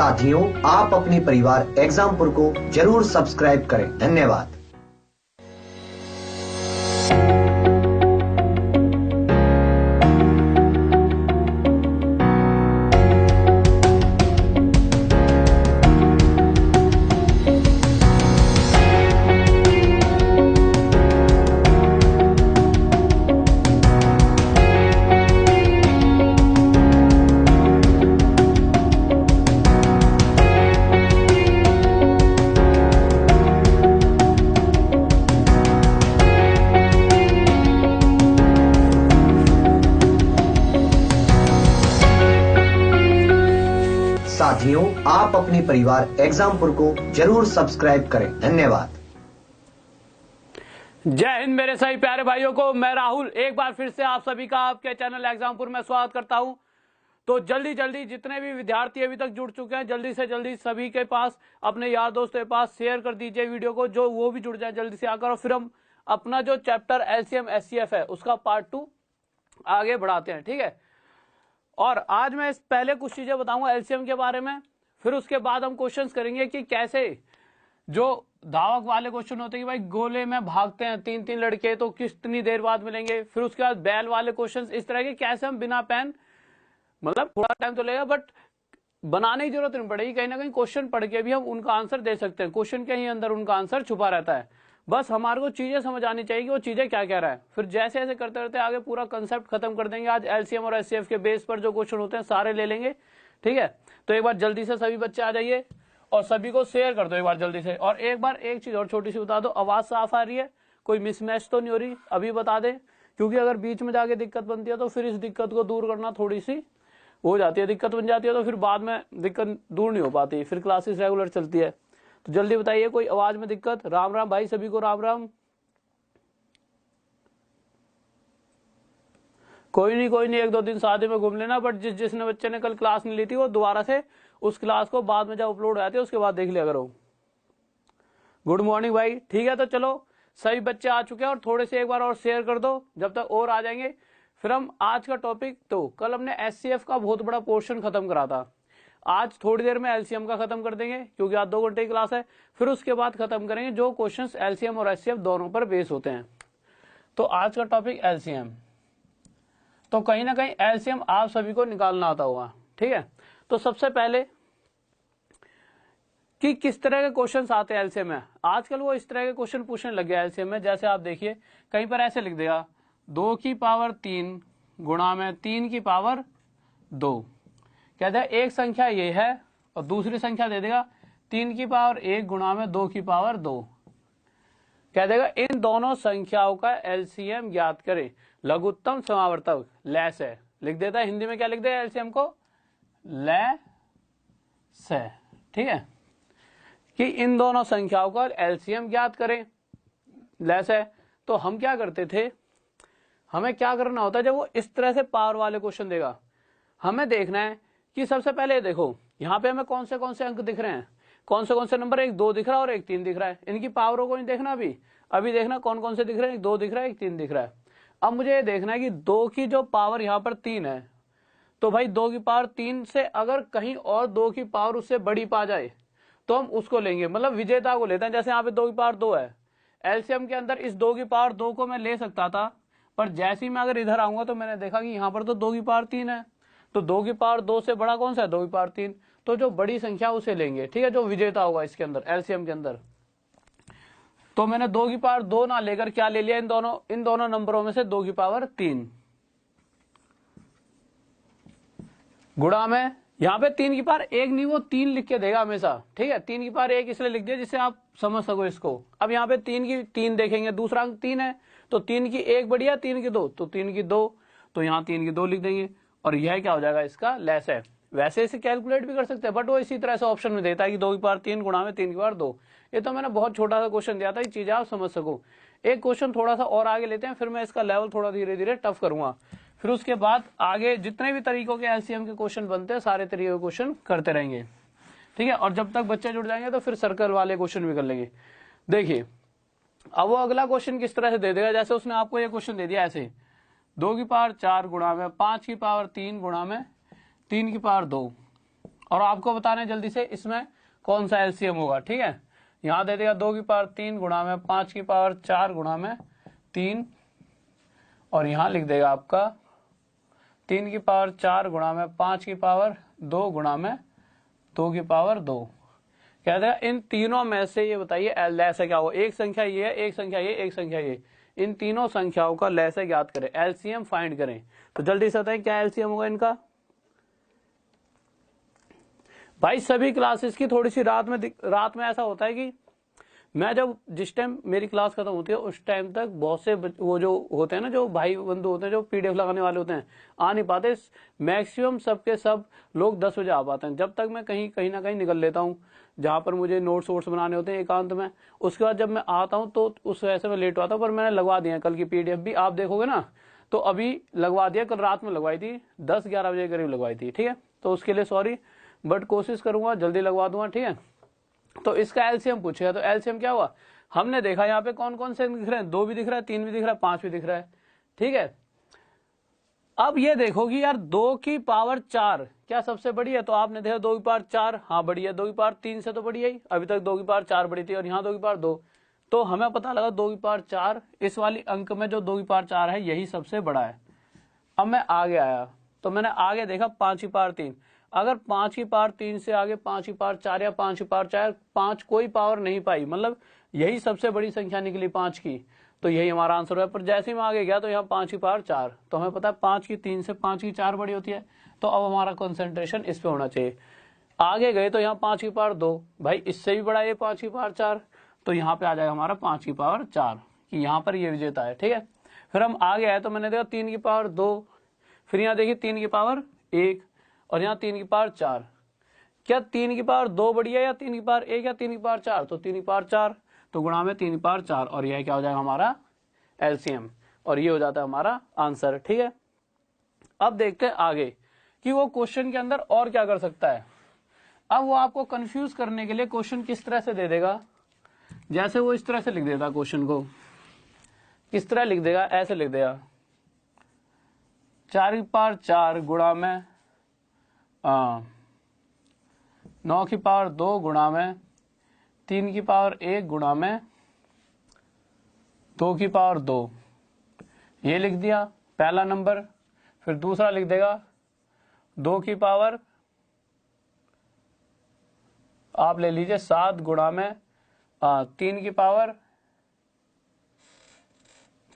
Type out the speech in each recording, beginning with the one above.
साथियों, आप अपने परिवार एग्जामपुर को जरूर सब्सक्राइब करें। धन्यवाद। साथियों, आप अपने परिवार एग्जामपुर को जरूर सब्सक्राइब करें। धन्यवाद। जय हिंद मेरे सभी प्यारे भाइयों को, मैं राहुल एक बार फिर से आप सभी का आपके चैनल एग्जामपुर में स्वागत करता हूं। तो जल्दी जल्दी जितने भी विद्यार्थी अभी तक जुड़ चुके हैं, जल्दी से जल्दी सभी के पास, अपने यार दोस्तों के पास शेयर कर दीजिए वीडियो को, जो वो भी जुड़ जाए जल्दी से आकर। और फिर हम अपना जो चैप्टर एलसीएम एचसीएफ है उसका पार्ट 2 आगे बढ़ाते हैं, ठीक है। और आज मैं पहले कुछ चीजें बताऊंगा एलसीएम के बारे में, फिर उसके बाद हम क्वेश्चंस करेंगे कि कैसे जो धावक वाले क्वेश्चन होते हैं कि भाई गोले में भागते हैं 3-3 लड़के तो कितनी देर बाद मिलेंगे, फिर उसके बाद बैल वाले क्वेश्चंस, इस तरह के कैसे हम बिना पेन, मतलब थोड़ा टाइम तो लगेगा बट बनाने की जरूरत नहीं पड़ेगी, कहीं ना कहीं क्वेश्चन पढ़ के भी हम उनका आंसर दे सकते हैं। क्वेश्चन के ही अंदर उनका आंसर छुपा रहता है, बस हमारे को चीजें समझ आनी चाहिए कि वो चीजें क्या कह रहा है। फिर जैसे ऐसे करते करते आगे पूरा कंसेप्ट खत्म कर देंगे। आज एलसीएम और एचसीएफ के बेस पर जो क्वेश्चन होते हैं सारे ले लेंगे, ठीक है। तो एक बार जल्दी से सभी बच्चे आ जाइए और सभी को शेयर कर दो एक बार जल्दी से। और एक बार एक चीज और छोटी सी बता दो, आवाज साफ आ रही है, कोई मिसमैच तो नहीं हो रही, अभी बता दे, क्योंकि अगर बीच में जाके दिक्कत बनती है तो फिर इस दिक्कत को दूर करना थोड़ी सी हो जाती है, दिक्कत बन जाती है, तो फिर बाद में दिक्कत दूर नहीं हो पाती, फिर क्लासेस रेगुलर चलती है। तो जल्दी बताइए कोई आवाज में दिक्कत। राम राम भाई, सभी को राम राम। कोई नहीं, 1-2 दिन शादी में घूम लेना, बट जिसने बच्चे ने कल क्लास नहीं ली थी वो दोबारा से उस क्लास को बाद में जब अपलोड हो जाती है उसके बाद देख लिया करो। गुड मॉर्निंग भाई, ठीक है। तो चलो सभी बच्चे आ चुके हैं और थोड़े से एक बार और शेयर कर दो, जब तक और आ जाएंगे फिर हम आज का टॉपिक, तो कल हमने एचसीएफ का बहुत बड़ा पोर्शन खत्म करा था, आज थोड़ी देर में एलसीएम का खत्म कर देंगे क्योंकि आज 2 घंटे की क्लास है। फिर उसके बाद खत्म करेंगे जो क्वेश्चंस एलसीएम और एचसीएफ दोनों पर बेस होते हैं। तो आज का टॉपिक एलसीएम, तो कहीं ना कहीं एलसीएम आप सभी को निकालना आता होगा, ठीक है। तो सबसे पहले कि किस तरह के क्वेश्चंस आते हैं एलसीएम में, आजकल वो इस तरह के क्वेश्चन पूछने लग गया एलसीएम में। जैसे आप देखिए कहीं पर ऐसे लिख देगा 2 की पावर 3 गुणा में 3 की पावर 2, कहते हैं एक संख्या ये है और दूसरी संख्या दे देगा 3 की पावर 1 गुणा में 2 की पावर 2, कह देगा इन दोनों संख्याओं का एलसीएम ज्ञात करें। लघुत्तम समावर्तक लैस है, लिख देता है हिंदी में, क्या लिख देगा एलसीएम को, लैस है, ठीक है, कि इन दोनों संख्याओं का एलसीएम ज्ञात करें। लैस है तो हम क्या करते थे, हमें क्या करना होता है जब वो इस तरह से पावर वाले क्वेश्चन देगा, हमें देखना है कि सबसे पहले देखो यहाँ पे हमें कौन से अंक दिख रहे हैं, कौन से नंबर, 1 2 दिख रहा है और 1 3 दिख रहा है। इनकी पावरों को नहीं देखना, अभी देखना कौन से दिख रहे हैं, 1 2 दिख रहा है, 1 3 दिख रहा है। अब मुझे ये देखना है कि 2 की जो पावर यहाँ पर 3 है, तो भाई 2 की पावर 3 से अगर कहीं और 2 की पावर उससे बड़ी पा जाए तो हम उसको लेंगे, मतलब विजेता को लेते हैं। जैसे यहाँ पे 2 की पावर 2 है, एलसीएम के अंदर इस 2 की पावर 2 को मैं ले सकता था, पर जैसे ही मैं अगर इधर आऊंगा तो मैंने देखा कि यहाँ पर तो 2 की पावर 3 है, तो 2 की पावर 2 से बड़ा कौन सा है, 2 की पावर 3, तो जो बड़ी संख्या उसे लेंगे, ठीक है, जो विजेता होगा इसके अंदर एलसीएम के अंदर। तो मैंने 2 की पावर 2 ना लेकर क्या ले लिया, इन दोनों नंबरों में से 2 की पावर 3 गुणा में, यहाँ पे 3 की पावर 1 नहीं, वो 3 लिख के देगा हमेशा, ठीक है। 3 की पावर 1 इसलिए लिख दिया जिससे आप समझ सको इसको। अब यहाँ पे 3 की 3 देखेंगे, दूसरा अंक 3 है, तो 3 की 1 बढ़िया, 3 की 2, तो 3 की 2, तो यहाँ 3 की 2 लिख देंगे और यह क्या हो जाएगा, इसका लैस है। वैसे इसे कैलकुलेट भी कर सकते हैं, बट वो इसी तरह से ऑप्शन में देता है कि 2 की पावर 3 गुणा में 3 की पावर 2। ये तो मैंने बहुत छोटा सा क्वेश्चन दिया था, ये चीजें आप समझ सको। एक क्वेश्चन थोड़ा सा और आगे लेते हैं, फिर मैं इसका लेवल थोड़ा धीरे धीरे टफ करूंगा, फिर उसके बाद आगे जितने भी तरीकों के एलसीएम के क्वेश्चन बनते हैं सारे तरीके के क्वेश्चन करते रहेंगे, ठीक है। और जब तक बच्चे जुड़ जाएंगे तो फिर सर्कल वाले क्वेश्चन भी कर लेंगे। देखिए अब वो अगला क्वेश्चन किस तरह से दे देगा, जैसे उसने आपको ये क्वेश्चन दे दिया ऐसे 2 की पावर 4 गुणा में 5 की पावर 3 गुणा में 3 की पावर 2, और आपको बताना है जल्दी से इसमें कौन सा एलसीएम होगा। ठीक है, यहां दे देगा 2 की पावर 3 गुणा में 5 की पावर 4 गुणा में 3, और यहां लिख देगा आपका 3 की पावर 4 गुणा में 5 की पावर 2 गुणा में 2 की पावर 2। कह देगा इन तीनों में से ये बताइए लैसे क्या होगा। एक संख्या ये है, एक संख्या ये, एक संख्या ये, इन तीनों संख्याओं का लैसे ज्ञात करें, एलसीएम फाइंड करें। तो जल्दी से बताएं क्या एलसीएम होगा इनका। भाई सभी क्लासेस की थोड़ी सी रात में ऐसा होता है कि मैं जब जिस टाइम मेरी क्लास खत्म होती है उस टाइम तक बहुत से वो जो होते हैं ना, जो भाई बंधु होते हैं, जो पीडीएफ लगाने वाले होते हैं, आ नहीं पाते। मैक्सिमम सबके सब लोग 10 बजे आ पाते हैं। जब तक मैं कहीं ना कहीं निकल लेता हूँ, जहाँ पर मुझे नोट्स वोट्स बनाने होते हैं एकांत में। उसके बाद जब मैं आता हूँ तो उस वजह से मैं लेट आता हूँ, पर मैंने लगवा दिया कल की पीडीएफ भी, आप देखोगे ना तो अभी लगवा दिया, कल रात में लगवाई थी, 10-11 बजे करीब लगवाई थी। ठीक है, तो उसके लिए सॉरी, बट कोशिश करूंगा जल्दी लगवा दूंगा। ठीक है, तो इसका एलसीएम पूछेगा, तो एलसीएम क्या हुआ, हमने देखा यहाँ पे कौन कौन से दिख रहे हैं, 2 भी दिख रहा है, 3 भी दिख रहा है, 5 भी दिख रहा है। ठीक है, अब ये देखो कि यार 2 की पावर 4 क्या सबसे बड़ी है, तो आपने देखा 2 की पावर 4, हाँ बड़ी है। 2 की पावर 3 से तो बड़ी है ही, अभी तक 2 की पावर 4 बड़ी थी, और यहाँ 2 की पावर 2, तो हमें पता लगा 2 की पावर 4 इस वाली अंक में जो 2 की पावर 4 है यही सबसे बड़ा है। अब मैं आगे आया तो मैंने आगे देखा 5 की पावर 3, अगर 5 की पावर 3 से आगे 5 की पावर 4 या 5 की पावर 4, 5 कोई पावर नहीं पाई, मतलब यही सबसे बड़ी संख्या निकली 5 की, तो यही हमारा आंसर है। पर जैसे ही मैं आगे गया तो यहाँ 5 की पावर 4, तो हमें पता है 5 की 3 से 5 की 4 बड़ी होती है, तो अब हमारा कंसंट्रेशन इस पे होना चाहिए। आगे गए तो यहाँ 5 की पावर 2, भाई इससे भी बड़ा ये 5 की पावर 4, तो यहाँ पे आ जाएगा हमारा 5 की पावर 4 कि यहाँ पर ये विजेता है। ठीक है, फिर हम आगे आए तो मैंने देखा 3 की पावर 2, फिर यहाँ देखिए 3 की पावर 1, और यहाँ 3 की पावर 4। क्या 3 की पावर 2 बड़ी है या 3 की पावर 1 या 3 की पावर 4, तो 3 की पावर 4, तो गुणा में 3 की पावर 4, और यह क्या हो जाएगा हमारा एलसीएम, और ये हो जाता है हमारा आंसर। ठीक है, अब देखते हैं आगे कि वो क्वेश्चन के अंदर और क्या कर सकता है। अब वो आपको कंफ्यूज करने के लिए क्वेश्चन किस तरह से दे देगा, जैसे वो इस तरह से लिख देता क्वेश्चन को, किस तरह लिख देगा, ऐसे लिख देगा 4 की पावर 4 गुणा में 9 की पावर 2 गुणा में 3 की पावर 1 गुणा में 2 की पावर 2, ये लिख दिया पहला नंबर। फिर दूसरा लिख देगा 2 की पावर आप ले लीजिए 7 गुणा में 3 की पावर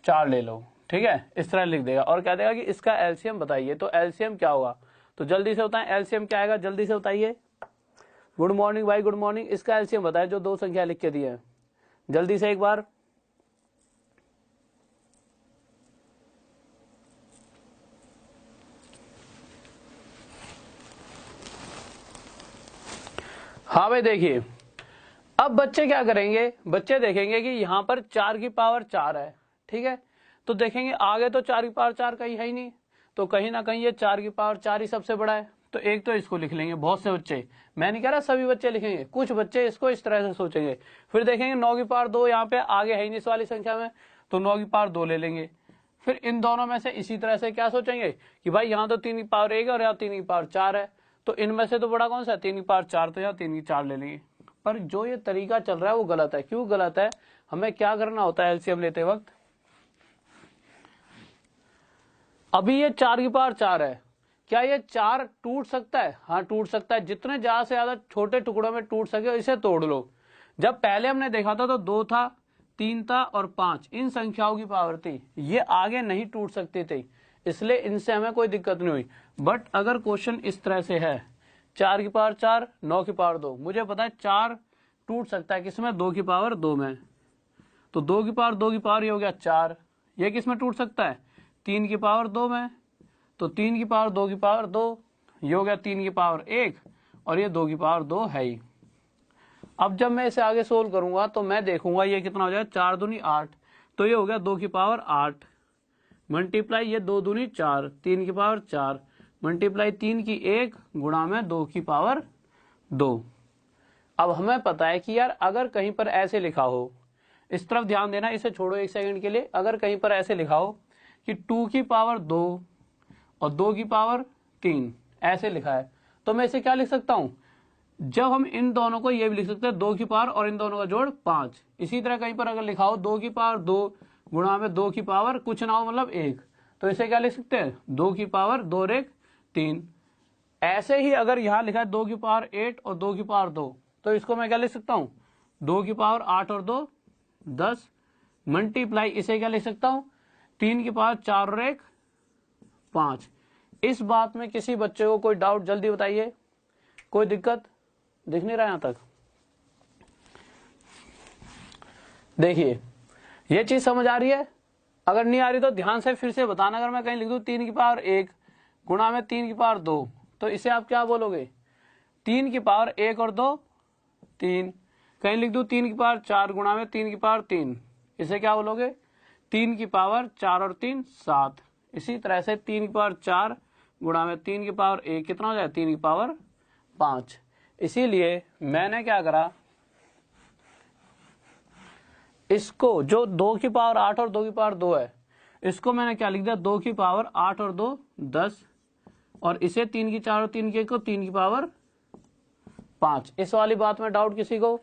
4 ले लो। ठीक है, इस तरह लिख देगा और कह देगा कि इसका एलसीएम बताइए। तो एलसीएम क्या होगा, तो जल्दी से बताएं एलसीएम क्या आएगा, जल्दी से बताइए। गुड मॉर्निंग भाई, गुड मॉर्निंग। इसका एलसीएम बताएं जो 2 संख्या लिख के दिए हैं, जल्दी से एक बार। हाँ भाई देखिए, अब बच्चे क्या करेंगे, बच्चे देखेंगे कि यहाँ पर 4 की पावर 4 है। ठीक है, तो देखेंगे आगे तो 4 की पावर 4 कहीं है ही नहीं, तो कहीं ना कहीं ये 4 की पावर 4 ही सबसे बड़ा है, तो एक तो इसको लिख लेंगे। बहुत से बच्चे, मैं नहीं कह रहा सभी बच्चे लिखेंगे, कुछ बच्चे इसको इस तरह से सोचेंगे। फिर देखेंगे 9 की पावर 2 यहाँ पे आगे है ही नहीं इस वाली संख्या में, तो 9 की पावर 2 ले लेंगे। फिर इन दोनों में से इसी तरह से क्या सोचेंगे कि भाई यहाँ तो 3 की पावर 1 है और यहाँ 3 की पावर 4 है, तो इनमें से तो बड़ा कौन सा है, 3 की पावर 4, तो यहाँ 3 की 4 ले लेंगे। पर जो ये तरीका चल रहा है वो गलत है। क्यों गलत है, हमें क्या करना होता है एलसीएम लेते वक्त, अभी ये 4 की पावर 4 है, क्या ये 4 टूट सकता है, हाँ टूट सकता है, जितने ज्यादा से ज्यादा छोटे टुकड़ों में टूट सके इसे तोड़ लो। जब पहले हमने देखा था तो 2 था, 3 था और 5 इन संख्याओं की पावर थी, ये आगे नहीं टूट सकती थी, इसलिए इनसे हमें कोई दिक्कत नहीं हुई। बट अगर क्वेश्चन इस तरह से है 4 की पावर 4, 9 की पावर 2, मुझे पता है 4 टूट सकता है किसमें, 2 की पावर 2 में, तो 2 की पावर 2 की पावर ये हो गया 4, ये किसमें टूट सकता है, 3 की पावर 2 में, तो 3 की पावर 2 की पावर 2, ये हो गया 3 की पावर 1, और ये 2 की पावर 2 है ही। अब जब मैं इसे आगे सोल्व करूंगा तो मैं देखूंगा ये कितना हो जाएगा, 4 दूनी 8, तो ये हो गया 2 की पावर 8 मल्टीप्लाई ये 2 दूनी 4, 3 की पावर 4 मल्टीप्लाई 3 की 1 गुणा में 2 की पावर 2। अब हमें पता है कि यार अगर कहीं पर ऐसे लिखा हो, इस तरफ ध्यान देना, इसे छोड़ो एक सेकंड के लिए, अगर कहीं पर ऐसे लिखा हो कि 2 की पावर 2 और 2 की पावर 3 ऐसे लिखा है, तो मैं इसे क्या लिख सकता हूं, जब हम इन दोनों को ये भी लिख सकते हैं 2 की पावर और इन दोनों का जोड़ 5। इसी तरह कहीं पर अगर लिखा हो 2 की पावर 2 गुणा में 2 की पावर कुछ ना हो मतलब 1, तो इसे क्या लिख सकते हैं 2 की पावर 2 रेख 3। ऐसे ही अगर यहां लिखा है 2 की पावर 8 और 2 की पावर 2, तो इसको मैं क्या लिख सकता हूं 2 की पावर 8 और 2 10 मल्टीप्लाई इसे क्या लिख सकता हूं 3 की पावर 4 और 1 5। इस बात में किसी बच्चे को कोई डाउट जल्दी बताइए, कोई दिक्कत दिख नहीं रहा यहां तक? देखिए ये चीज समझ आ रही है? अगर नहीं आ रही तो ध्यान से फिर से बताना। अगर मैं कहीं लिख दूं 3 की पावर 1 गुणा में 3 की पावर 2, तो इसे आप क्या बोलोगे 3 की पावर 1 और 2 3। कहीं लिख दूं 3 की पावर 4 गुणा में 3 की पावर 3, इसे क्या बोलोगे 3 की पावर 4 और 3 7। इसी तरह से 3 की पावर 4 गुणा में 3 की पावर 1 कितना हो जाए 3 की पावर 5। इसीलिए मैंने क्या करा, इसको जो 2 की पावर 8 और 2 की पावर 2 है, इसको मैंने क्या लिख दिया 2 की पावर 8 और 2 10, और इसे 3 की 4 और 3 की 1 को 3 की पावर 5। इस वाली बात में डाउट किसी को?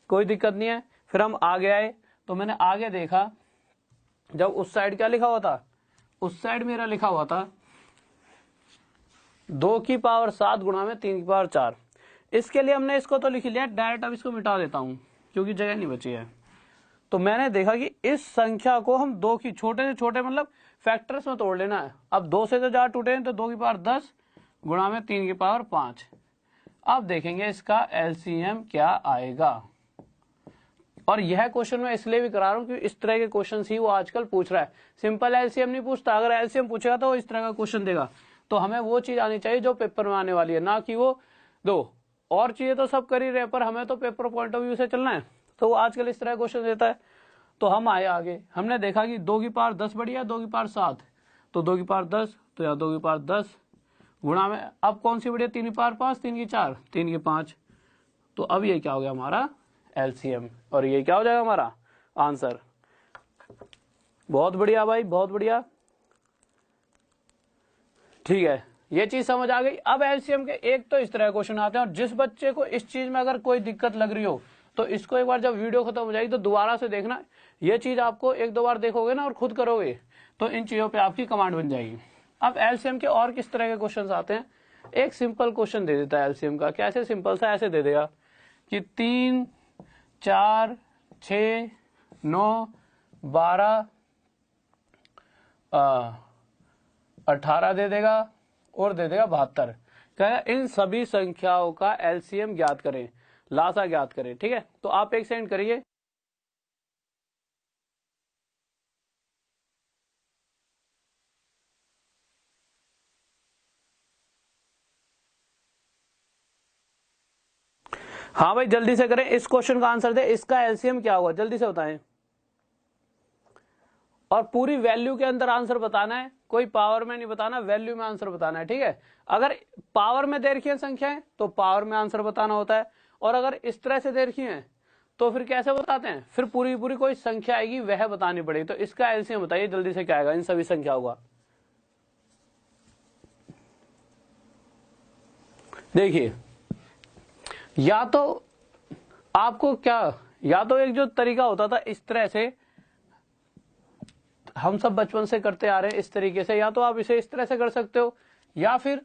कोई दिक्कत नहीं है। फिर हम आगे आए तो मैंने आगे देखा, जब उस साइड क्या लिखा हुआ था, उस साइड मेरा लिखा हुआ था 2 की पावर 7 गुणा में 3 की पावर 4। इसके लिए हमने इसको तो लिख लिया डायरेक्ट, अब इसको मिटा देता हूं क्योंकि जगह नहीं बची है। तो मैंने देखा कि इस संख्या को हम 2 की छोटे से छोटे मतलब फैक्टर्स में तोड़ लेना है। अब 2 से तो 4 टूटे हैं तो 2 की पावर 10 गुणा में 3 की पावर 5। अब देखेंगे इसका एलसीएम क्या आएगा। और यह क्वेश्चन मैं इसलिए भी करा रहा हूं क्योंकि इस तरह के क्वेश्चन ही वो आजकल पूछ रहा है। सिंपल एलसीएम नहीं पूछता, अगर एलसीएम पूछेगा तो वो इस तरह का क्वेश्चन देगा। तो हमें वो चीज आनी चाहिए जो पेपर में आने वाली है, ना कि वो दो और चीजें तो सब कर ही रहे पर हमें तो पेपर पॉइंट ऑफ व्यू से चलना है। तो वो आजकल इस तरह क्वेश्चन देता है। तो हम आए आगे, हमने देखा कि 2 की पावर 10 बढ़िया 2 की पावर 7, तो 2 की पावर 10 तो या 2 की पावर 10 गुणा में अब कौन सी बढ़िया 3 की पावर 5 3 की 4 3 की 5। तो अब ये क्या हो गया हमारा एलसीएम, और ये क्या हो जाएगा हमारा आंसर। बहुत बढ़िया भाई, बहुत बढ़िया, ठीक है, ये चीज समझ आ गई। अब एलसीएम के एक तो इस तरह क्वेश्चन आते हैं, और जिस बच्चे को इस चीज में अगर कोई दिक्कत लग रही हो तो इसको एक बार जब वीडियो खत्म हो जाएगी तो दोबारा से देखना। ये चीज आपको एक दो बार देखोगे ना और खुद करोगे तो इन चीजों पे आपकी कमांड बन जाएगी। अब एलसीएम के और किस तरह के क्वेश्चन आते हैं, एक सिंपल क्वेश्चन दे देता है एलसीएम का। कैसे सिंपल सा, ऐसे दे देगा कि 3 4 6 9 12 18 दे देगा और दे देगा 72। कहेगा इन सभी संख्याओं का एलसीएम ज्ञात करें, लासा ज्ञात करें। ठीक है, तो आप एक सेकंड करिए। हाँ भाई जल्दी से करें, इस क्वेश्चन का आंसर दे, इसका एलसीएम क्या होगा जल्दी से बताएं। और पूरी वैल्यू के अंदर आंसर बताना है, कोई पावर में नहीं बताना, वैल्यू में आंसर बताना है। ठीक है, अगर पावर में दे रखी है संख्याएं तो पावर में आंसर बताना होता है, और अगर इस तरह से दे रखी है तो फिर कैसे बताते हैं, फिर पूरी पूरी कोई संख्या आएगी वह बतानी पड़ेगी। तो इसका एलसीएम बताइए जल्दी से क्या आएगा इन सभी संख्याओं का। देखिए या तो आपको क्या, या तो एक जो तरीका होता था इस तरह से हम सब बचपन से करते आ रहे हैं इस तरीके से, या तो आप इसे इस तरह से कर सकते हो, या फिर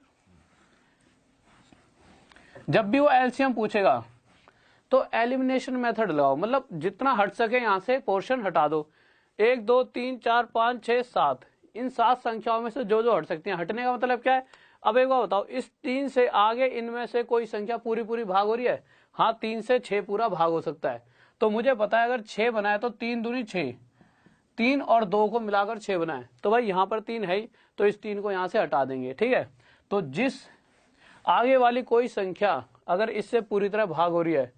जब भी वो एलसीएम पूछेगा तो एलिमिनेशन मेथड लगाओ, मतलब जितना हट सके यहां से पोर्शन हटा दो। 1 2 3 4 5 6 7, इन 7 संख्याओं में से जो जो हट सकती हैं। हटने का मतलब क्या है, अब एक बार बताओ, इस 3 से आगे इनमें से कोई संख्या पूरी पूरी भाग हो रही है? हाँ, 3 से 6 पूरा भाग हो सकता है। तो मुझे पता है अगर 6 बनाए तो 3 दूनी 6, 3 और 2 को मिलाकर 6 बनाए, तो भाई यहाँ पर 3 है ही, तो इस 3 को यहाँ से हटा देंगे। ठीक है, तो जिस आगे वाली कोई संख्या अगर इससे पूरी तरह भाग हो रही है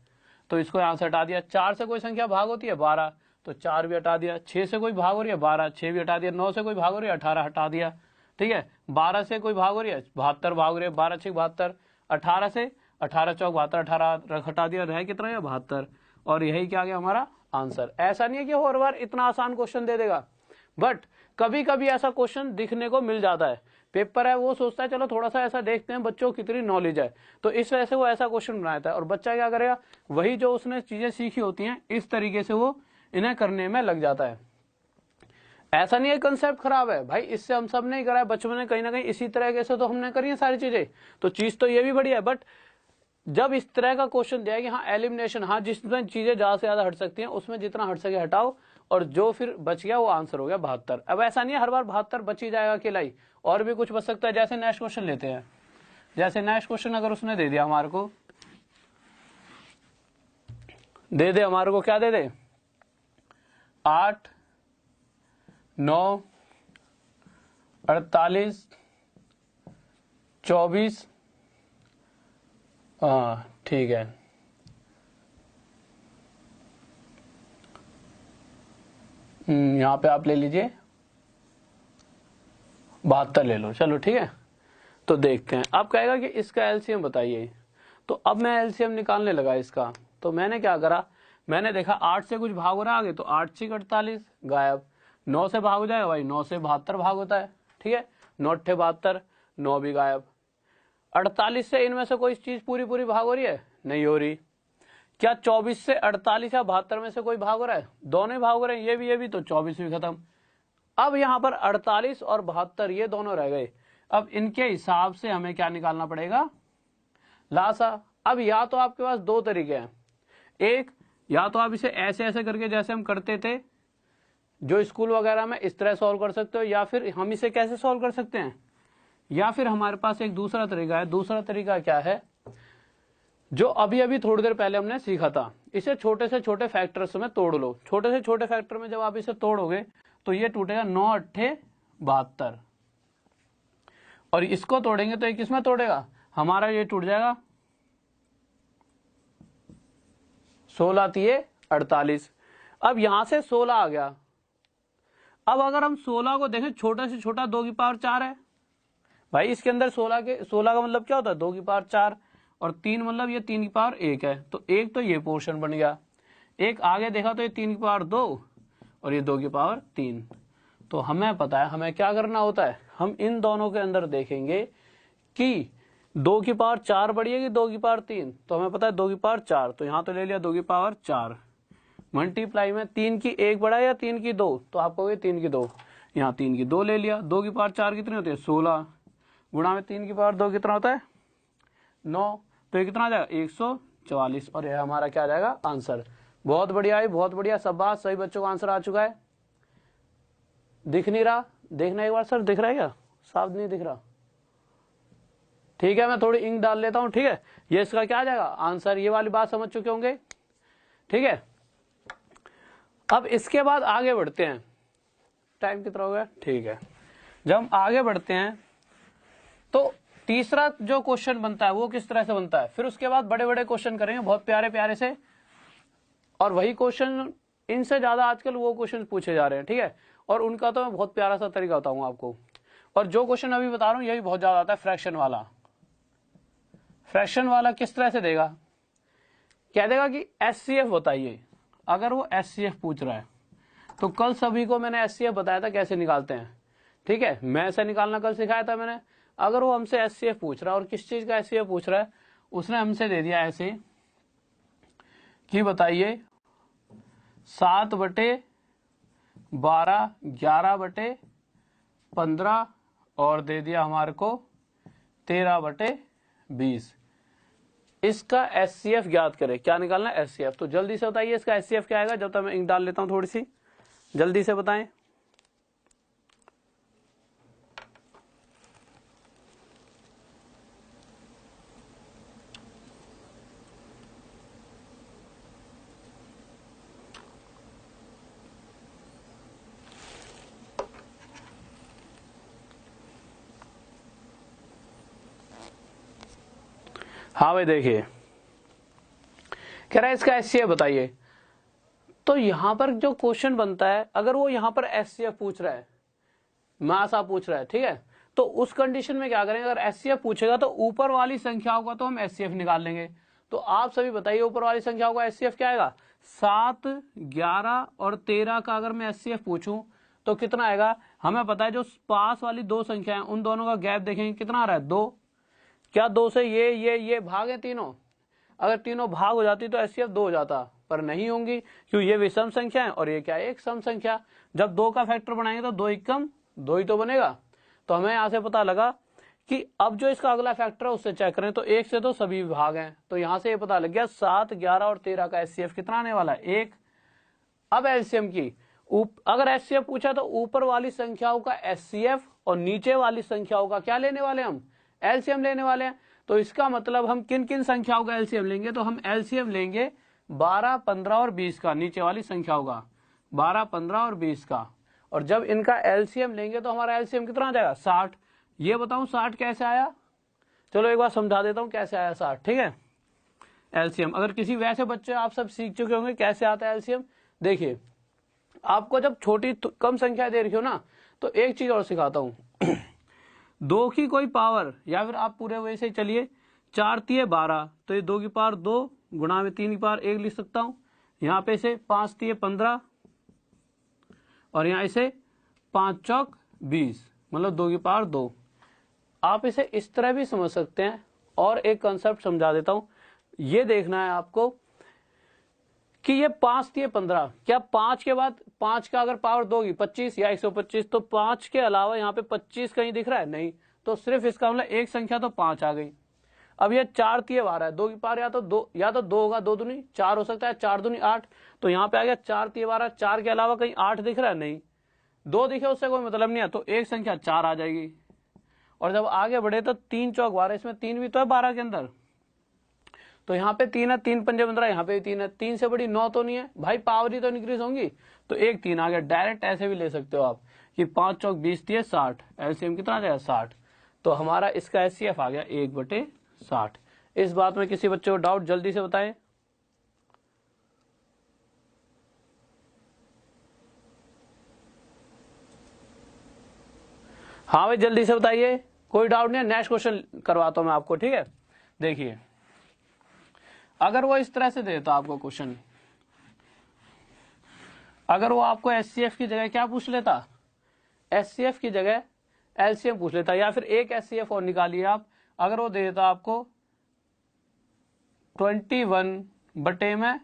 तो इसको यहाँ से हटा दिया। 4 से कोई संख्या भाग होती है 12, तो 4 भी हटा दिया। 6 से कोई भाग हो रही है 12, 6 भी हटा दिया। 9 से कोई भाग हो रही है 18, हटा दिया। ठीक है, 12 से कोई भाग हो रही है 72 भाग हो रही है, 12 6 72, 18 से 18 चौक 72, 18 हटा दिया, रह कितना है 72, और यही क्या गया हमारा आंसर। ऐसा नहीं है कि वो हर बार इतना आसान क्वेश्चन दे देगा, बट कभी कभी ऐसा क्वेश्चन दिखने को मिल जाता है। पेपर है वो सोचता है चलो थोड़ा सा ऐसा देखते हैं बच्चों को कितनी नॉलेज है, तो इस वजह से वो ऐसा क्वेश्चन बनाता है और बच्चा क्या करेगा, वही जो उसने चीजें सीखी होती हैं इस तरीके से वो इन्हें करने में लग जाता है। ऐसा नहीं है कंसेप्ट खराब है भाई, इससे हम सब ने करा है, बचपन में कहीं ना कहीं इसी तरह से तो हमने करी है सारी चीजें, तो चीज तो ये भी बढ़िया है। बट जब इस तरह का क्वेश्चन दिया कि हाँ एलिमिनेशन, हाँ जिसमें चीजें ज्यादा से ज्यादा हट सकती हैं उसमें जितना हट सके हटाओ, और जो फिर बच गया वो आंसर हो गया 72। अब ऐसा नहीं है हर बार 72 बच ही जाएगा अकेला ही, और भी कुछ बच सकता है। जैसे नेक्स्ट क्वेश्चन लेते हैं, जैसे नेक्स्ट क्वेश्चन अगर उसने दे दिया हमारे को, दे दे हमारे को क्या दे दे, 8 9 48 24, हाँ ठीक है, यहाँ पे आप ले लीजिए 72 ले लो, चलो ठीक है। तो देखते हैं, अब कहेगा कि इसका एलसीएम बताइए। तो अब मैं एलसीएम निकालने लगा इसका, तो मैंने क्या करा, मैंने देखा 8 से कुछ भाग हो रहा आगे, तो 8 6 48 गायब, 9 से भाग हो जाएगा भाई, 9 से 72 भाग होता है, ठीक है, 9 8 72, 9 भी गायब। 48 से इनमें से कोई चीज पूरी पूरी भाग हो रही है, नहीं हो रही। क्या 24 से 48 या 72 में से कोई भाग हो रहा है, दोनों भाग हो रहे हैं, ये भी तो 24 भी खत्म। अब यहाँ पर 48 और 72 ये दोनों रह गए, अब इनके हिसाब से हमें क्या निकालना पड़ेगा, लासा। अब या तो आपके पास दो तरीके हैं, एक या तो आप इसे ऐसे ऐसे करके जैसे हम करते थे जो स्कूल वगैरह में इस तरह सॉल्व कर सकते हो, या फिर हम इसे कैसे सॉल्व कर सकते हैं, या फिर हमारे पास एक दूसरा तरीका है। दूसरा तरीका क्या है, जो अभी अभी थोड़ी देर पहले हमने सीखा था, इसे छोटे से छोटे फैक्टर्स में तोड़ लो। छोटे से छोटे फैक्टर में जब आप इसे तोड़ोगे तो ये टूटेगा 9 8 72, और इसको तोड़ेंगे तो ये किसमें तोड़ेगा, हमारा ये टूट जाएगा 16 3 48। अब यहां से 16 आ गया। अब अगर हम 16 को देखें, छोटे से छोटा 2 की पावर 4 है भाई, इसके अंदर 16 का मतलब क्या होता है, 2 की पावर 4, और 3 मतलब ये 3 की पावर 1 है, तो एक तो ये पोर्शन बन गया। एक आगे देखा तो ये 3 की पावर 2 और ये 2 की पावर 3। तो हमें पता है हमें क्या करना होता है, हम इन दोनों के अंदर देखेंगे कि 2 की पावर 4 बड़ी है कि 2 की पावर 3, तो हमें पता है 2 की पावर 4, तो यहां तो ले लिया 2 की पावर 4, मल्टीप्लाई में 3 की 1 बड़ा है या 3 की 2, तो आप कहोगे 3 की 2, यहाँ 3 की 2 ले लिया। 2 की पावर 4 कितनी होती है 16, गुणा में 3 की पावर 2 कितना होता है 9, तो ये कितना आ जाएगा 144, और यह हमारा क्या आ जाएगा आंसर। बहुत बढ़िया है, बहुत बढ़िया, सब बात सही, बच्चों का आंसर आ चुका है। दिख नहीं रहा, देखना एक बार सर, दिख रहा है क्या, साफ नहीं दिख रहा, ठीक है मैं थोड़ी इंक डाल लेता हूं, ठीक है। ये इसका क्या आ जाएगा आंसर, ये वाली बात समझ चुके होंगे, ठीक है। अब इसके बाद आगे बढ़ते हैं, टाइम कितना हो गया, ठीक है। जब हम आगे बढ़ते हैं तो तीसरा जो क्वेश्चन बनता है वो किस तरह से बनता है, फिर उसके बाद बड़े बड़े क्वेश्चन करेंगे बहुत प्यारे प्यारे से, और वही क्वेश्चन इनसे ज्यादा आजकल वो क्वेश्चन पूछे जा रहे हैं, ठीक है, और उनका तो मैं बहुत प्यारा सा तरीका बताऊंगा आपको। और जो क्वेश्चन अभी बता रहा हूं यही बहुत ज्यादा आता है, फ्रैक्शन वाला। फ्रैक्शन वाला किस तरह से देगा, क्या देगा कि एचसीएफ बताइए। अगर वो एचसीएफ पूछ रहा है तो कल सभी को मैंने एचसीएफ बताया था कैसे निकालते हैं, ठीक है, मैं ऐसे निकालना कल सिखाया था मैंने। अगर वो हमसे एचसीएफ पूछ रहा है और किस चीज का एचसीएफ पूछ रहा है, उसने हमसे दे दिया ऐसे कि बताइए 7/12 11/15 और दे दिया हमारे को 13/20। इसका एचसीएफ ज्ञात करें, क्या निकालना है एचसीएफ। तो जल्दी से बताइए इसका एचसीएफ क्या आएगा, जब तक मैं इंक डाल लेता हूं थोड़ी सी, जल्दी से बताएं। हाँ भाई देखिए, कह रहा है इसका एचसीएफ बताइए। तो यहां पर जो क्वेश्चन बनता है, अगर वो यहां पर एचसीएफ पूछ रहा है, मास आप पूछ रहा है, ठीक है, तो उस कंडीशन में क्या करेंगे, अगर एचसीएफ पूछेगा तो ऊपर वाली संख्याओं का तो हम एचसीएफ निकाल लेंगे। तो आप सभी बताइए ऊपर वाली संख्याओं का एचसीएफ क्या आएगा, 7 11 और 13 का अगर मैं एचसीएफ पूछूं तो कितना आएगा, हमें पता है जो पास वाली दो संख्या है उन दोनों का गैप देखेंगे कितना आ रहा है 2। क्या 2 से ये भाग है तीनों? अगर तीनों भाग हो जाती तो एचसीएफ 2 हो जाता, पर नहीं होंगी क्योंकि ये विषम संख्या है और ये क्या है, एक सम संख्या। जब 2 का फैक्टर बनाएंगे तो 2 एकम 2 ही तो बनेगा। तो हमें यहां से पता लगा कि अब जो इसका अगला फैक्टर है उससे चेक करें तो 1 से तो सभी भाग हैं, तो यहां से ये पता लग गया 7, 11 और 13 का एचसीएफ कितना आने वाला है 1। अब एलसीएम की अगर एचसीएफ पूछा तो ऊपर वाली संख्याओं का एचसीएफ और नीचे वाली संख्याओं का क्या लेने वाले हम, एलसीएम लेने वाले हैं। तो इसका मतलब हम किन किन संख्याओं का एलसीएम लेंगे, तो हम एलसीएम लेंगे 12, 15 और 20 का, नीचे वाली संख्याओं का 12, 15 और 20 का। और जब इनका एलसीएम लेंगे तो हमारा एलसीएम कितना आ जाएगा 60। ये बताऊं 60 कैसे आया, चलो एक बार समझा देता हूं कैसे आया 60, ठीक है। एलसीएम अगर किसी वैसे बच्चे आप सब सीख चुके होंगे कैसे आता है एलसीएम। देखिए आपको जब छोटी कम संख्या दे रखी हो ना तो एक चीज और सिखाता हूं 2 की कोई पावर, या फिर आप पूरे वैसे चलिए 4 तिये 12, तो ये 2 की पावर 2 गुणा में 3 की पावर 1 लिख सकता हूं। यहाँ पे से 5 तिये 15 और यहाँ इसे 5 चौक 20, मतलब 2 की पावर 2। आप इसे इस तरह भी समझ सकते हैं। और एक कंसेप्ट समझा देता हूं, ये देखना है आपको कि ये 5 तिये 15, क्या 5 के बाद 5 का अगर पावर दोगी 25 या 125, तो 5 के अलावा यहाँ पे 25 कहीं दिख रहा है नहीं, तो सिर्फ इसका मतलब एक संख्या तो 5 आ गई। अब ये 4 तिये 12 है, 2 की पावर या तो 2 होगा, 2 दूनी 4 हो सकता है, 4 दूनी 8, तो यहाँ पे आ गया 4 तिये 12। 4 के अलावा कहीं 8 दिख रहा है नहीं, 2 दिखे उससे कोई मतलब नहीं है, तो एक संख्या 4 आ जाएगी। और जब आगे बढ़े तो 3 चौक 12, इसमें 3 भी तो है 12 के अंदर, तो यहाँ पे 3 है, 3 पंजे 15, यहाँ पे 3 है, 3 से बड़ी 9 तो नहीं है भाई, पावर ही तो इंक्रीज होंगी, तो एक 3 आ गया। डायरेक्ट ऐसे भी ले सकते हो आप कि 5 चौक 20 तिये 60, एलसीएम कितना आ जाएगा 60। तो हमारा इसका एचसीएफ आ गया 1/60। इस बात में किसी बच्चे को डाउट जल्दी से बताएं। हाँ भाई जल्दी से बताइए, कोई डाउट नहीं है, नेक्स्ट क्वेश्चन करवाता हूं मैं आपको, ठीक है। देखिए अगर वो इस तरह से देता आपको क्वेश्चन, अगर वो आपको एचसीएफ की जगह क्या पूछ लेता, एचसीएफ की जगह एलसीएम पूछ लेता, या फिर एक एचसीएफ और निकालिए आप, अगर वो दे देता आपको 21 बटे में,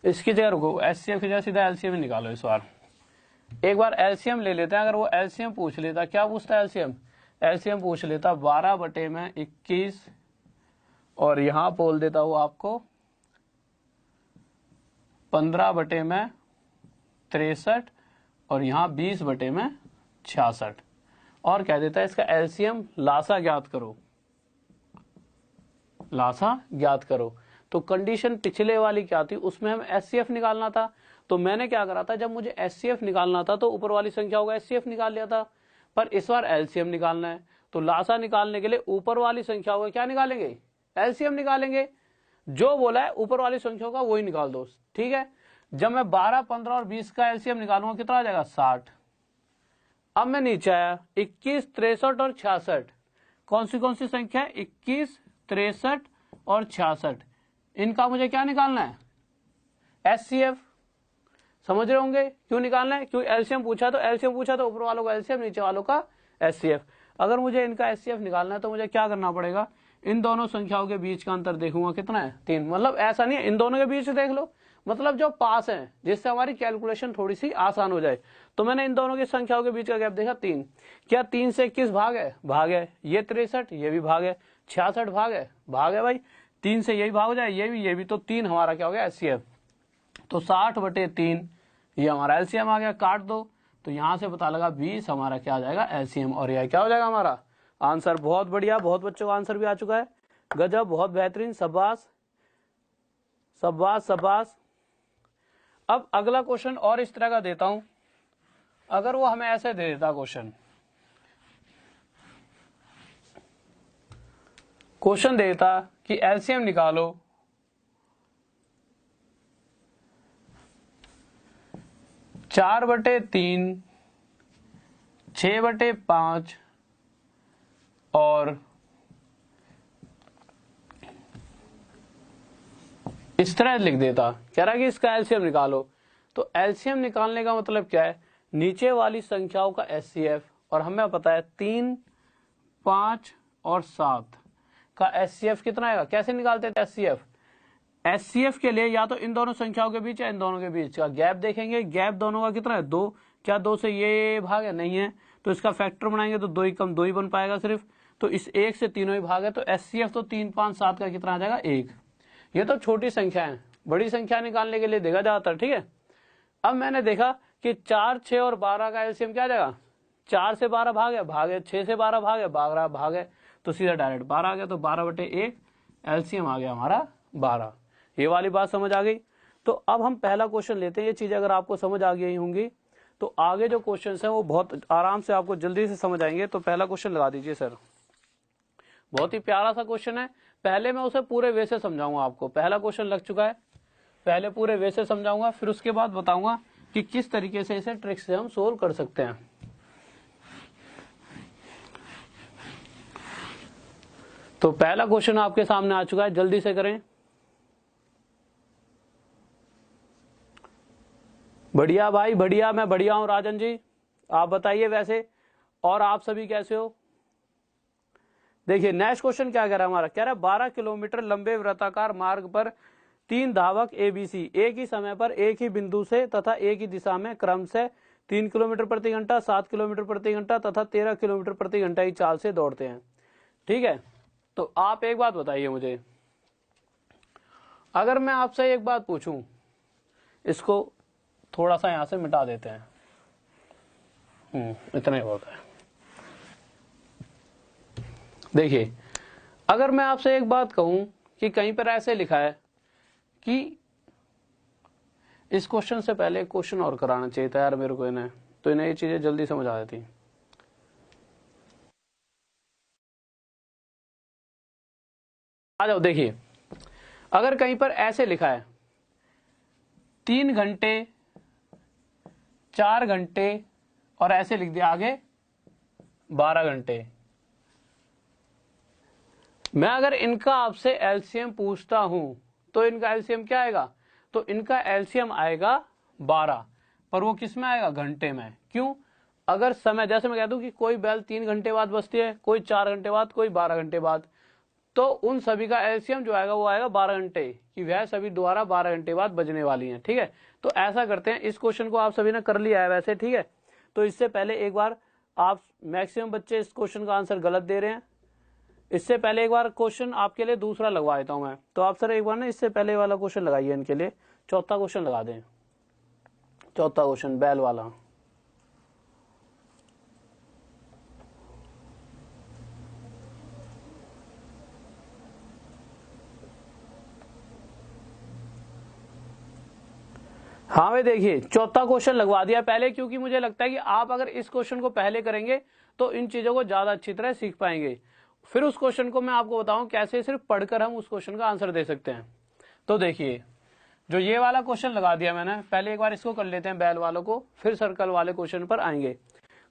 इसकी जगह रुको, एचसीएफ की जगह सीधा एलसीएम निकालो। इस बार एक बार एलसीएम ले लेते हैं। अगर वो एलसीएम पूछ लेता, क्या पूछता है एलसीएम, एलसीएम पूछ लेता 12 बटे में 21, और यहां बोल देता हूं आपको 15 बटे में 63, और यहां 20 बटे में 66, और कह देता है इसका एलसीएम लासा ज्ञात करो, लासा ज्ञात करो। तो कंडीशन पिछले वाली क्या थी, उसमें हम एचसीएफ निकालना था, तो मैंने क्या करा था, जब मुझे एचसीएफ निकालना था तो ऊपर वाली संख्या होगा एचसीएफ निकाल लिया था, पर इस बार एलसीएम निकालना है, तो लासा निकालने के लिए ऊपर वाली संख्या होगा क्या निकालेंगे, एलसीएम निकालेंगे। जो बोला है ऊपर वाली संख्या का वही निकाल दो, ठीक है। जब मैं 12, 15 और 20 का एलसीएम निकालूंगा कितना आ जाएगा 60। अब मैं नीचे आया 21, 63 और 66, कौन सी संख्या है 21, 63 और 66, इनका मुझे क्या निकालना है एचसीएफ। समझ रहे होंगे क्यों निकालना है, क्योंकि एलसीएम पूछा तो ऊपर वालों का एलसीएम, नीचे वालों का एचसीएफ। अगर मुझे इनका एचसीएफ निकालना है तो मुझे क्या करना पड़ेगा, इन दोनों संख्याओं के बीच का अंतर देखूंगा कितना है 3, मतलब ऐसा नहीं है इन दोनों के बीच देख लो, मतलब जो पास है, जिससे हमारी कैलकुलेशन थोड़ी सी आसान हो जाए। तो मैंने इन दोनों की संख्याओं के बीच का गैप देखा 3, क्या 3 से 21 भाग है, ये 63, ये भी भाग है, 66 भाग है भाई, 3 से यही भाग हो जाए, ये भी, तो 3 हमारा क्या हो गया एचसीएफ। तो 60 बटे 3 ये हमारा एलसीएम आ गया, काट दो, तो यहां से पता लगा 20 हमारा क्या आ जाएगा एलसीएम, और यह क्या हो जाएगा हमारा आंसर। बहुत बढ़िया, बहुत बच्चों का आंसर भी आ चुका है, गजब, बहुत बेहतरीन, शाबाश शाबाश शाबाश। अब अगला क्वेश्चन और इस तरह का देता हूं, अगर वो हमें ऐसे दे देता क्वेश्चन देता कि एलसीएम निकालो 4 बटे 3, 6 बटे 5 और इस तरह लिख देता, कह रहा कि इसका एलसीएम निकालो, तो एलसीएम निकालने का मतलब क्या है, नीचे वाली संख्याओं का एचसीएफ, और हमें पता है 3, 5 और 7 का एचसीएफ कितना आएगा। कैसे निकालते थे एचसीएफ? एचसीएफ के लिए या तो इन दोनों संख्याओं के बीच या इन दोनों के बीच का गैप देखेंगे। गैप दोनों का कितना है, 2। क्या 2 से ये भाग है? नहीं है। तो इसका फैक्टर बनाएंगे तो 2 ही कम 2 ही बन पाएगा सिर्फ। तो इस 1 से तीनों ही भाग है, तो एचसीएफ तो 3, 5, 7 का कितना आ जाएगा, 1। ये तो छोटी संख्या है, बड़ी संख्या निकालने के लिए देखा जाता है। ठीक है, अब मैंने देखा कि 4, 6 और 12 का एलसीएम क्या आ जाएगा। 4 से 12 भाग है, 6 से 12 भाग है, तो सीधा डायरेक्ट 12 आ गया। तो 12/1 एलसीएम आ गया हमारा 12। ये वाली बात समझ आ गई। तो अब हम पहला क्वेश्चन लेते हैं। ये चीज अगर आपको समझ आ गई होंगी तो आगे जो क्वेश्चन हैं वो बहुत आराम से आपको जल्दी से समझ आएंगे। तो पहला क्वेश्चन लगा दीजिए सर। बहुत ही प्यारा सा क्वेश्चन है। पहले मैं उसे पूरे वे से समझाऊंगा आपको। पहला क्वेश्चन लग चुका है, पहले पूरे वे से समझाऊंगा, फिर उसके बाद बताऊंगा कि किस तरीके से इसे ट्रिक से हम सोल्व कर सकते हैं। तो पहला क्वेश्चन आपके सामने आ चुका है, जल्दी से करें। बढ़िया भाई बढ़िया, मैं बढ़िया हूं राजन जी, आप बताइए वैसे, और आप सभी कैसे हो। देखिए नेक्स्ट क्वेश्चन क्या कह रहा है हमारा, कह रहा है 12 किलोमीटर लंबे वृत्ताकार मार्ग पर 3 धावक एबीसी एक ही समय पर एक ही बिंदु से तथा एक ही दिशा में क्रमशः 3 किलोमीटर प्रति घंटा, 7 किलोमीटर प्रति घंटा तथा 13 किलोमीटर प्रति घंटा की चाल से दौड़ते हैं। ठीक है, तो आप एक बात बताइए मुझे, अगर मैं आपसे एक बात पूछूं, इसको थोड़ा सा यहां से मिटा देते हैं, इतना ही बहुत है। देखिए अगर मैं आपसे एक बात कहूं कि कहीं पर ऐसे लिखा है कि इस क्वेश्चन से पहले क्वेश्चन और कराना चाहिए था यार मेरे को इन्हें, तो इन्हें ये चीजें जल्दी समझ आ जाती। आ जाओ, देखिए अगर कहीं पर ऐसे लिखा है 3 घंटे, 4 घंटे और ऐसे लिख दिया आगे 12 घंटे, मैं अगर इनका आपसे एलसीएम पूछता हूं तो इनका एलसीएम क्या आएगा, तो इनका एलसीएम आएगा 12, पर वो किस में आएगा, घंटे में। क्यों? अगर समय, जैसे मैं कह दूं कि कोई बैल 3 घंटे बाद बजती है, कोई 4 घंटे बाद, कोई 12 घंटे बाद, तो उन सभी का एलसीएम जो आएगा वो आएगा 12 घंटे, कि वह सभी दोबारा 12 घंटे बाद बजने वाली हैं। ठीक है, तो ऐसा करते हैं, इस क्वेश्चन को आप सभी ने कर लिया है वैसे। ठीक है, तो इससे पहले एक बार, आप मैक्सिमम बच्चे इस क्वेश्चन का आंसर गलत दे रहे हैं, इससे पहले एक बार क्वेश्चन आपके लिए दूसरा लगवा देता हूं मैं। तो आप सर एक बार ना इससे पहले वाला क्वेश्चन लगाइए इनके लिए, चौथा क्वेश्चन लगा दें, चौथा क्वेश्चन बैल वाला। हाँ भाई देखिए चौथा क्वेश्चन लगवा दिया पहले, क्योंकि मुझे लगता है कि आप अगर इस क्वेश्चन को पहले करेंगे तो इन चीजों को ज्यादा अच्छी तरह सीख पाएंगे। फिर उस क्वेश्चन को मैं आपको बताऊं कैसे सिर्फ पढ़कर हम उस क्वेश्चन का आंसर दे सकते हैं। तो देखिए जो ये वाला क्वेश्चन लगा दिया मैंने, पहले एक बार इसको कर लेते हैं बैल वालों को, फिर सर्कल वाले क्वेश्चन पर आएंगे।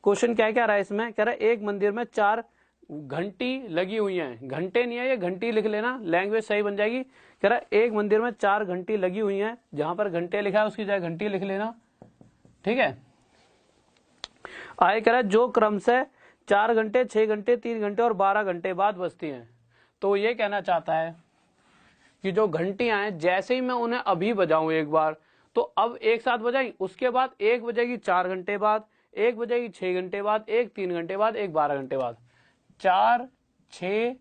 क्वेश्चन क्या कह रहा है इसमें, कह रहा है एक मंदिर में 4 घंटी लगी हुई हैं, घंटे नहीं है ये, घंटी लिख लेना, लैंग्वेज सही बन जाएगी। कह रहा है एक मंदिर में 4 घंटी लगी हुई हैं, जहां पर घंटे लिखा है उसकी जगह घंटी लिख लेना। ठीक है, आगे कह रहा है जो क्रम से 4 घंटे, 6 घंटे, 3 घंटे और 12 घंटे बाद बजती हैं। तो ये कहना चाहता है कि जो घंटियां हैं जैसे ही मैं उन्हें अभी बजाऊं एक बार, तो अब एक साथ बजाई, उसके बाद एक बजेगी 4 घंटे बाद, एक बजेगी 6 घंटे बाद, एक 3 घंटे बाद, एक 12 घंटे बाद, 4, 6,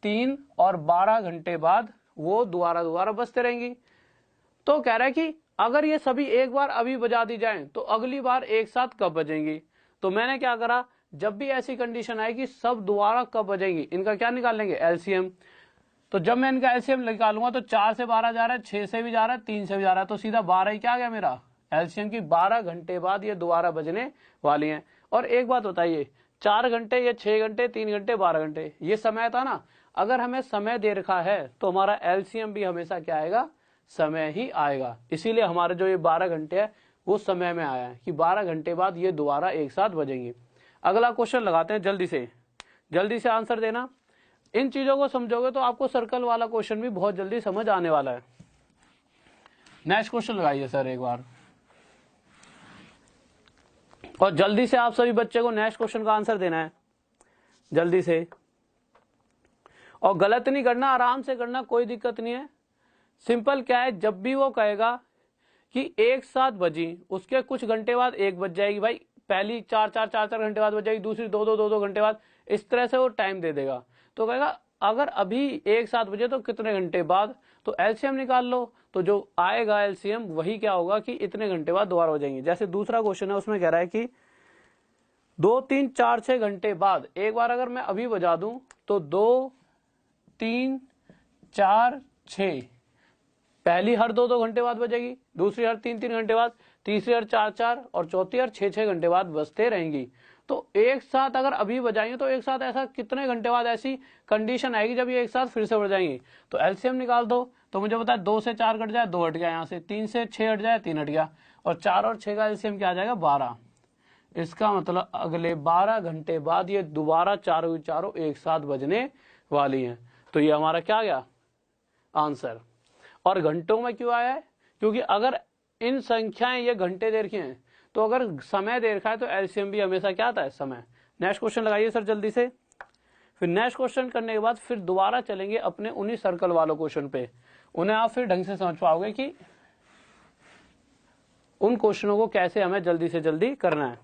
3 और 12 घंटे बाद वो दोबारा बजते रहेंगी। तो कह रहा है कि अगर ये सभी एक बार अभी बजा दी जाएं तो अगली बार एक साथ कब बजेंगी। तो मैंने क्या करा, जब भी ऐसी कंडीशन आए कि सब दोबारा कब बजेंगी, इनका क्या निकाल लेंगे, एलसीएम। तो जब मैं इनका एलसीएम निकालूंगा तो 4 से 12 जा रहा है, 6 से भी जा रहा है, 3 से भी जा रहा है, तो सीधा 12 ही क्या आ गया मेरा एलसीएम की। 12 घंटे बाद ये दोबारा बजने वाली हैं। और एक बात बताइए, 4 घंटे या 6 घंटे, 3 घंटे, 12 घंटे, ये समय था ना, अगर हमें समय दे रखा है तो हमारा एलसीएम भी हमेशा क्या आएगा, समय ही आएगा। इसीलिए हमारे जो ये 12 घंटे है वो समय में आया है कि 12 घंटे बाद ये दोबारा एक साथ बजेंगी। अगला क्वेश्चन लगाते हैं, जल्दी से आंसर देना। इन चीजों को समझोगे तो आपको सर्कल वाला क्वेश्चन भी बहुत जल्दी समझ आने वाला है। नेक्स्ट क्वेश्चन लगाइए सर एक बार। और जल्दी से आप सभी बच्चे को नेक्स्ट क्वेश्चन का आंसर देना है, जल्दी से, और गलत नहीं करना, आराम से करना, कोई दिक्कत नहीं है। सिंपल क्या है, जब भी वो कहेगा कि 1-7 बजी, उसके कुछ घंटे बाद 1 बज जाएगी, भाई पहली 4 घंटे बाद बज जाएगी, दूसरी 2 घंटे बाद, इस तरह से वो टाइम दे देगा। तो कहेगा अगर अभी 1-7 बजे तो कितने घंटे बाद, तो एलसीएम निकाल लो, तो जो आएगा एलसीएम वही क्या होगा कि इतने घंटे बाद दोबारा हो जाएंगे। जैसे दूसरा क्वेश्चन है, उसमें कह रहा है कि 2, 3, 4, 6 घंटे बाद, एक बार अगर मैं अभी बजा दूं तो 2, 3, 4, 6, पहली हर 2 घंटे बाद बजेगी, दूसरी हर 3 घंटे बाद, तीसरी हर 4 और चौथी हर 6 घंटे बाद बजते रहेंगी। तो एक साथ अगर अभी बजाएंगे तो एक साथ ऐसा कितने घंटे बाद ऐसी कंडीशन आएगी जब ये एक साथ फिर से बजाएंगे। तो एलसीएम निकाल दो, तो मुझे पता है 2 से 4 कट जाए, 2 हट गया, यहाँ से 3 से 6 हट जाए, 3 हट गया, और 4 और 6 का एलसीएम क्या आ जाएगा 12। इसका मतलब अगले 12 घंटे बाद ये दोबारा चारों एक साथ बजने वाली हैं। तो ये हमारा क्या गया आंसर। और घंटों में क्यों आया है, क्योंकि अगर इन संख्याएं ये घंटे दे रखी हैं, तो अगर समय दे रखा है तो एलसीएम भी हमेशा क्या आता है समय। नेक्स्ट क्वेश्चन लगाइए सर जल्दी से। फिर नेक्स्ट क्वेश्चन करने के बाद फिर दोबारा चलेंगे अपने उन्हीं सर्कल वालों क्वेश्चन पे, उन्हें आप फिर ढंग से समझ पाओगे कि उन क्वेश्चनों को कैसे हमें जल्दी से जल्दी करना है।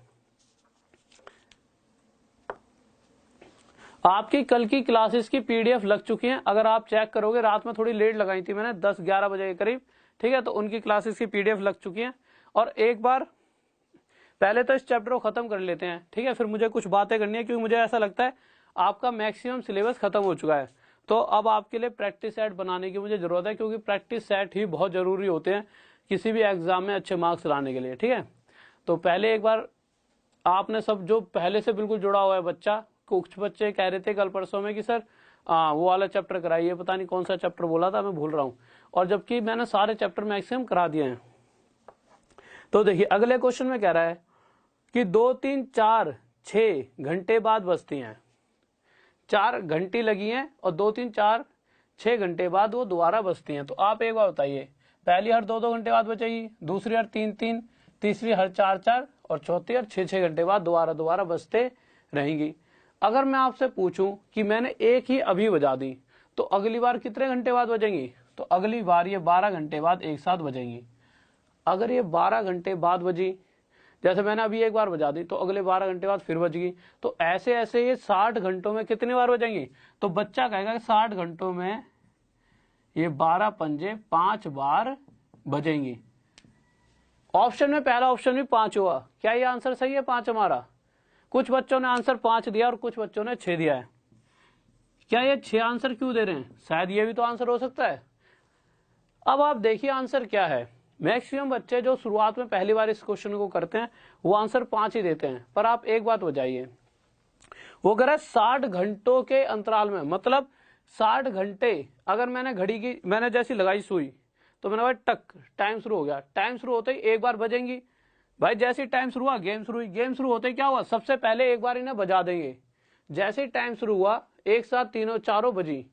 आपकी कल की क्लासेस की पीडीएफ लग चुकी हैं, अगर आप चेक करोगे, रात में थोड़ी लेट लगाई थी मैंने, 10-11 बजे के करीब, ठीक है, तो उनकी क्लासेस की पीडीएफ लग चुकी हैं। और एक बार पहले तो इस चैप्टर को खत्म कर लेते हैं, ठीक है, फिर मुझे कुछ बातें करनी है, क्योंकि मुझे ऐसा लगता है आपका मैक्सिमम सिलेबस खत्म हो चुका है। तो अब आपके लिए प्रैक्टिस सेट बनाने की मुझे जरूरत है, क्योंकि प्रैक्टिस सेट ही बहुत जरूरी होते हैं किसी भी एग्जाम में अच्छे मार्क्स लाने के लिए, ठीक है। तो पहले एक बार आपने सब जो पहले से बिल्कुल जुड़ा हुआ है बच्चा, कुछ बच्चे कह रहे थे कल परसों में कि सर वो वाला चैप्टर कराइए, पता नहीं कौन सा चैप्टर बोला था, मैं भूल रहा हूँ, और जबकि मैंने सारे चैप्टर मैक्सिमम करा दिए हैं। तो देखिए अगले क्वेश्चन में कह रहा है कि 2, 3, 4, 6 घंटे बाद बजती हैं, 4 घंटी लगी हैं और 2, 3, 4, 6 घंटे बाद वो दोबारा बजती हैं। तो आप एक बार बताइए, पहली हर 2 घंटे बाद बजेगी, दूसरी हर 3, तीसरी हर 4 और चौथी हर 6 घंटे बाद दोबारा बजते रहेंगी। अगर मैं आपसे पूछूं कि मैंने एक ही अभी बजा दी, तो अगली बार कितने घंटे बाद बजेंगी, तो अगली बार ये 12 घंटे बाद एक साथ बजेंगी। अगर ये 12 घंटे बाद बजी, जैसे मैंने अभी एक बार बजा दी, तो अगले 12 घंटे बाद फिर बज गई, तो ऐसे ऐसे ये 60 घंटों में कितनी बार बजेंगी। तो बच्चा कहेगा कि 60 घंटों में ये 12 पंजे 5 बार बजेंगी। ऑप्शन में पहला ऑप्शन भी 5 हुआ, क्या ये आंसर सही है 5 हमारा। कुछ बच्चों ने आंसर 5 दिया और कुछ बच्चों ने 6 दिया है। क्या ये 6 आंसर क्यों दे रहे हैं, शायद ये भी तो आंसर हो सकता है। अब आप देखिए आंसर क्या है। मैक्सिमम बच्चे जो शुरुआत में पहली बार इस क्वेश्चन को करते हैं वो आंसर 5 ही देते हैं। पर आप एक बात बताइए, वो कह रहा है 60 घंटों के अंतराल में, मतलब 60 घंटे अगर मैंने घड़ी की मैंने जैसी लगाई सुई, तो मैंने भाई टक टाइम शुरू हो गया, टाइम शुरू होते ही एक बार बजेंगी। भाई जैसे टाइम शुरू हुआ गेम शुरू हुई, गेम शुरू होते ही क्या हुआ, सबसे पहले एक बार इन्हें बजा देंगे। जैसे टाइम शुरू हुआ एक साथ तीनों चारों बजी,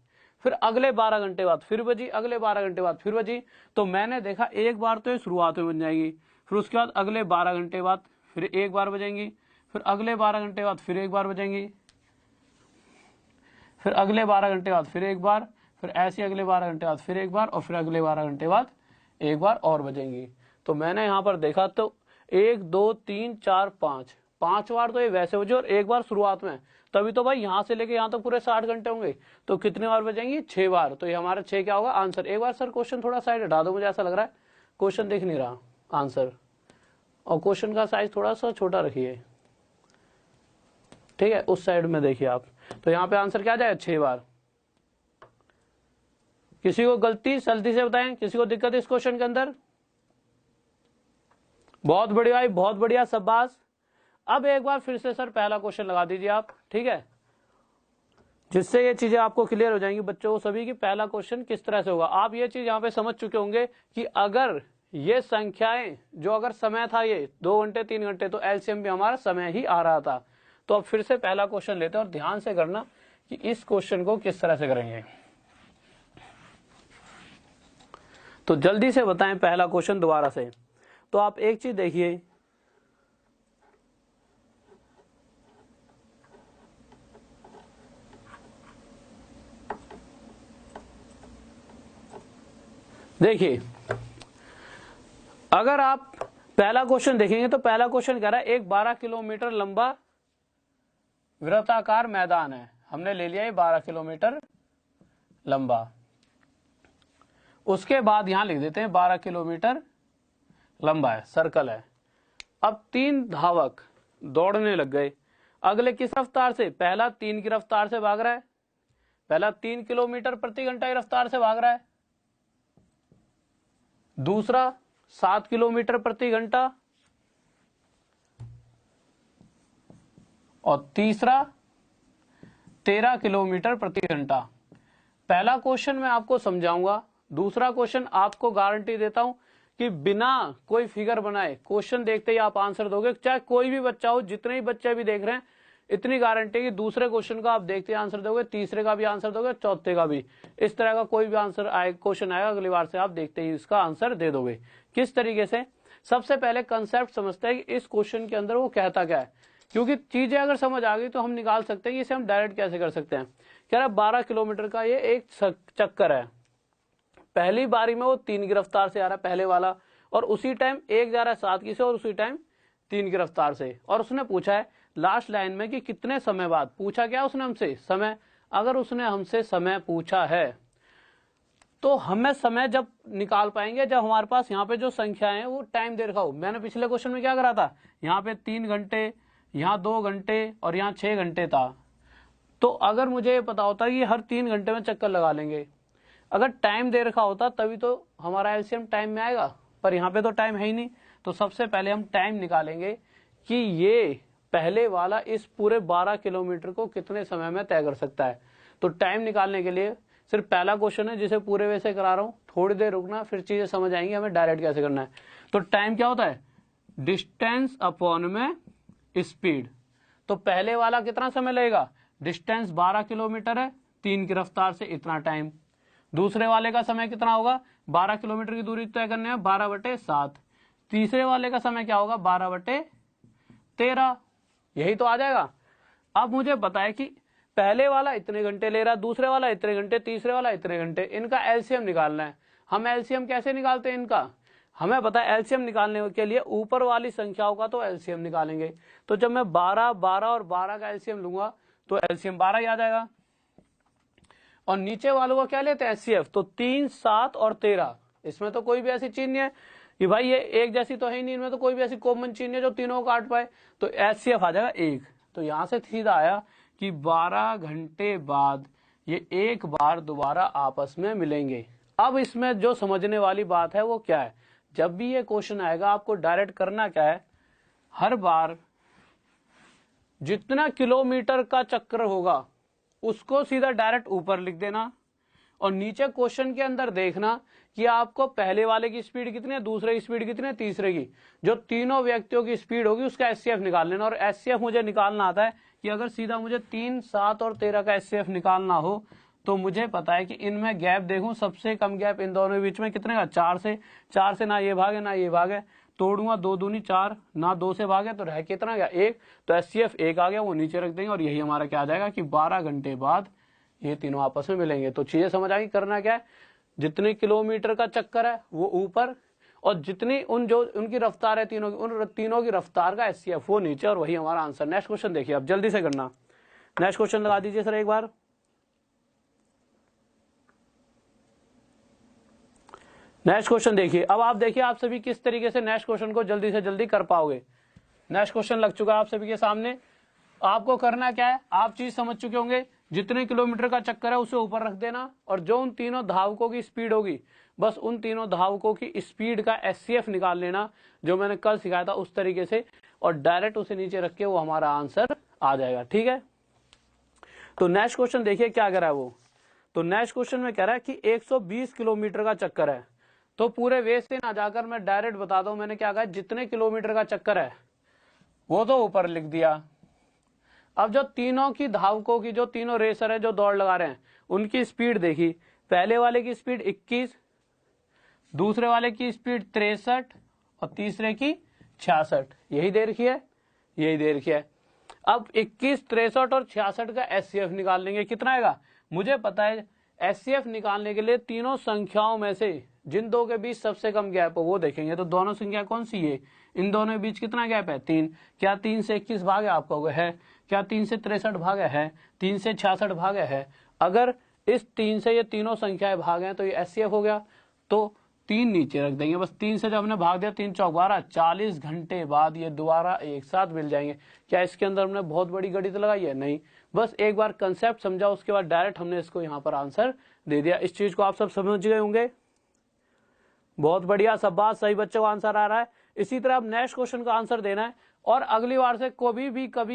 फिर अगले 12 घंटे बाद फिर बजी, अगले 12 घंटे बाद फिर बजी। तो मैंने देखा एक बार तो ये शुरुआत में बन जाएगी, फिर उसके बाद अगले 12 घंटे बाद फिर एक बार बजेंगी, फिर अगले 12 घंटे बाद फिर एक बार बजेंगी, फिर अगले 12 घंटे बाद फिर एक बार, फिर ऐसे अगले 12 घंटे बाद फिर एक बार, और फिर अगले 12 घंटे बाद एक बार और बजेंगी। तो मैंने यहाँ पर देखा तो 1, 2, 3, 4, 5 बार तो ये वैसे बजे, और एक बार शुरुआत में, तभी तो भाई यहाँ से लेके यहाँ तो पूरे 60 घंटे होंगे। तो कितने बार बजेंगी, 6 बार। तो ये हमारा 6 क्या होगा आंसर। एक बार सर क्वेश्चन थोड़ा साइड हटा दो, मुझे ऐसा लग रहा है क्वेश्चन दिख नहीं रहा आंसर, और क्वेश्चन का साइज थोड़ा सा छोटा रखिए, ठीक है, उस साइड में देखिए आप। तो यहाँ पे आंसर क्या जाएगा 6 बार। किसी को गलती जल्दी से बताएं, किसी को दिक्कत इस क्वेश्चन के अंदर। बहुत बढ़िया भाई, बहुत बढ़िया, शाबाश। अब एक बार फिर से सर पहला क्वेश्चन लगा दीजिए आप, ठीक है, जिससे ये चीजें आपको क्लियर हो जाएंगी बच्चों को सभी की पहला क्वेश्चन किस तरह से होगा। आप ये चीज यहाँ पे समझ चुके होंगे कि अगर ये संख्याएं जो अगर समय था ये 2 घंटे 3 घंटे, तो एलसीएम भी हमारा समय ही आ रहा था। तो अब फिर से पहला क्वेश्चन लेते हैं और ध्यान से करना कि इस क्वेश्चन को किस तरह से करेंगे। तो जल्दी से बताएं पहला क्वेश्चन दोबारा से। तो आप एक चीज देखिए, देखिए अगर आप पहला क्वेश्चन देखेंगे तो पहला क्वेश्चन कह रहा है एक 12 किलोमीटर लंबा वृत्ताकार मैदान है, हमने ले लिया ये 12 किलोमीटर लंबा। उसके बाद यहां लिख देते हैं 12 किलोमीटर लंबा है, सर्कल है। अब 3 धावक दौड़ने लग गए, अगले किस रफ्तार से? पहला 3 की रफ्तार से भाग रहा है, पहला 3 किलोमीटर प्रति घंटा की रफ्तार से भाग रहा है, दूसरा 7 किलोमीटर प्रति घंटा, और तीसरा 13 किलोमीटर प्रति घंटा। पहला क्वेश्चन मैं आपको समझाऊंगा, दूसरा क्वेश्चन आपको गारंटी देता हूं कि बिना कोई फिगर बनाए क्वेश्चन देखते ही आप आंसर दोगे, चाहे कोई भी बच्चा हो, जितने ही बच्चे भी देख रहे हैं, इतनी गारंटी कि दूसरे क्वेश्चन का आप देखते ही आंसर दोगे, तीसरे का भी आंसर दोगे, चौथे का भी। इस तरह का कोई भी आंसर आए, क्वेश्चन आएगा, अगली बार से आप देखते ही इसका आंसर दे दोगे। किस तरीके से? सबसे पहले कंसेप्ट समझते हैं कि इस क्वेश्चन के अंदर वो कहता क्या है, क्योंकि चीजें अगर समझ आ गई तो हम निकाल सकते हैं कि इसे हम डायरेक्ट कैसे कर सकते हैं। कह रहा है 12 किलोमीटर का ये एक चक्कर है, पहली बारी में वो 3 की रफ्तार से आ रहा है पहले वाला, और उसी टाइम एक जा रहा है 7 की से और उसी टाइम 3 की रफ्तार से। और उसने पूछा है लास्ट लाइन में कि कितने समय बाद, पूछा क्या उसने हमसे? समय। अगर उसने हमसे समय पूछा है तो हमें समय जब निकाल पाएंगे जब हमारे पास यहाँ पे जो संख्या है वो टाइम दे रखा हो। मैंने पिछले क्वेश्चन में क्या करा था, यहाँ पे 3 घंटे, यहाँ 2 घंटे और यहाँ 6 घंटे था। तो अगर मुझे ये पता होता कि हर 3 घंटे में चक्कर लगा लेंगे, अगर टाइम दे रखा होता तभी तो हमारा एलसीएम टाइम में आएगा, पर यहाँ पे तो टाइम है ही नहीं। तो सबसे पहले हम टाइम निकालेंगे कि ये पहले वाला इस पूरे 12 किलोमीटर को कितने समय में तय कर सकता है। तो टाइम निकालने के लिए सिर्फ पहला क्वेश्चन है जिसे पूरे वैसे करा रहा हूं, थोड़ी देर रुकना, फिर चीजें समझ आएंगी हमें डायरेक्ट कैसे करना है। तो टाइम क्या होता है? डिस्टेंस अपॉन में स्पीड। तो पहले वाला कितना समय लगेगा? डिस्टेंस 12 किलोमीटर है, 3 की रफ्तार से इतना टाइम। दूसरे वाले का समय कितना होगा? 12 किलोमीटर की दूरी तय करने में 12/7। तीसरे वाले का समय क्या होगा? 12/13। यही तो आ जाएगा। अब मुझे पता है कि पहले वाला इतने घंटे ले रहा, दूसरे वाला इतने घंटे, तीसरे वाला इतने घंटे, इनका एलसीएम निकालना है। हम एलसीएम कैसे निकालते हैं इनका? हमें पता है एलसीएम निकालने के लिए ऊपर वाली संख्याओं का तो एलसीएम निकालेंगे। तो जब मैं 12, 12 और 12 का एलसीएम लूंगा तो एलसीएम 12 ही आ जाएगा। और नीचे वालों का क्या लेते हैं? एचसीएफ। तो 3, 7 और 13, इसमें तो कोई भी ऐसी चीज नहीं है कि भाई ये एक जैसी तो है ही नहीं, इनमें तो कोई भी ऐसी कॉमन चीज नहीं है जो तीनों को काट पाए। तो एचसीएफ आ जाएगा 1। तो यहां से सीधा आया कि 12 घंटे बाद ये एक बार दोबारा आपस में मिलेंगे। अब इसमें जो समझने वाली बात है वो क्या है, जब भी ये क्वेश्चन आएगा आपको डायरेक्ट करना क्या है, हर बार जितना किलोमीटर का चक्कर होगा उसको सीधा डायरेक्ट ऊपर लिख देना, और नीचे क्वेश्चन के अंदर देखना कि आपको पहले वाले की स्पीड कितनी है, दूसरे की स्पीड कितनी है, तीसरे की, जो तीनों व्यक्तियों की स्पीड होगी उसका एचसीएफ निकाल लेना। और एचसीएफ मुझे निकालना आता है कि अगर सीधा मुझे 3, 7 और 13 का एचसीएफ निकालना हो तो मुझे पता है कि इनमें गैप देखूं, सबसे कम गैप इन दोनों के बीच में कितने का? 4 से ना ये भागे ना ये भागे, तोड़ूंगा 2 दूनी 4, ना 2 से भागे तो रह कितना गया? 1। तो एचसीएफ 1 आ गया, वो नीचे रख देंगे और यही हमारा क्या आ जाएगा कि 12 घंटे बाद ये तीनों आपस में मिलेंगे। तो चीजें समझ आएगी। करना क्या है, जितने किलोमीटर का चक्कर है वो ऊपर, और जितनी जो उनकी रफ्तार है तीनों की, उन तीनों की रफ्तार का एचसीएफ वो नीचे, और वही हमारा आंसर। नेक्स्ट क्वेश्चन देखिए, अब जल्दी से करना। नेक्स्ट क्वेश्चन लगा दीजिए सर एक बार। नेक्स्ट क्वेश्चन देखिए। अब आप देखिए आप सभी किस तरीके से नेक्स्ट क्वेश्चन को जल्दी से जल्दी कर पाओगे। नेक्स्ट क्वेश्चन लग चुका है आप सभी के सामने। आपको करना क्या है, आप चीज समझ चुके होंगे, जितने किलोमीटर का चक्कर है उसे ऊपर रख देना, और जो उन तीनों धावकों की स्पीड होगी बस उन तीनों धावकों की स्पीड का एचसीएफ निकाल लेना, जो मैंने कल सिखाया था उस तरीके से, और डायरेक्ट उसे नीचे रख के वो हमारा आंसर आ जाएगा। ठीक है, तो नेक्स्ट क्वेश्चन देखिए क्या कह रहा है वो। तो नेक्स्ट क्वेश्चन में कह रहा है कि 120 किलोमीटर का चक्कर है। तो पूरे वे से ना जाकर मैं डायरेक्ट बता दूं, मैंने क्या कहा, जितने किलोमीटर का चक्कर है वो तो ऊपर लिख दिया। अब जो तीनों की धावकों की, जो तीनों रेसर है जो दौड़ लगा रहे हैं, उनकी स्पीड देखी। पहले वाले की स्पीड 21, दूसरे वाले की स्पीड 63 और तीसरे की 66। यही दे रखी है, यही दे रखी है। अब 21, 63 और 66 का एचसीएफ निकाल लेंगे। कितना आएगा? मुझे पता है एचसीएफ निकालने के लिए तीनों संख्याओं में से जिन दो के बीच सबसे कम गैप हो वो देखेंगे। तो दोनों संख्या कौन सी है, इन दोनों के बीच कितना गैप है 3। क्या 3 से 21 भाग है, आपका है। क्या 3 से 63 भाग है, 3 से 66 भाग है। अगर इस 3 से ये तीनों संख्याएं भाग हैं तो ये एचसीएफ हो गया। तो 3 नीचे रख देंगे बस। 3 से जब हमने भाग दिया 3 चौक 12, 40 घंटे बाद ये दोबारा एक साथ मिल जाएंगे। क्या इसके अंदर हमने बहुत बड़ी गणित लगाई है, नहीं, बस एक बार कंसेप्ट समझा, उसके बाद डायरेक्ट हमने इसको यहाँ पर आंसर दे दिया। इस चीज को आप सब समझ गए होंगे। बहुत बढ़िया, सब बात सही, बच्चों को आंसर आ रहा है। इसी तरह अब नेक्स्ट क्वेश्चन का आंसर देना है, और अगली बार से कभी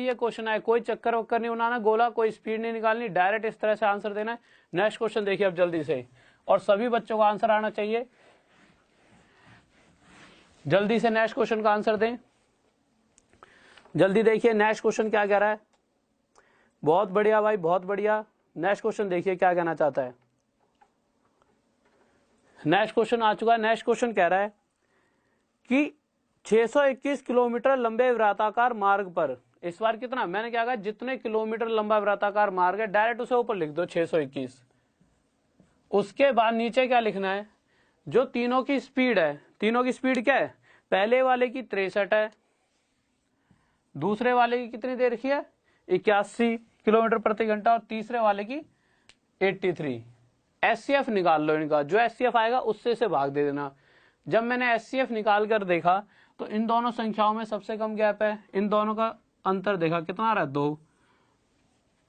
ये क्वेश्चन आए, कोई चक्कर वक्कर नहीं बनाना, गोला कोई स्पीड नहीं निकालनी, डायरेक्ट इस तरह से आंसर देना है। नेक्स्ट क्वेश्चन देखिए अब जल्दी से, और सभी बच्चों को आंसर आना चाहिए। जल्दी से नेक्स्ट क्वेश्चन का आंसर दें, जल्दी देखिए नेक्स्ट क्वेश्चन क्या कह रहा है। बहुत बढ़िया भाई, बहुत बढ़िया। नेक्स्ट क्वेश्चन देखिए क्या कहना चाहता है। नेक्स्ट क्वेश्चन आ चुका है। नेक्स्ट क्वेश्चन कह रहा है कि 621 किलोमीटर लंबे वृत्ताकार मार्ग पर, इस बार कितना, मैंने क्या कहा, जितने किलोमीटर लंबा वृत्ताकार मार्ग है डायरेक्ट उसे ऊपर लिख दो 621। उसके बाद नीचे क्या लिखना है, जो तीनों की स्पीड है, तीनों की स्पीड क्या है, पहले वाले की 63 है, दूसरे वाले की कितनी देर की है 81 किलोमीटर प्रति घंटा, और तीसरे वाले की 83। एचसीएफ निकाल लो इनका, जो एचसीएफ आएगा उससे इसे भाग दे देना। जब मैंने एचसीएफ निकाल कर देखा तो इन दोनों संख्याओं में सबसे कम गैप है, इन दोनों का अंतर देखा कितना आ रहा है 2।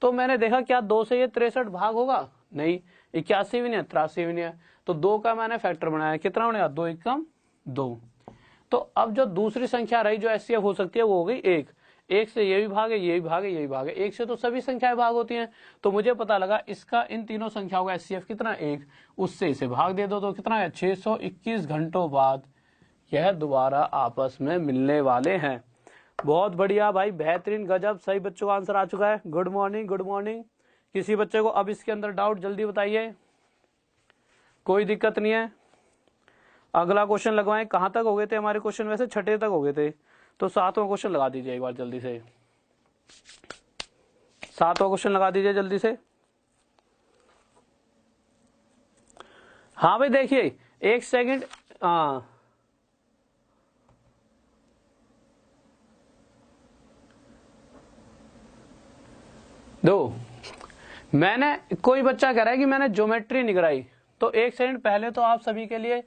तो मैंने देखा क्या 2 से ये 63 भाग होगा, नहीं, 81 भी नहीं है, 83 भी नहीं है। तो 2 का मैंने फैक्टर बनाया, कितना बनेगा 2 एकम 2। तो अब जो दूसरी संख्या रही जो एचसीएफ हो सकती है वो हो गई 1। 1 से ये भी भाग है, ये भी भाग है, ये भी भाग है, 1 से तो सभी संख्याएं भाग होती हैं। तो मुझे पता लगा इसका इन तीनों संख्याओं का एचसीएफ कितना 1, उससे इसे भाग दे दो तो कितना है 621 घंटों बाद यह दोबारा आपस में मिलने वाले हैं। बहुत बढ़िया भाई, बेहतरीन, गजब, सही बच्चों का आंसर आ चुका है। Good morning, good morning. किसी बच्चे को अब इसके अंदर डाउट जल्दी बताइए, कोई दिक्कत नहीं है। अगला क्वेश्चन लगवाएं। कहां तक हो गए थे हमारे क्वेश्चन, वैसे 6ठे तक हो गए थे, तो 7वां क्वेश्चन लगा दीजिए एक बार जल्दी से। 7वां क्वेश्चन लगा दीजिए जल्दी से। हाँ भाई देखिए, एक सेकंड, हाँ दो, मैंने, कोई बच्चा कह रहा है कि मैंने ज्योमेट्री नहीं कराई, तो एक सेकंड पहले तो आप सभी के लिए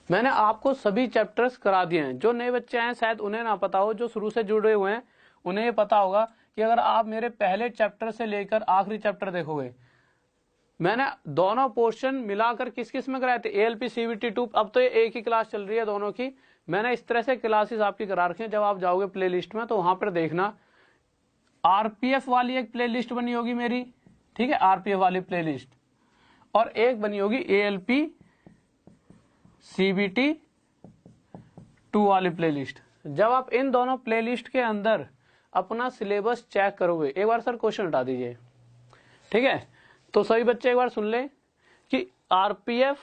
मैंने आपको सभी चैप्टर्स करा दिए हैं। जो नए बच्चे हैं शायद उन्हें ना पता हो, जो शुरू से जुड़े हुए हैं उन्हें ये पता होगा कि अगर आप मेरे पहले चैप्टर से लेकर आखिरी चैप्टर देखोगे, मैंने दोनों पोर्शन मिलाकर किस किस में कराए थे, एएलपी सीबीटी 2। अब तो ये एक ही क्लास चल रही है दोनों की, मैंने इस तरह से क्लासेस आपकी करा रखी है। जब आप जाओगे प्ले लिस्ट में तो वहां पर देखना, आरपीएफ वाली एक प्ले लिस्ट बनी होगी मेरी, ठीक है, आरपीएफ वाली प्ले लिस्ट, और एक बनी होगी एएलपी सीबीटी 2 वाली प्लेलिस्ट। जब आप इन दोनों प्लेलिस्ट के अंदर अपना सिलेबस चेक करोगे, एक बार सर क्वेश्चन हटा दीजिए, ठीक है, तो सभी बच्चे एक बार सुन ले कि आरपीएफ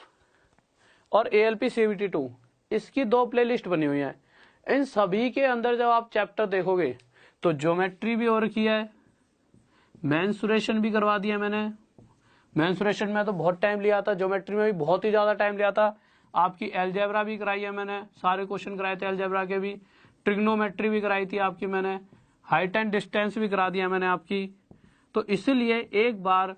और एएलपी सीबीटी 2 इसकी 2 प्लेलिस्ट बनी हुई है। इन सभी के अंदर जब आप चैप्टर देखोगे तो ज्योमेट्री भी हो रखी है, मेंसुरेशन भी करवा दिया मैंने। मेंसुरेशन में तो बहुत टाइम लिया था, ज्योमेट्री में भी बहुत ही ज्यादा टाइम लिया था। आपकी एलजेब्रा भी कराई है मैंने, सारे क्वेश्चन कराए थे एलजेब्रा के भी, ट्रिग्नोमेट्री भी कराई थी आपकी मैंने, हाइट एंड डिस्टेंस भी करा दिया मैंने आपकी। तो इसलिए एक बार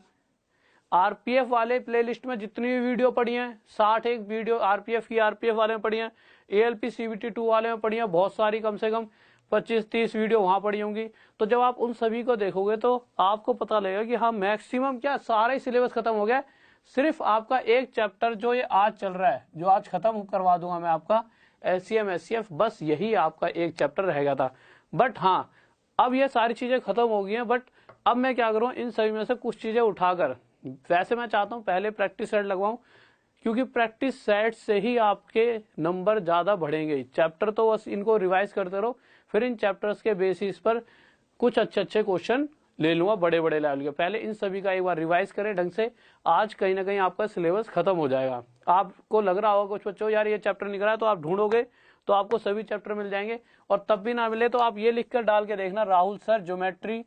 आरपीएफ वाले प्लेलिस्ट में जितनी भी वीडियो पड़ी हैं, 61 वीडियो आरपीएफ की, आरपीएफ वाले में पड़ी हैं, एएलपी सीबीटी 2 वाले में पड़ी हैं बहुत सारी, कम से कम 25-30 वीडियो वहां पड़ी होंगी। तो जब आप उन सभी को देखोगे तो आपको पता लगेगा कि हाँ मैक्सिमम क्या सारा ही सिलेबस खत्म हो गया। सिर्फ आपका एक चैप्टर जो ये आज चल रहा है, जो आज खत्म करवा दूंगा मैं आपका, एलसीएम एचसीएफ, बस यही आपका एक चैप्टर रह गया था। बट हाँ अब ये सारी चीजें खत्म हो गई हैं, बट अब मैं क्या करूं, इन सभी में से कुछ चीजें उठाकर, वैसे मैं चाहता हूं पहले प्रैक्टिस सेट लगवाऊं, क्योंकि प्रैक्टिस सेट से ही आपके नंबर ज्यादा बढ़ेंगे। चैप्टर तो बस इनको रिवाइज करते रहो, फिर इन चैप्टर्स के बेसिस पर कुछ अच्छे क्वेश्चन ले लूंगा बड़े बड़े लेवल के। पहले इन सभी का एक बार रिवाइज करें ढंग से, आज कहीं ना कहीं आपका सिलेबस खत्म हो जाएगा। आपको लग रहा होगा कुछ बच्चों यार ये चैप्टर नहीं करा, तो आप ढूंढोगे तो आपको सभी चैप्टर मिल जाएंगे। और तब भी ना मिले तो आप ये लिखकर डाल के देखना, राहुल सर ज्योमेट्री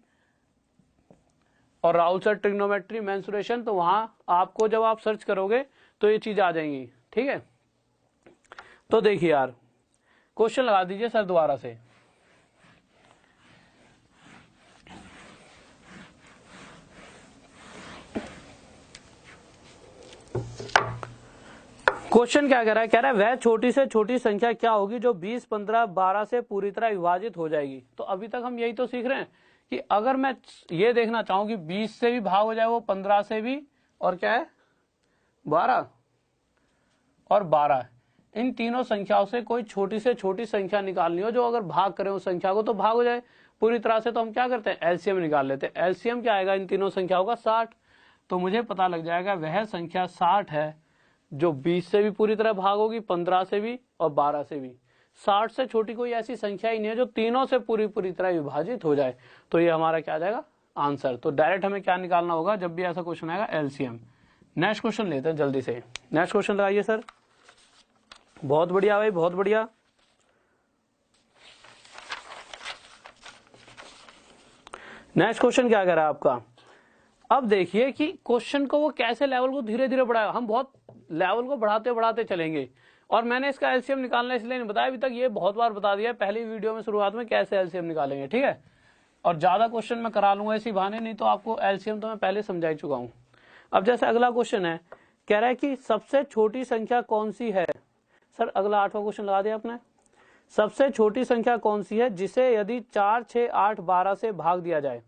और राहुल सर ट्रिग्नोमेट्री मेंसुरेशन, तो वहां आपको जब आप सर्च करोगे तो ये चीज आ जाएंगी। ठीक है, तो देखिए यार क्वेश्चन लगा दीजिए सर दोबारा से। क्वेश्चन क्या कह रहा है वह छोटी से छोटी संख्या क्या होगी जो 20, 15, 12 से पूरी तरह विभाजित हो जाएगी। तो अभी तक हम यही तो सीख रहे हैं कि अगर मैं ये देखना चाहूं कि 20 से भी भाग हो जाए, वो 15 से भी, और क्या है 12 और 12, इन तीनों संख्याओं से कोई छोटी से छोटी संख्या निकालनी हो जो अगर भाग करें उस संख्या को तो भाग हो जाए पूरी तरह से, तो हम क्या करते हैं एलसीएम निकाल लेते हैं। एलसीएम क्या आएगा इन तीनों संख्याओं का 60। तो मुझे पता लग जाएगा वह संख्या 60 है जो 20 से भी पूरी तरह भाग होगी, 15 से भी और 12 से भी। 60 से छोटी कोई ऐसी संख्या ही नहीं है जो तीनों से पूरी तरह विभाजित हो जाए। तो ये हमारा क्या आ जाएगा आंसर। तो डायरेक्ट हमें क्या निकालना होगा जब भी ऐसा क्वेश्चन आएगा एलसीएम। नेक्स्ट क्वेश्चन लेते हैं जल्दी से। नेक्स्ट क्वेश्चन लगाइए सर। बहुत बढ़िया भाई, बहुत बढ़िया। नेक्स्ट क्वेश्चन क्या कह रहा है आपका। अब देखिए कि क्वेश्चन को वो कैसे लेवल को धीरे धीरे बढ़ाएगा। हम बहुत लेवल को बढ़ाते बढ़ाते चलेंगे, और मैंने इसका एलसीएम निकालना इसलिए नहीं बताया अभी तक, ये बहुत बार बता दिया पहली वीडियो में शुरुआत में कैसे एलसीएम निकालेंगे। ठीक है, और ज्यादा क्वेश्चन मैं करा लूंगा इसी बहाने, नहीं तो आपको एलसीएम तो मैं पहले समझा चुका हूं। अब जैसे अगला क्वेश्चन है, कह रहा है कि सबसे छोटी संख्या कौन सी है। सर अगला 8वां क्वेश्चन लगा दिया आपने। सबसे छोटी संख्या कौन सी है जिसे यदि 4, 6, 8, 12 से भाग दिया जाए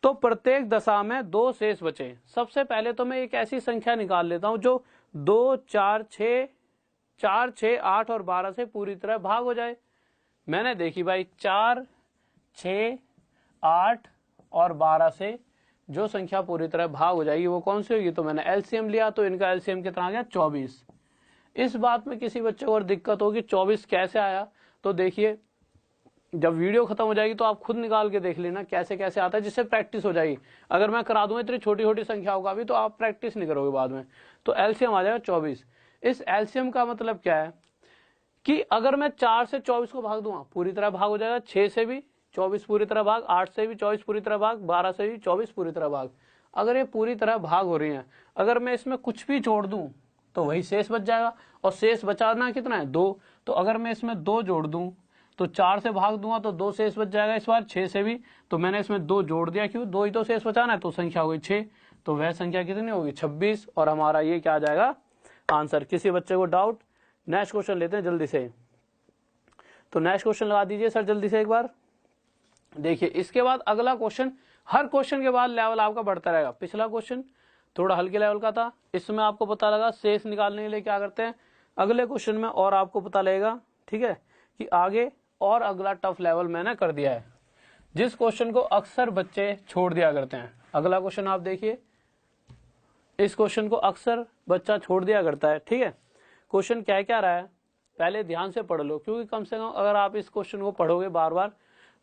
तो प्रत्येक दशा में 2 शेष बचे। सबसे पहले तो मैं एक ऐसी संख्या निकाल लेता हूं जो 2, 4, 6, 8 और 12 से पूरी तरह भाग हो जाए। मैंने देखी भाई 4, 6, 8 और 12 से जो संख्या पूरी तरह भाग हो जाएगी वो कौन सी होगी। तो मैंने एलसीएम लिया, तो इनका एलसीएम कितना आ गया 24। इस बात में किसी बच्चे को और दिक्कत होगी 24 कैसे आया, तो देखिए जब वीडियो खत्म हो जाएगी तो आप खुद निकाल के देख लेना कैसे कैसे आता है, जिससे प्रैक्टिस हो जाएगी। अगर मैं करा दूं इतनी छोटी छोटी संख्याओं का भी तो आप प्रैक्टिस नहीं करोगे बाद में। तो एलसीएम आ जाएगा 24। इस एलसीएम का मतलब क्या है कि अगर मैं 4 से 24 को भाग दूंगा पूरी तरह भाग हो जाएगा, 6 से भी 24 पूरी तरह भाग, 8 से भी 24 पूरी तरह भाग, 12 से भी 24 पूरी तरह भाग। अगर ये पूरी तरह भाग हो रही है, अगर मैं इसमें कुछ भी जोड़ दूं तो वही शेष बच जाएगा, और शेष बचाना कितना है 2। तो अगर मैं इसमें 2 जोड़ दूं तो 4 से भाग दूंगा तो 2 शेष बच जाएगा इस बार, 6 से भी। तो मैंने इसमें 2 जोड़ दिया, क्यों 2 ही तो शेष बचाना है, तो संख्या हो गई 6। तो वह संख्या कितनी होगी 26, और हमारा ये क्या आ जाएगा आंसर। किसी बच्चे को डाउट। नेक्स्ट क्वेश्चन लेते हैं जल्दी से। तो नेक्स्ट क्वेश्चन लगा दीजिए सर जल्दी से एक बार। देखिए इसके बाद अगला क्वेश्चन, हर क्वेश्चन के बाद लेवल आपका बढ़ता रहेगा। पिछला क्वेश्चन थोड़ा हल्के लेवल का था, इसमें आपको पता लगा शेष निकालने के लिए क्या करते हैं, अगले क्वेश्चन में और आपको पता लगेगा। ठीक है, कि आगे और अगला टफ लेवल मैंने कर दिया है, जिस क्वेश्चन को अक्सर बच्चे छोड़ दिया करते हैं। अगला क्वेश्चन आप देखिए, इस क्वेश्चन को अक्सर बच्चा छोड़ दिया करता है। ठीक है, क्वेश्चन क्या रहा है पहले ध्यान से पढ़ लो, क्योंकि कम से कम अगर आप इस क्वेश्चन को पढ़ोगे बार बार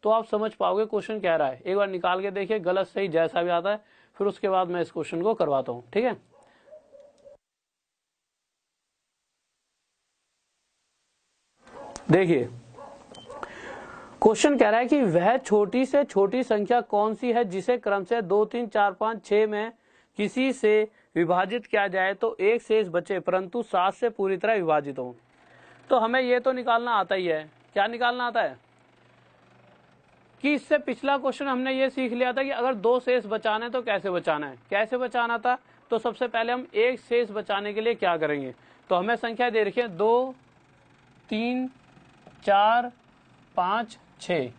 तो आप समझ पाओगे क्वेश्चन क्या रहा है। एक बार निकाल के देखिए, गलत सही जैसा भी आता है, फिर उसके बाद मैं इस क्वेश्चन को करवाता हूं। ठीक है, देखिए क्वेश्चन कह रहा है कि वह छोटी से छोटी संख्या कौन सी है जिसे क्रम से 2, 3, 4, 5, 6 में किसी से विभाजित किया जाए तो एक शेष बचे परंतु 7 से पूरी तरह विभाजित हो। तो हमें यह तो निकालना आता ही है। क्या निकालना आता है कि इससे पिछला क्वेश्चन हमने ये सीख लिया था कि अगर 2 शेष बचाने तो कैसे बचाना है। कैसे बचाना था, तो सबसे पहले हम एक शेष बचाने के लिए क्या करेंगे, तो हमें संख्या दे रखी है 2, 3, 4, 5, 6।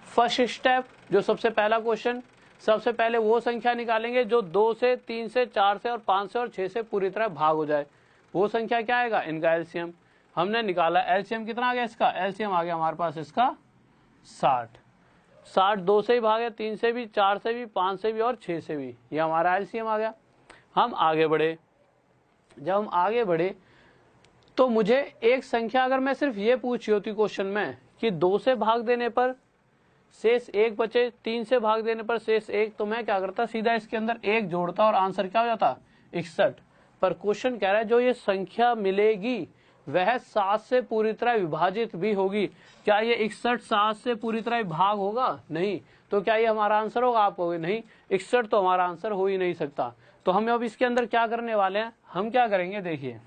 फर्स्ट स्टेप जो सबसे पहला क्वेश्चन, सबसे पहले वो संख्या निकालेंगे जो 2 से, 3 से, 4 से और 5 से और 6 से पूरी तरह भाग हो जाए। वो संख्या क्या आएगा, इनका एलसीएम हमने निकाला। एलसीएम कितना आ गया इसका, एलसीएम आ गया हमारे पास इसका 60। 60 2 से ही भागे, 3 से भी, 4 से भी, 5 से भी और 6 से भी, ये हमारा एलसीएम आ गया। हम आगे बढ़े, जब हम आगे बढ़े तो मुझे एक संख्या अगर मैं सिर्फ ये पूछी होती क्वेश्चन में कि 2 से भाग देने पर शेष 1 बचे, 3 से भाग देने पर शेष 1, तो मैं क्या करता सीधा इसके अंदर 1 जोड़ता और आंसर क्या हो जाता 61। पर क्वेश्चन कह रहा है जो ये संख्या मिलेगी वह 7 से पूरी तरह विभाजित भी होगी। क्या ये 61 7 से पूरी तरह भाग होगा? नहीं। तो क्या ये हमारा आंसर होगा? आप कहोगे नहीं, 61 तो हमारा आंसर हो ही नहीं सकता। तो हम अब इसके अंदर क्या करने वाले हैं, हम क्या करेंगे, देखिए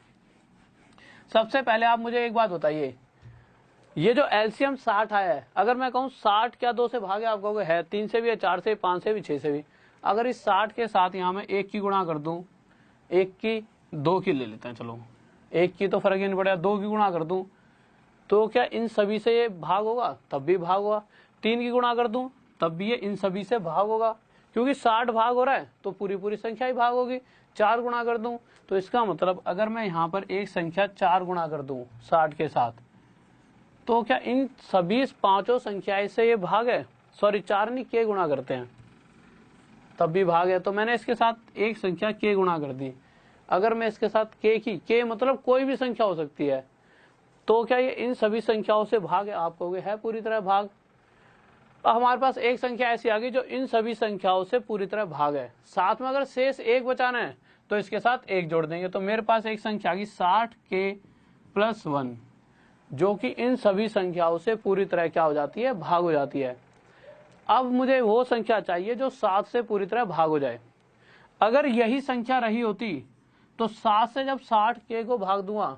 सबसे पहले आप मुझे एक बात बताइए, ये जो एलसीएम 60 आया है, अगर मैं कहूँ 60 क्या 2 से भागे, आप कहोगे है, 3 से भी है, 4 से भी, 5 से भी, 6 से भी। अगर इस 60 के साथ यहाँ मैं 1 की गुणा कर दूं, 1 की 2 की ले लेते हैं, चलो 1 की तो फर्क ही नहीं पड़ेगा, 2 की गुणा कर दूं तो क्या इन सभी से ये भाग होगा? तब भी भाग होगा। 3 की गुणा कर दूं तब भी ये इन सभी से भाग होगा, क्योंकि 60 भाग हो रहा है तो पूरी पूरी संख्या ही भाग होगी। 4 गुणा कर दूं तो इसका मतलब अगर मैं यहाँ पर एक संख्या 4 गुणा कर दूं 60 के साथ, तो क्या इन सभी 5 संख्याएं से ये भाग है? सॉरी 4 नहीं, के गुणा करते हैं तब भी भाग है। तो मैंने इसके साथ एक संख्या के गुणा कर दी। अगर मैं इसके साथ के मतलब कोई भी संख्या हो सकती है, तो क्या ये इन सभी संख्याओं से भाग है? आप कहोगे है पूरी तरह भाग। हमारे पास एक संख्या ऐसी आ गई जो इन सभी संख्याओं से पूरी तरह भाग है। साथ में अगर शेष 1 बचाना है तो इसके साथ 1 जोड़ देंगे, तो मेरे पास एक संख्या आ गई 60 के प्लस 1, जो कि इन सभी संख्याओं से पूरी तरह क्या हो जाती है? भाग हो जाती है। अब मुझे वो संख्या चाहिए जो 7 से पूरी तरह भाग हो जाए। अगर यही संख्या रही होती तो 7 से जब 60 के को भाग दूंगा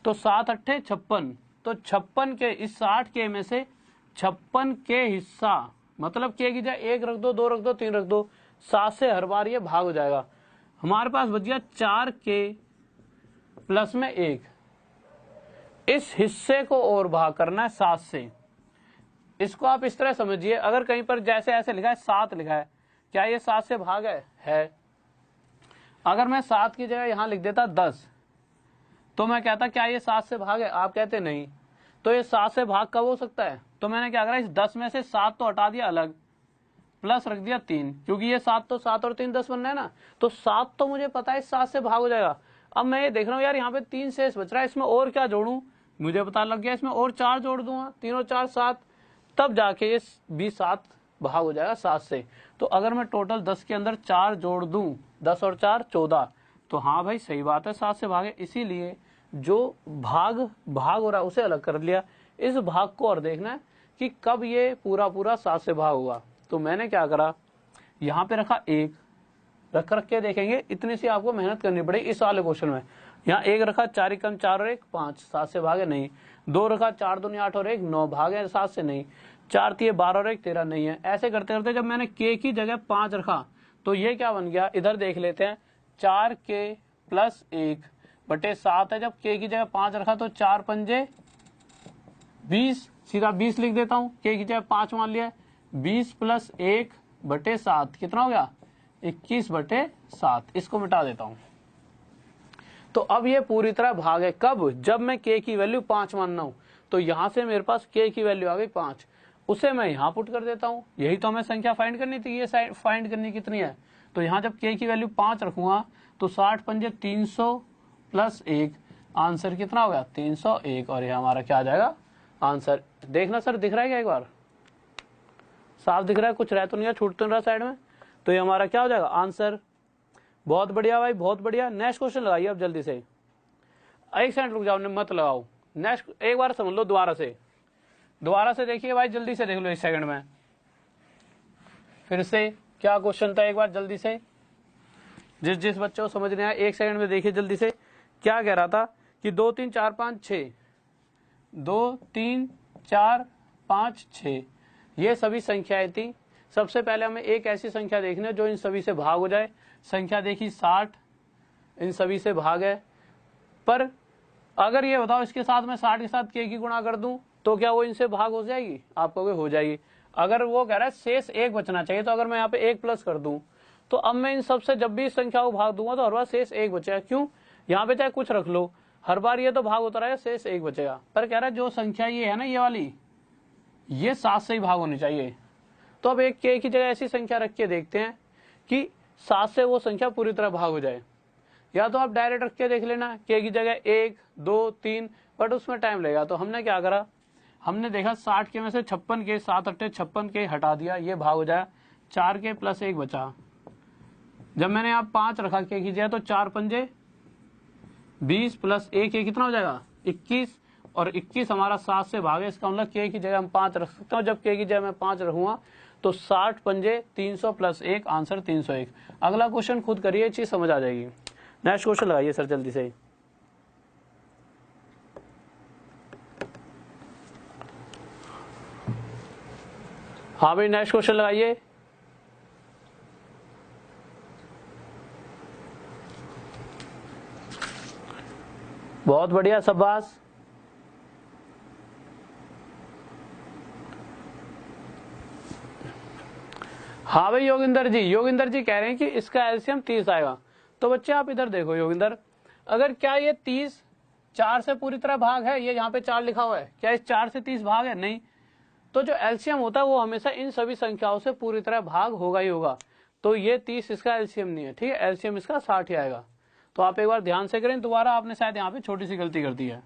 तो 7 अट्ठे 56, तो 56 के इस 60 के में से 56 के हिस्सा, मतलब के की जगह 1 रख दो, 2 रख दो, 3 रख दो, 7 से हर बार ये भाग हो जाएगा। हमारे पास बच गया 4 के प्लस में 1। इस हिस्से को और भाग करना है 7 से। इसको आप इस तरह समझिए, अगर कहीं पर जैसे ऐसे लिखा है 7 लिखा है, क्या ये 7 से भाग है? अगर मैं 7 की जगह यहां लिख देता 10, तो मैं कहता क्या ये 7 से भाग है? आप कहते नहीं। तो ये 7 से भाग कब हो सकता है? तो मैंने क्या करा, इस 10 में से 7 तो हटा दिया अलग, प्लस रख दिया 3, क्योंकि ये 7 तो 7 और 3 10 बनना है ना, तो 7 तो मुझे पता है इस 7 से भाग हो जाएगा। अब मैं ये देख रहा हूँ यार यहाँ पे 3 शेष बच रहा है, इसमें और क्या जोड़ूं? मुझे पता लग गया, इसमें और 4 जोड़ दूंगा, 3 और 4 7, तब जाके ये भी 7 भाग हो जाएगा 7 से। तो अगर मैं टोटल 10 के अंदर 4 जोड़ दूं, 10 और 4 14, तो हाँ भाई सही बात है 7 से भागे। इसीलिए जो भाग हो रहा है उसे अलग कर लिया, इस भाग को और देखना है कि कब ये पूरा 7 से भाग होगा। तो मैंने क्या करा, यहाँ पे रखा 1, रख के देखेंगे, इतनी सी आपको मेहनत करनी पड़ेगी इस वाले क्वेश्चन में। यहाँ 1 रखा, 4 कम 4 और 1 5, 7 से भागे नहीं। 2 रखा, 4 दूनी 8 और 1 9, भागे 7 से नहीं। 4 3 12 और 1 13 नहीं है। ऐसे करते करते जब मैंने के की जगह 5 रखा तो ये क्या बन गया, इधर देख लेते हैं, 4 के प्लस 1 बटे 7 है। जब के की जगह 5 रखा तो 4 पंजे 20, सीधा 20 लिख देता हूँ, के की जगह 5 मान लिया, 20 प्लस 1 बटे 7 कितना हो गया, 21 बटे 7। इसको मिटा देता हूँ। तो अब ये पूरी तरह भाग है कब, जब मैं के की वैल्यू 5 मानना हूं। तो यहां से मेरे पास के की वैल्यू आ गई 5, उसे मैं यहां पुट कर देता हूं। यही तो हमें संख्या फाइंड करनी थी, ये फाइंड करनी कितनी है। तो यहां जब के की वैल्यू 5 रखूंगा तो 60 पंजे 300 प्लस 1, आंसर कितना हो गया 301, और ये हमारा क्या आ जाएगा आंसर। देखना सर दिख रहा है क्या, एक बार साफ दिख रहा है, कुछ रह तो नहीं, छूट तो नहीं रहा साइड में। तो ये हमारा क्या हो जाएगा आंसर। बहुत बढ़िया भाई, बहुत बढ़िया। नेक्स्ट क्वेश्चन लगाइए अब जल्दी से। एक सेकंड रुक जाओ, मत लगाओ, नेक्स्ट एक बार समझ लो दोबारा से देखिए भाई, जल्दी से देख लो 1 सेकंड में। फिर से क्या क्वेश्चन था एक बार जल्दी से, जिस बच्चे को समझ नहीं आया 1 सेकंड में देखिए जल्दी से। क्या कह रहा था कि 2 3 4 5 6, 2 3 4 5 6 ये सभी संख्याएं थी। सबसे पहले हमें एक ऐसी संख्या देखनी है जो इन सभी से भाग हो जाए। संख्या देखी 60, इन सभी से भाग है। पर अगर ये बताओ इसके साथ मैं 60 के साथ के की गुणा कर दूं तो क्या वो इनसे भाग हो जाएगी, आप कहोगे हो जाएगी। अगर वो कह रहा है शेष 1 बचना चाहिए, तो अगर मैं यहाँ पे 1 प्लस कर दूं तो अब मैं इन सबसे जब भी संख्या को भाग दूंगा तो हर बार शेष 1 बचेगा। क्यों, यहाँ पे चाहे कुछ रख लो, हर बार ये तो भाग होता रहेगा, शेष 1 बचेगा। पर कह रहा है जो संख्या ये है ना, ये वाली, ये 7 से ही भाग होनी चाहिए। तो अब एक के की जगह ऐसी संख्या रख के देखते हैं कि 7 से वो संख्या पूरी तरह भाग हो जाए। या तो आप डायरेक्ट रख के देख लेना, के की जगह 1 2 3, बट उसमें टाइम लगेगा। तो हमने क्या करा, हमने देखा 60 के में से 56 के 7 अट्ठे 56 के हटा दिया, ये भाग हो जाए। 4 के प्लस 1 बचा। जब मैंने यहाँ 5 रखा के की जगह तो 4 पंजे 20 प्लस 1 ये कितना हो जाएगा 21 और 21 हमारा 7 से भागे, इसका मतलब k की जगह हम 5 रख सकते हैं। जब k की जगह मैं 5 रखूंगा तो 60 पंजे 300 प्लस 1, आंसर 301। अगला क्वेश्चन खुद करिए, चीज समझ आ जाएगी। नेक्स्ट क्वेश्चन लगाइए सर जल्दी से। हाँ भाई नेक्स्ट क्वेश्चन लगाइए। बहुत बढ़िया, शाबाश। हाँ भाई योगिंदर जी कह रहे हैं कि इसका एलसीएम 30 आएगा। तो बच्चे आप इधर देखो योगिंदर, अगर क्या ये 30 4 से पूरी तरह भाग है, ये यहाँ पे 4 लिखा हुआ है, क्या इस 4 से 30 भाग है? नहीं। तो जो एलसीएम होता है वो हमेशा इन सभी संख्याओं से पूरी तरह भाग होगा ही होगा। तो ये 30 इसका एलसीएम नहीं है, ठीक है, एलसीएम इसका 60 ही आएगा। तो आप एक बार ध्यान से करें, दोबारा आपने शायद यहाँ पे छोटी सी गलती कर दी है।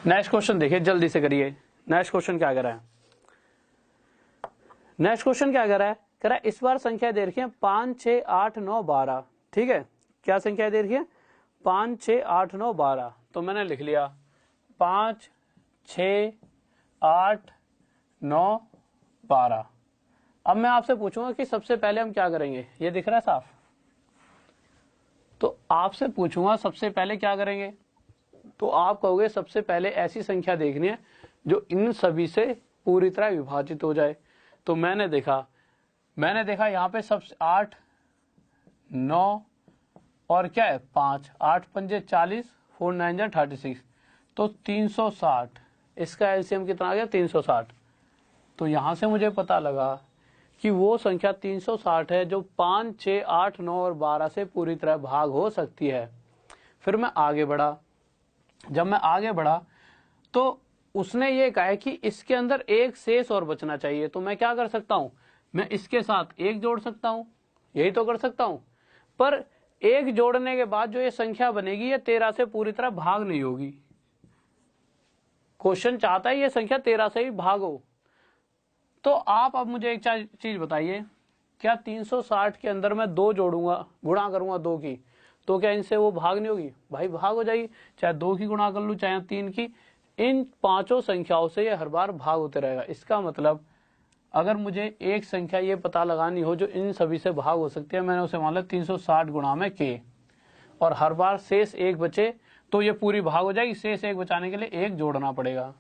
नेक्स्ट क्वेश्चन देखिए, जल्दी से करिए। नेक्स्ट क्वेश्चन क्या कर रहा है? नेक्स्ट क्वेश्चन क्या कर रहा है? कह रहा है इस बार संख्या दे रखी है 5, 6, 8, 9, 12। ठीक है, क्या संख्या दे रखी है? 5, 6, 8, 9, 12। तो मैंने लिख लिया 5, 6, 8, 9, 12। अब मैं आपसे पूछूंगा कि सबसे पहले हम क्या करेंगे, ये दिख रहा है साफ? तो आपसे पूछूंगा सबसे पहले क्या करेंगे, तो आप कहोगे सबसे पहले ऐसी संख्या देखनी है जो इन सभी से पूरी तरह विभाजित हो जाए। तो मैंने देखा यहाँ पे सबसे 8, 9 और क्या है 5, 8 पंजे 40, 4 9 जा 36, तो 360। इसका एलसीएम कितना आ गया? 360। तो यहां से मुझे पता लगा कि वो संख्या 360 है जो 5, 6, 8, 9 और 12 से पूरी तरह भाग हो सकती है। फिर मैं आगे बढ़ा, जब मैं आगे बढ़ा तो उसने ये कहा है कि इसके अंदर एक शेष और बचना चाहिए। तो मैं क्या कर सकता हूं, मैं इसके साथ एक जोड़ सकता हूं, यही तो कर सकता हूं। पर एक जोड़ने के बाद जो ये संख्या बनेगी ये 13 से पूरी तरह भाग नहीं होगी। क्वेश्चन चाहता है ये संख्या 13 से ही भाग हो। तो आप अब मुझे एक चीज बताइए, क्या 360 के अंदर मैं 2 जोड़ूंगा, गुणा करूंगा 2 की, तो क्या इनसे वो भाग नहीं होगी? भाई भाग हो जाएगी, चाहे 2 की गुणा कर लूं चाहे 3 की, इन पांचों संख्याओं से ये हर बार भाग होते रहेगा। इसका मतलब अगर मुझे एक संख्या ये पता लगानी हो जो इन सभी से भाग हो सकती है, मैंने उसे मान लिया 360 गुणा में k, और हर बार शेष एक बचे तो ये पूरी भाग हो जाएगी। शेष एक बचाने के लिए एक जोड़ना पड़ेगा।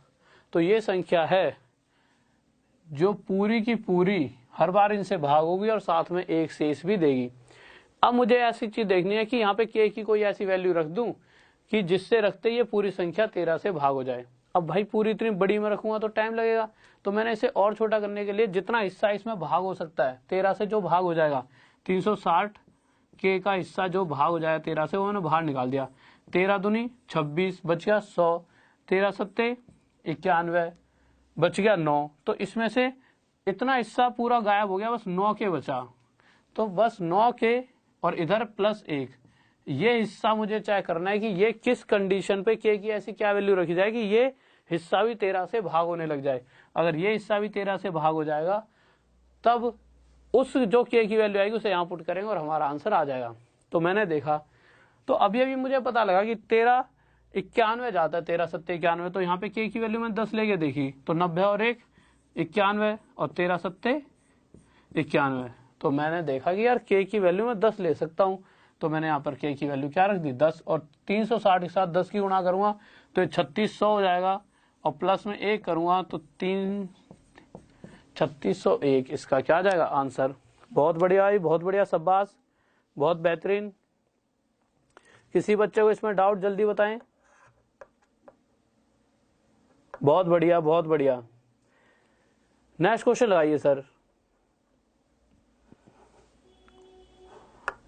तो ये संख्या है जो पूरी की पूरी हर बार इनसे भाग होगी और साथ में एक शेष भी देगी। अब मुझे ऐसी चीज देखनी है कि यहाँ पे k की कोई ऐसी वैल्यू रख दूं कि जिससे रखते ये पूरी संख्या 13 से भाग हो जाए। अब भाई पूरी इतनी बड़ी में रखूंगा तो टाइम लगेगा, तो मैंने इसे और छोटा करने के लिए जितना हिस्सा इसमें भाग हो सकता है 13 से जो भाग हो जाएगा, 360 के का हिस्सा जो भाग हो जाएगा 13 से, वो मैंने बाहर निकाल दिया। 13 दूनी 26, बच गया 100, 13 सत्ते 91, बच गया 9। तो इसमें से इतना हिस्सा पूरा गायब हो गया, बस 9 के बचा। तो बस 9 के और इधर प्लस 1, ये हिस्सा मुझे चेक करना है कि ये किस कंडीशन पे k की ऐसी क्या वैल्यू रखी जाए कि ये हिस्सा भी 13 से भाग होने लग जाए। अगर ये हिस्सा भी 13 से भाग हो जाएगा तब उस जो k की वैल्यू आएगी उसे यहाँ पुट करेंगे और हमारा आंसर आ जाएगा। तो मैंने देखा, तो अभी मुझे पता लगा कि 13 91 जाता है, 13 सत्ते 91। तो यहाँ पे k की वैल्यू मैंने 10 लेके देखी, तो 90 और 1 91 और 13 सत्ते 91। तो मैंने देखा कि यार k की वैल्यू मैं 10 ले सकता हूँ। तो मैंने यहाँ पर k की वैल्यू क्या रख दी 10, और 360 के साथ 10 की गुणा करूंगा तो 3600 हो जाएगा, और प्लस में 1 करूंगा तो 3601। इसका क्या आ जाएगा आंसर? बहुत बढ़िया भाई, बहुत बढ़िया, शाबाश, बहुत बेहतरीन। किसी बच्चे को इसमें डाउट जल्दी बताएं। बहुत बढ़िया, बहुत बढ़िया। नेक्स्ट क्वेश्चन लगाइए सर।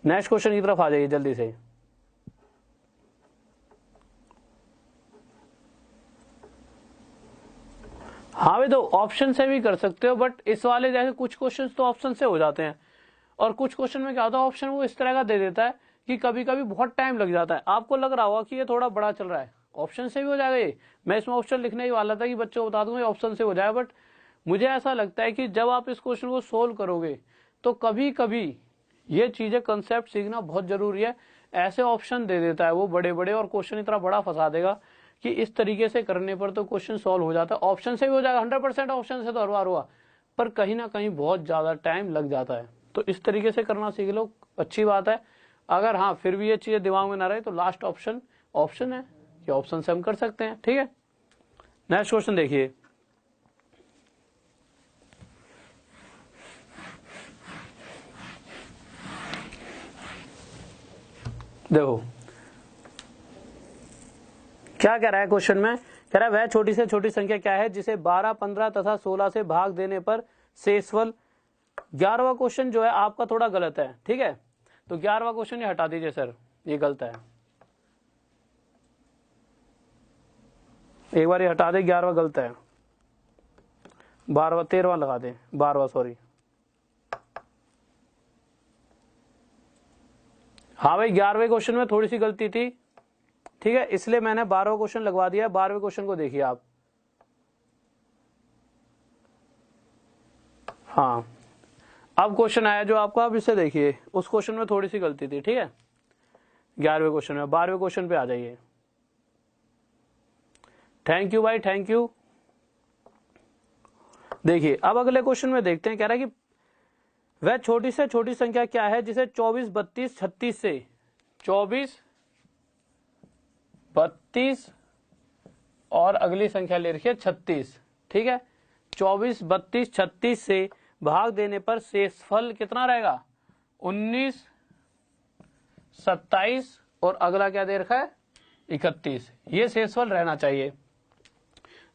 नेक्स्ट क्वेश्चन की तरफ आ जाइए जल्दी से। हाँ भाई, तो ऑप्शन से भी कर सकते हो, बट इस वाले जैसे कुछ क्वेश्चन तो ऑप्शन से हो जाते हैं, और कुछ क्वेश्चन में क्या होता है ऑप्शन वो इस तरह का दे देता है कि कभी कभी बहुत टाइम लग जाता है। आपको लग रहा होगा कि ये थोड़ा बड़ा चल रहा है, ऑप्शन से भी हो जाएगा ये। मैं इसमें ऑप्शन लिखने ही वाला था कि बच्चों को बता दूंगा ऑप्शन से हो जाए, बट मुझे ऐसा लगता है कि जब आप इस क्वेश्चन को सोल्व करोगे तो कभी कभी ये चीजें कंसेप्ट सीखना बहुत जरूरी है। ऐसे ऑप्शन दे देता है वो बड़े बड़े, और क्वेश्चन इतना बड़ा फंसा देगा कि इस तरीके से करने पर तो क्वेश्चन सॉल्व हो जाता है। ऑप्शन से भी हो जाएगा 100%, ऑप्शन से तो हर बार हुआ, पर कहीं ना कहीं बहुत ज्यादा टाइम लग जाता है। तो इस तरीके से करना सीख लो, अच्छी बात है। अगर हाँ फिर भी ये चीजें दिमाग में ना रहे तो लास्ट ऑप्शन है कि ऑप्शन से हम कर सकते हैं। ठीक है, नेक्स्ट क्वेश्चन देखिए। देखो क्या कह रहा है क्वेश्चन में, कह रहा है वह छोटी से छोटी संख्या क्या है जिसे 12, 15 तथा 16 से भाग देने पर शेषफल। 11वां क्वेश्चन जो है आपका थोड़ा गलत है। ठीक है, तो 11वां क्वेश्चन ये हटा दीजिए सर, ये गलत है, एक बार ये हटा दे, 11वां गलत है, 12वां 13वां लगा दे, 12वां सॉरी। हाँ भाई 11वें क्वेश्चन में थोड़ी सी गलती थी, ठीक है, इसलिए मैंने 12वां क्वेश्चन लगवा दिया। 12वें क्वेश्चन को देखिए आप। हाँ अब क्वेश्चन आया जो आपका, अब इसे देखिए, उस क्वेश्चन में थोड़ी सी गलती थी। ठीक है, 11वें क्वेश्चन में, 12वें क्वेश्चन पे आ जाइए। थैंक यू भाई, थैंक यू। देखिए अब अगले क्वेश्चन में देखते हैं, कह रहा है कि वह छोटी से छोटी संख्या क्या है जिसे 24, 32, 36 से 24, 32 और अगली संख्या ले रखी है 36। ठीक है, 24, 32, 36 से भाग देने पर शेषफल कितना रहेगा, 19, 27 और अगला क्या दे रखा है 31। ये शेषफल रहना चाहिए।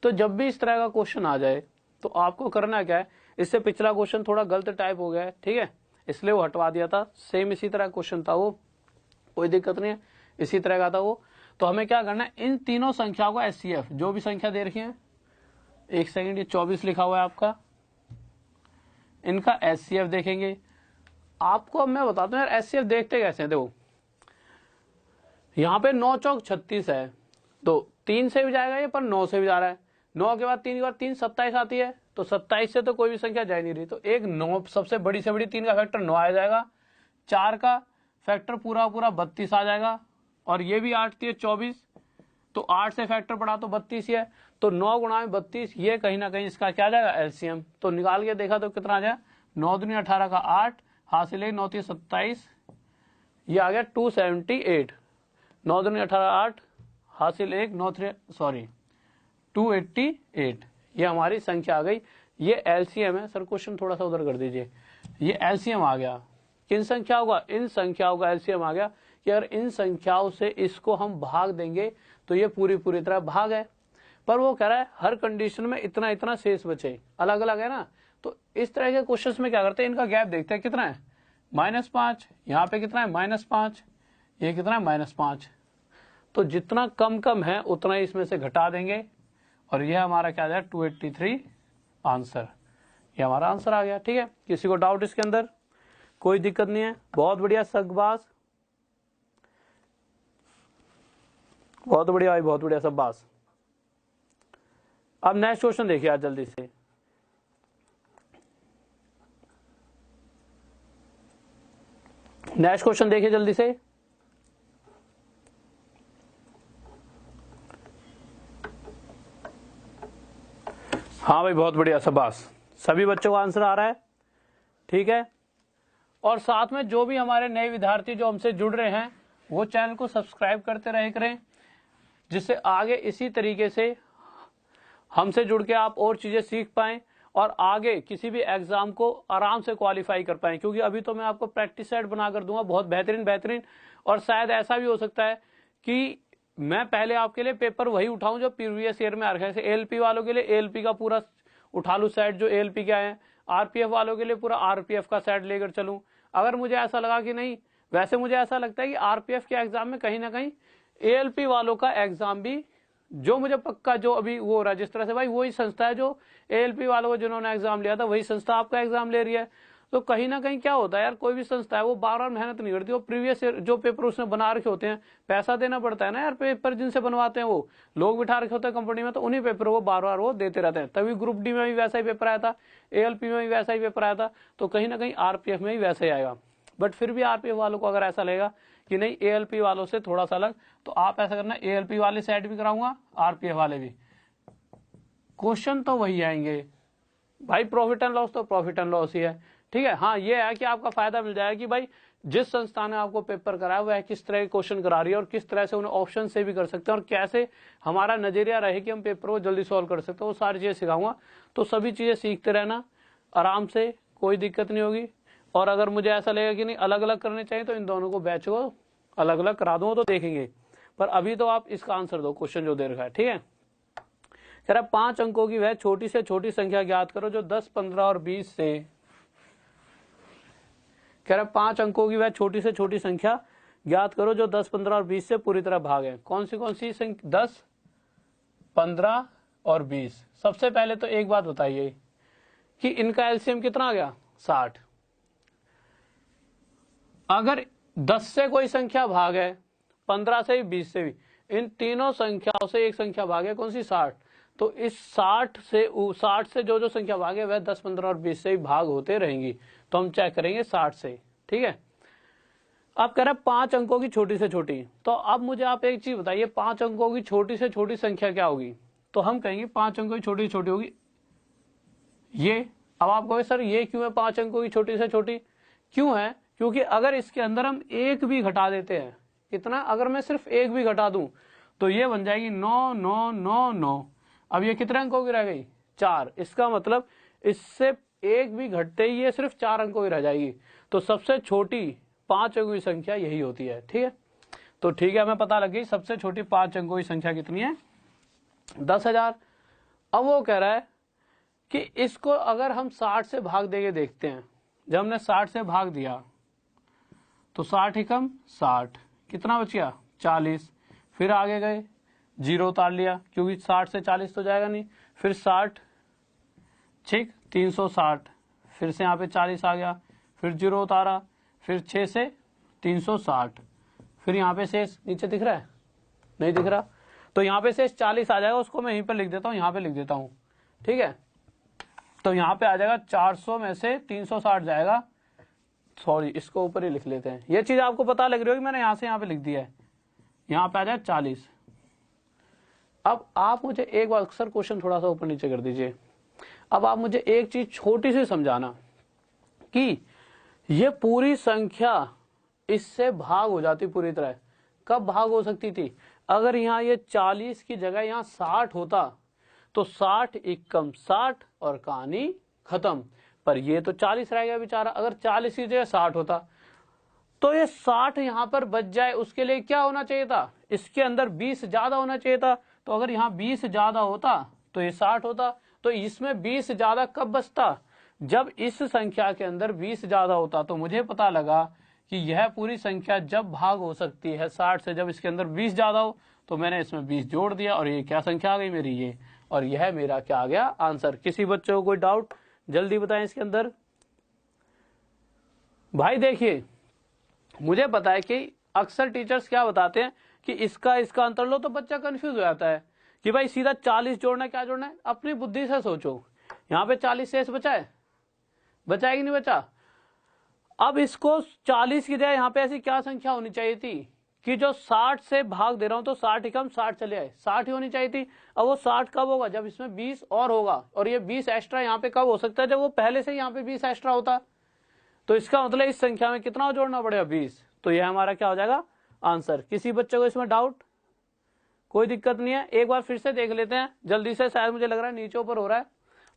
तो जब भी इस तरह का क्वेश्चन आ जाए तो आपको करना क्या है, इससे पिछला क्वेश्चन थोड़ा गलत टाइप हो गया है, ठीक है, इसलिए वो हटवा दिया था। सेम इसी तरह क्वेश्चन था वो, कोई दिक्कत नहीं है, इसी तरह का था वो। तो हमें क्या करना है, इन तीनों संख्याओं का एचसीएफ, जो भी संख्या दे रखी है, एक सेकंड, ये 24 लिखा हुआ है आपका, इनका एचसीएफ देखेंगे। आपको अब मैं बताता हूँ यार एचसीएफ देखते कैसे हैं। देखो यहाँ पे 9 चौक 36 है, तो 3 से भी जाएगा ये, पर 9 से भी जा रहा है। 9 के बाद 3 के बाद 3 27 आती है, तो 27 से तो कोई भी संख्या जा नहीं रही, तो एक 9 सबसे बड़ी से बड़ी, 3 का फैक्टर 9 आ जाएगा, 4 का फैक्टर पूरा पूरा 32 आ जाएगा, और ये भी 8 थी 24, तो 8 से फैक्टर पड़ा तो 32 ही है, तो 9 गुणा में 32, ये कहीं ना कहीं इसका क्या जाएगा एलसीएम। तो निकाल के देखा तो कितना आ जाए, 9 दूनी 18 का 8, हासिल 1 9 27, ये आ गया 278। 9 दूनी 18 8, हासिल 1 9 सॉरी 288, ये हमारी संख्या आ गई। ये एलसीएम है। सर क्वेश्चन थोड़ा सा उधर कर दीजिए। ये एलसीएम आ गया, किन संख्याओं का, इन संख्याओं का एलसीएम आ गया कि अगर इन संख्याओं से इसको हम भाग देंगे तो ये पूरी तरह भाग है। पर वो कह रहा है हर कंडीशन में इतना इतना शेष बचे, अलग अलग है ना। तो इस तरह के क्वेश्चन में क्या करते हैं, इनका गैप देखते हैं कितना है, -5, यहाँ पे कितना है -5, ये कितना है -5। तो जितना कम कम है उतना ही इसमें से घटा देंगे, और यह हमारा क्या आ जाए 283 आंसर। ये हमारा आंसर आ गया। ठीक है, किसी को डाउट इसके अंदर, कोई दिक्कत नहीं है, बहुत बढ़िया सकबाज, बहुत बढ़िया भाई, बहुत बढ़िया सकबाज। अब नेक्स्ट क्वेश्चन देखिए आज जल्दी से। नेक्स्ट क्वेश्चन देखिए जल्दी से। हाँ भाई बहुत बढ़िया शाबाश, सभी बच्चों का आंसर आ रहा है। ठीक है, और साथ में जो भी हमारे नए विद्यार्थी जो हमसे जुड़ रहे हैं वो चैनल को सब्सक्राइब करते रहे करें, जिससे आगे इसी तरीके से हमसे जुड़ के आप और चीजें सीख पाएं और आगे किसी भी एग्जाम को आराम से क्वालिफाई कर पाएं। क्योंकि अभी तो मैं आपको प्रैक्टिस सेट बनाकर दूंगा बहुत बेहतरीन, और शायद ऐसा भी हो सकता है कि मैं पहले आपके लिए पेपर वही उठाऊं जो प्रीवियस ईयर में आ रखे हैं। जैसे एएलपी वालों के लिए एएलपी का पूरा उठा लूं सेट जो एएलपी के आए हैं, आरपीएफ वालों के लिए पूरा आरपीएफ का सेट लेकर चलूं। अगर मुझे ऐसा लगा कि नहीं, वैसे मुझे ऐसा लगता है कि आरपीएफ के एग्जाम में कहीं ना कहीं एएलपी वालों का एग्जाम भी, जो मुझे पक्का जो अभी वो हो रहा है, जिस तरह से भाई वही संस्था है जो एएलपी वालों को जिन्होंने एग्जाम लिया था वही संस्था आपका एग्जाम ले रही है। तो कहीं ना कहीं क्या होता है यार, कोई भी संस्था है वो बार मेहनत नहीं करती, वो प्रीवियस जो पेपर उसने बना रखे होते हैं, पैसा देना पड़ता है ना यार, पेपर जिनसे बनवाते हैं वो लोग बिठा रखे होते हैं कंपनी में, तो उन्हीं पेपर को बार वो देते रहते हैं। तभी ग्रुप डी में भी वैसा ही पेपर आया था, एएलपी में भी वैसा ही पेपर आया था, तो कहीं ना कहीं आरपीएफ में भी वैसा ही आएगा। बट फिर भी आरपीएफ वालों को अगर ऐसा लगेगा कि नहीं ALP वालों से थोड़ा सा अलग, तो आप ऐसा करना ALP वाले से ऐड भी कराऊंगा, RPF वाले भी, क्वेश्चन तो वही आएंगे भाई। प्रॉफिट एंड लॉस तो प्रॉफिट एंड लॉस ही है, ठीक है। हाँ ये है कि आपका फायदा मिल जाएगा कि भाई जिस संस्था ने आपको पेपर कराया वह किस तरह के क्वेश्चन करा रही है और किस तरह से उन्हें ऑप्शन से भी कर सकते हैं और कैसे हमारा नजरिया रहे कि हम पेपर को जल्दी सॉल्व कर सकते हैं, वो सारी चीजें सिखाऊंगा। तो सभी चीजें सीखते रहना आराम से, कोई दिक्कत नहीं होगी। और अगर मुझे ऐसा लगेगा कि नहीं अलग अलग करने चाहिए तो इन दोनों को बैच को अलग अलग करा दूंगा, तो देखेंगे। पर अभी तो आप इसका आंसर दो, क्वेश्चन जो दे रखा है, ठीक है। कह रहा 5 अंकों की वह छोटी से छोटी संख्या ज्ञात करो जो 10, 15 और 20 से, कह रहा 5 अंकों की वह छोटी से छोटी संख्या ज्ञात करो जो 10, 15 और 20 से पूरी तरह भाग है। कौन सी संख्या? 10, 15 और 20। सबसे पहले तो एक बात बताइए कि इनका एलसीएम कितना आ गया? 60। अगर 10 से कोई संख्या भाग है, 15 से भी, 20 से भी, इन तीनों संख्याओं से एक संख्या भाग है, कौन सी? 60। तो इस 60 से जो संख्या भाग है वह 10, 15 और 20 से ही भाग होते रहेंगी। तो हम चेक करेंगे 60 से, ठीक है। अब कह रहा है 5 अंकों की छोटी से छोटी, तो अब मुझे आप एक चीज बताइए, 5 अंकों की छोटी से छोटी संख्या क्या होगी? तो हम कहेंगे 5 अंकों की छोटी से छोटी होगी ये। अब आप कहोगे सर ये क्यों है 5 अंकों की छोटी से छोटी? क्यों है? क्योंकि अगर इसके अंदर हम एक भी घटा देते हैं, कितना? अगर मैं सिर्फ एक भी घटा दूं तो ये बन जाएगी 9, 9, 9, 9। अब ये कितने अंकों की रह गई? 4। इसका मतलब इससे एक भी घटते ही ये सिर्फ 4 अंकों की रह जाएगी। तो सबसे छोटी 5 अंकों की संख्या यही होती है, ठीक है। तो ठीक है, हमें पता लग गई सबसे छोटी 5 अंकों की संख्या कितनी है? 10,000। अब वो कह रहा है कि इसको अगर हम 60 से भाग देके देखते हैं। जब हमने 60 से भाग दिया तो 60 एकम 60, कितना बच गया? 40। फिर आगे गए, 0 उतार लिया क्योंकि 60 से 40 तो जाएगा नहीं। फिर 60, ठीक, 360। फिर से यहाँ पे 40 आ गया, फिर 0 उतारा, फिर 6 से 360। फिर यहाँ पे शेष नीचे दिख रहा है? नहीं दिख रहा। तो यहाँ पे शेष 40 आ जाएगा, उसको मैं यहीं पे लिख देता हूँ, यहाँ पे लिख देता हूँ, ठीक है। तो यहाँ पे आ जाएगा 400 में से 360 जाएगा, सॉरी इसको ऊपर ही लिख लेते हैं। ये चीज आपको पता लग रही होगी, मैंने यहाँ से यहाँ पे लिख दिया है। यहाँ पे आ जाए 40। अब आप मुझे एक बार अक्सर क्वेश्चन थोड़ा सा ऊपर नीचे कर दीजिए। अब आप मुझे एक चीज छोटी सी समझाना कि ये पूरी संख्या इससे भाग हो जाती पूरी तरह। कब भाग हो सकती थी? अगर यहाँ ये 40 की जगह यहाँ 60 होता तो 60 एकम 60 और कहानी खत्म। पर ये तो 40 रह गया बेचारा। अगर 40 की जगह 60 होता तो ये 60 यहाँ पर बच जाए, उसके लिए क्या होना चाहिए था? इसके अंदर 20 ज्यादा होना चाहिए था। तो अगर यहाँ 20 ज्यादा होता तो ये 60 होता। तो इसमें 20 ज्यादा कब बचता? जब इस संख्या के अंदर 20 ज्यादा होता। तो मुझे पता लगा कि यह पूरी संख्या जब भाग हो सकती है 60 से, जब इसके अंदर 20 ज्यादा हो। तो मैंने इसमें 20 जोड़ दिया और ये क्या संख्या आ गई मेरी? ये। और यह मेरा क्या आ गया? आंसर। किसी बच्चे को कोई डाउट? जल्दी बताएं इसके अंदर। भाई देखिए, मुझे पता है कि अक्सर टीचर्स क्या बताते हैं कि इसका अंतर लो, तो बच्चा कंफ्यूज हो जाता है कि भाई सीधा 40 जोड़ना है, क्या जोड़ना है? अपनी बुद्धि से सोचो। यहाँ पे 40 शेष बचा है, बचा है कि नहीं बचा? अब इसको 40 की जगह यहाँ पे ऐसी क्या संख्या होनी चाहिए थी कि जो 60 से भाग दे रहा हूं तो 60 एकम 60 चले आए, 60 ही होनी चाहिए थी। अब वो 60 कब होगा? जब इसमें 20 और होगा। और ये 20 एक्स्ट्रा यहाँ पे कब हो सकता है? जब वो पहले से यहाँ पे 20 एक्स्ट्रा होता। तो इसका मतलब इस संख्या में कितना जोड़ना पड़ेगा? 20। तो यह हमारा क्या हो जाएगा? आंसर। किसी बच्चे को इसमें डाउट? कोई दिक्कत नहीं है। एक बार फिर से देख लेते हैं जल्दी से, शायद मुझे लग रहा है नीचे ऊपर हो रहा है।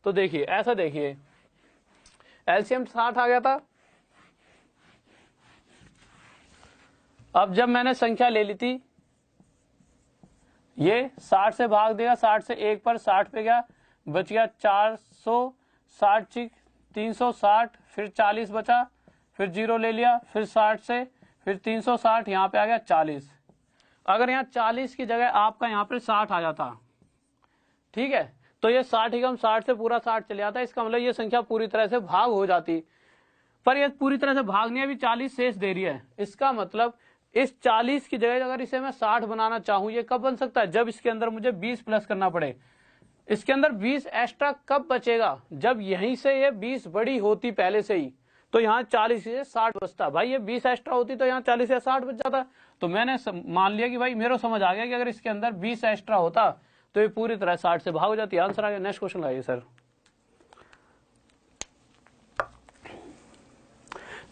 तो देखिए, ऐसा देखिए, एलसीएम 60 आ गया था। अब जब मैंने संख्या ले ली थी, ये 60 से भाग देगा, 60 से 1 पर 60 पे गया, बच गया 460, 360, फिर 40 बचा, फिर 0 ले लिया, फिर 60 से, फिर 360, यहाँ पे आ गया 40। अगर यहाँ 40 की जगह आपका यहाँ पे 60 आ जाता, ठीक है, तो ये 60 एकम 60 से पूरा 60 चले आता। इसका मतलब ये संख्या पूरी तरह से भाग हो जाती। पर ये पूरी तरह से भाग नहीं, अभी 40 शेष दे रही है। इसका मतलब इस 40 की जगह अगर इसे मैं 60 बनाना चाहूं, ये कब बन सकता है? जब इसके अंदर मुझे 20 प्लस करना पड़े। इसके अंदर 20 एक्स्ट्रा कब बचेगा? जब यहीं से ये 20 बड़ी होती पहले से ही। तो यहाँ 40 से 60 बचता। भाई ये 20 एक्स्ट्रा होती तो यहाँ 40 या 60 बच जाता। तो मैंने मान लिया कि भाई मेरे समझ आ गया कि अगर इसके अंदर 20 एक्स्ट्रा होता तो ये पूरी तरह 60 से भाग हो जाती। आंसर आ गया। नेक्स्ट क्वेश्चन लाइए सर।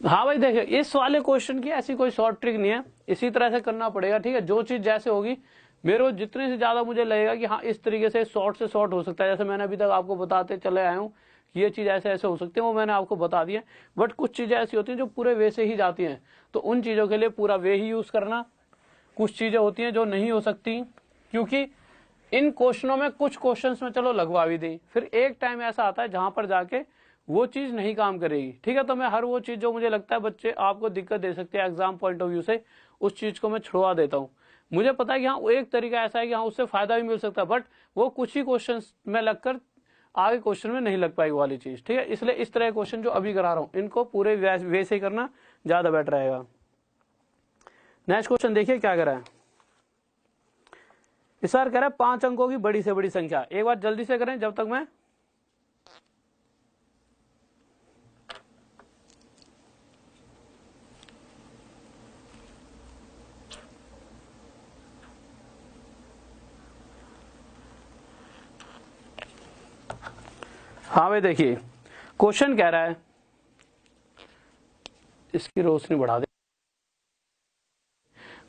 हाँ भाई देखिए, इस वाले क्वेश्चन की ऐसी कोई शॉर्ट ट्रिक नहीं है, इसी तरह से करना पड़ेगा। ठीक है, जो चीज जैसे होगी मेरे को जितने से ज्यादा मुझे लगेगा कि हाँ इस तरीके से शॉर्ट हो सकता है, जैसे मैंने अभी तक आपको बताते चले आया हूँ कि ये चीज ऐसे ऐसे हो सकती है, वो मैंने आपको बता दिया। बट कुछ चीजें ऐसी होती हैं जो पूरे वे से ही जाती हैं, तो उन चीजों के लिए पूरा वे ही यूज करना। कुछ चीजें होती हैं जो नहीं हो सकती, क्योंकि इन क्वेश्चनों में कुछ क्वेश्चंस में चलो लगवा भी दी, फिर एक टाइम ऐसा आता है जहां पर जाके वो चीज नहीं काम करेगी। ठीक है, तो मैं हर वो चीज जो मुझे लगता है बच्चे आपको दिक्कत दे सकती है एग्जाम पॉइंट ऑफ व्यू से, उस चीज को मैं छुड़वा देता हूँ। मुझे पता है कि हाँ एक तरीका ऐसा है कि हाँ उससे फायदा भी मिल सकता है, बट वो कुछ ही क्वेश्चन में लगकर आगे क्वेश्चन में नहीं लग पाएगी वाली चीज। ठीक है, इसलिए इस तरह के क्वेश्चन जो अभी करा रहा हूँ इनको पूरे वे से करना ज्यादा बेटर रहेगा। नेक्स्ट क्वेश्चन देखिए क्या कह रहा है। इस बार कह रहा है 5 अंकों की बड़ी से बड़ी संख्या। एक बार जल्दी से करें जब तक मैं हाँ भाई देखिए क्वेश्चन कह रहा है, इसकी रोशनी बढ़ा दे।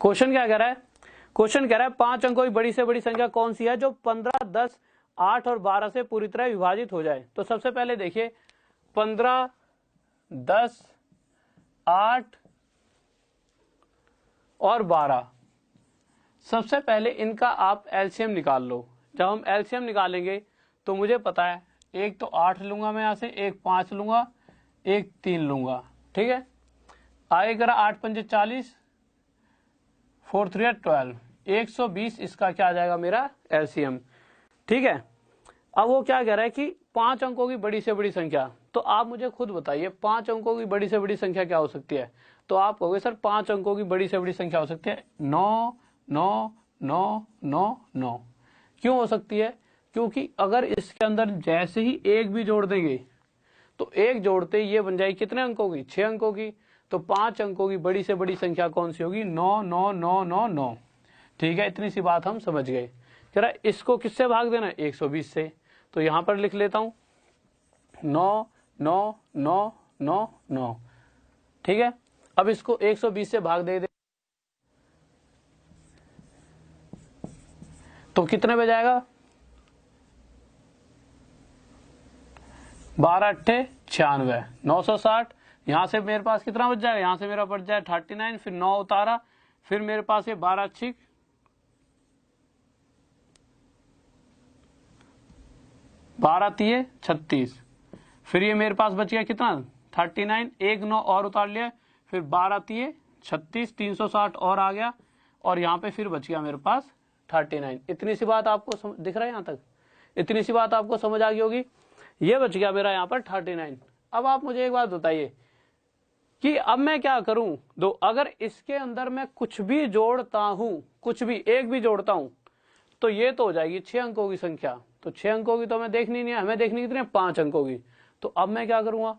क्वेश्चन क्या कह रहा है, क्वेश्चन कह रहा है 5 अंकों की बड़ी से बड़ी संख्या कौन सी है जो 15, 10, 8 और 12 से पूरी तरह विभाजित हो जाए। तो सबसे पहले देखिए 15, 10, 8 और 12, सबसे पहले इनका आप एलसीएम निकाल लो। जब हम एलसीएम निकालेंगे तो मुझे पता है एक तो 8 लूंगा मैं यहां से, एक 5 लूंगा, एक 3 लूंगा। ठीक है, आगे करा 8 पंजे 40, 4 3 12, 120 इसका क्या आ जाएगा मेरा एलसीएम। ठीक है, अब वो क्या कह रहा है कि 5 अंकों की बड़ी से बड़ी संख्या। तो आप मुझे खुद बताइए 5 अंकों की बड़ी से बड़ी संख्या क्या हो सकती है। तो आप कहोगे सर 5 अंकों की बड़ी से बड़ी संख्या हो सकती है 9 9 9 9 9। क्यों हो सकती है, क्योंकि अगर इसके अंदर जैसे ही एक भी जोड़ देंगे तो एक जोड़ते ही ये बन जाएगी कितने अंकों की, 6 अंकों की। तो 5 अंकों की बड़ी से बड़ी संख्या कौन सी होगी, 9 9 9 9 9। ठीक है, इतनी सी बात हम समझ गए। जरा इसको किससे भाग देना है, 120 से। तो यहां पर लिख लेता हूं 9 9 9 9 9। ठीक है, अब इसको 120 से भाग दे तो कितने में जाएगा, 12 8 96, 960। यहां से मेरे पास कितना बच जाएगा, यहां से मेरा बच जाए 39, फिर 9 उतारा, फिर मेरे पास ये 12 6 12 3 36, फिर ये मेरे पास बच गया कितना 39, एक 9 और उतार लिया, फिर 12 3 36, 360 और आ गया, और यहाँ पे फिर बच गया मेरे पास 39। इतनी सी बात आपको दिख रहा है, यहाँ तक इतनी सी बात आपको समझ आ गई होगी। ये बच गया मेरा यहाँ पर 39। अब आप मुझे एक बात बताइए कि अब मैं क्या करूं, दो अगर इसके अंदर मैं कुछ भी जोड़ता हूं, कुछ भी एक भी जोड़ता हूं, तो ये तो हो जाएगी 6 अंकों की संख्या। तो 6 अंकों की तो हमें देखनी नहीं है, हमें देखनी कितनी है, 5 अंकों की। तो अब मैं क्या करूंगा,